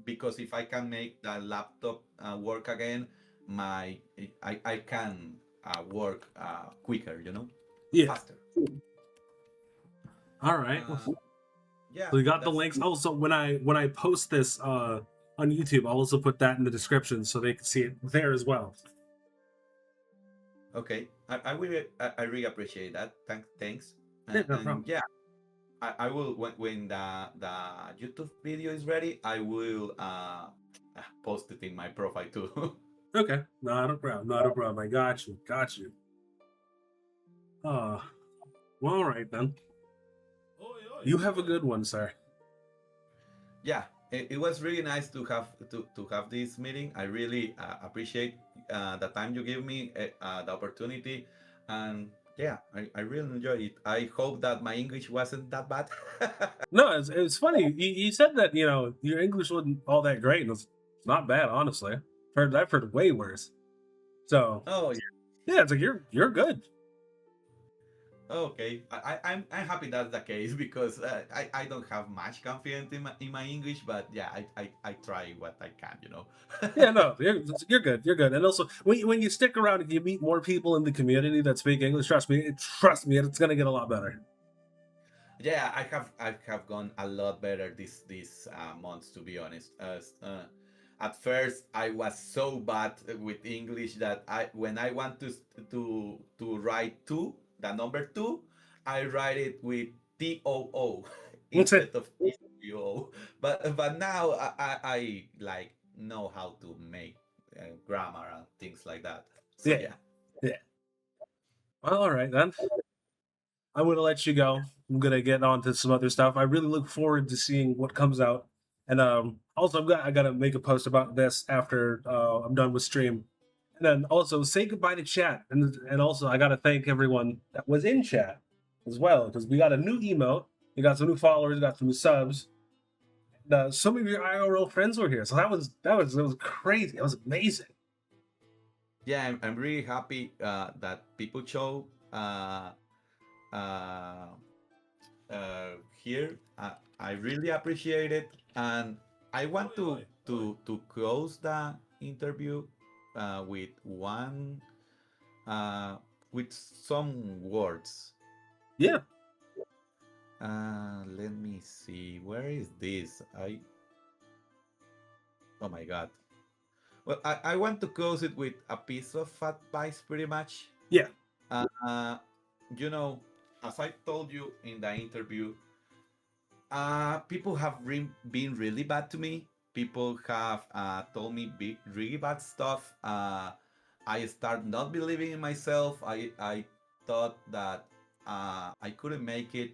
B: because if I can make the laptop work again, my I can work quicker,
A: yeah.
B: faster.
A: All right.
B: Uh, yeah,
A: So you got the
B: that's
A: links. Also, when I post this on YouTube, I'll also put that in the description so they can see it there as well.
B: okay. I really appreciate that. Thanks.
A: Yeah, no
B: And
A: problem.
B: yeah, I will when the YouTube video is ready, I will post it in my profile too.
A: Okay, not a problem. Not a problem. I got you. Got you. Uh, well, all right then. You have a good one, sir.
B: Yeah, it was really nice to have this meeting. I really appreciate the time you give me, the opportunity, and yeah, I really enjoy it. I hope that my English wasn't that bad.
A: No, it's funny. You said that your English wasn't all that great, and it's not bad, honestly. I've heard way worse. So
B: Oh,
A: yeah, it's like you're good.
B: okay, I'm happy that's the case because I don't have much confidence in my English, but yeah, I try what I can.
A: Yeah, no, you're good. You're good. And also, when you stick around and you meet more people in the community that speak English, trust me, it's gonna get a lot better.
B: Yeah, I have gone a lot better these months, to be honest. As at first I was so bad with English that I when I want to write two, the number two, I write it with TOO
A: That's it.
B: instead of TWO. But now I like know how to make grammar and things like that. So
A: Yeah,
B: yeah.
A: yeah. Well, all right then. I'm gonna let you go. I'm gonna get on to some other stuff. I really look forward to seeing what comes out. And also, I gotta make a post about this after I'm done with stream. And then also say goodbye to chat. And also, I gotta thank everyone that was in chat as well because we got a new emote, we got some new followers, got some new subs. And, some of your IRL friends were here, so that was crazy. That was amazing.
B: Yeah, I'm really happy that people show uh, here. I really appreciate it, and I want to close the interview with one with some words.
A: Yeah.
B: Let me see. Where is this? Oh my god. Well, I want to close it with a piece of advice, pretty much.
A: Yeah.
B: Uh, you know, as I told you in the interview, people have been really bad to me. People have told me really bad stuff. I start not believing in myself. I thought that I couldn't make it.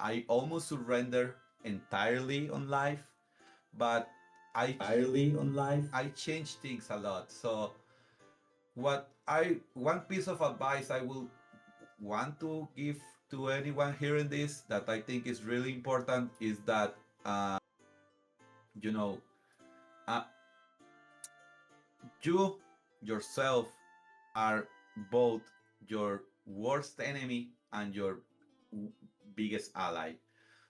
B: I almost surrendered entirely on life, but I changed things a lot. So what I one piece of advice I will want to give to anyone hearing this that I think is really important is that you know uh, you yourself are both your worst enemy and your biggest ally.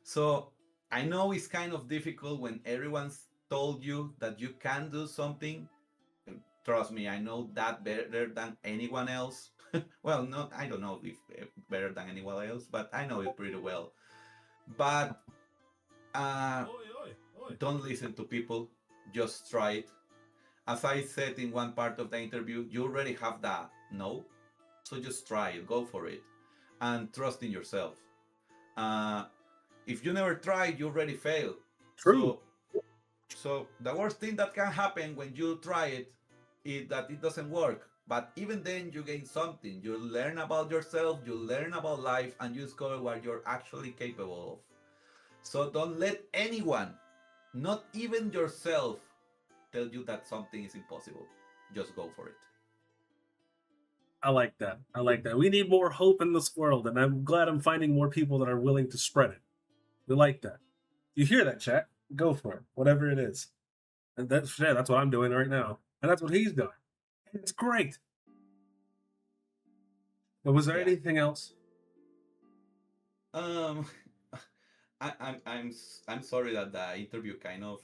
B: So I know it's kind of difficult when everyone's told you that you can do something. Trust me, I know that better than anyone else. Well, no, I don't know if better than anyone else, but I know it pretty well. But uh, don't listen to people. Just try it. As I said in one part of the interview, you already have that no, so just try it, go for it, and trust in yourself. Uh, if you never try, you already fail.
A: True.
B: So the worst thing that can happen when you try it is that it doesn't work. But even then, you gain something. You learn about yourself, you learn about life, and you discover what you're actually capable of. So don't let anyone, not even yourself, tell you that something is impossible. Just go for it.
A: I like that. I like that. We need more hope in this world, and I'm glad I'm finding more people that are willing to spread it. We like that. You hear that, chat? Go for it, whatever it is. And that's what I'm doing right now, and that's what he's doing. And it's great. But was there
B: Yeah.
A: anything else?
B: Um, I'm sorry that the interview kind of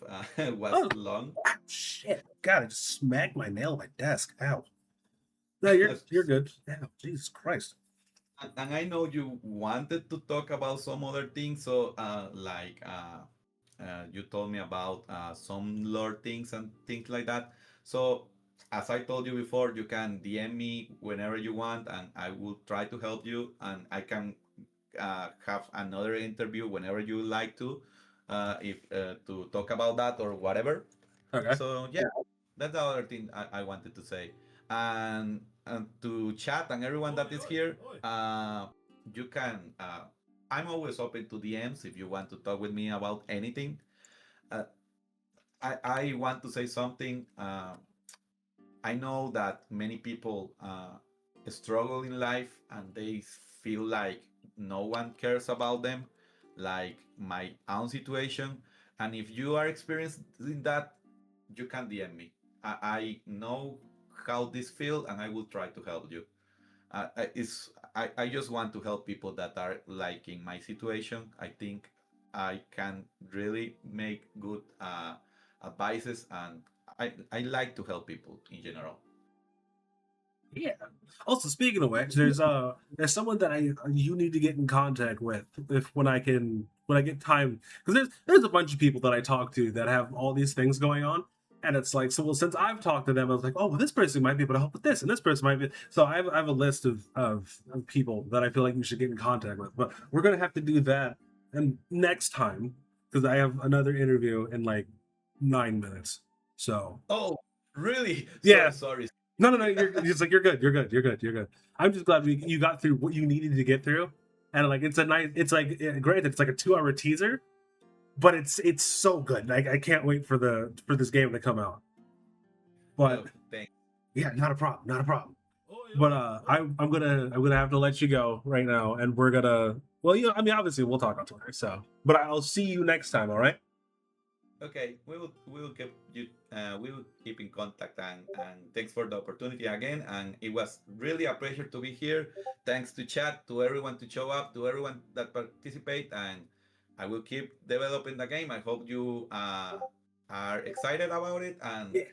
B: was
A: Oh,
B: long.
A: shit! God, I just smacked my nail on my desk. Ow. No, you're good. Ow, Jesus Christ.
B: And I know you wanted to talk about some other things, so you told me about some lore things and things like that. So as I told you before, you can DM me whenever you want, and I will try to help you, and I can have another interview whenever you like to, if to talk about that or whatever.
A: Okay.
B: So yeah, that's the other thing I wanted to say. And to chat and everyone that is here, you can. I'm always open to DMs if you want to talk with me about anything. Uh, I want to say something. I know that many people struggle in life and they feel like no one cares about them, like my own situation. And if you are experiencing that, you can DM me. I know how this feels and I will try to help you. I just want to help people that are like in my situation. I think I can really make good advices, and I like to help people in general.
A: Yeah. Also, speaking of which, there's someone that you need to get in contact with if when I get time, because there's a bunch of people that I talk to that have all these things going on, and it's like, so well, since I've talked to them, I was like, oh well, this person might be able to help with this, and this person might be. So I have a list of people that I feel like you should get in contact with, but we're gonna have to do that and next time because I have another interview in like 9 minutes. So
B: Oh, really?
A: yeah,
B: Sorry.
A: no, no, no. It's like you're good. You're good. You're good. You're good. I'm just glad you got through what you needed to get through, and like it's a nice. It's like granted, it's like a 2 hour teaser, but it's so good. I can't wait for this game to come out. But
B: Oh, thanks.
A: yeah, not a problem. Not a problem. But I'm gonna have to let you go right now, and we're gonna. Well, I mean, obviously we'll talk on Twitter. So, but I'll see you next time. All right.
B: Okay, we will keep in contact, and thanks for the opportunity again. And it was really a pleasure to be here. Thanks to chat, to everyone to show up, to everyone that participate, and I will keep developing the game. I hope you are excited about it, and
A: Yeah.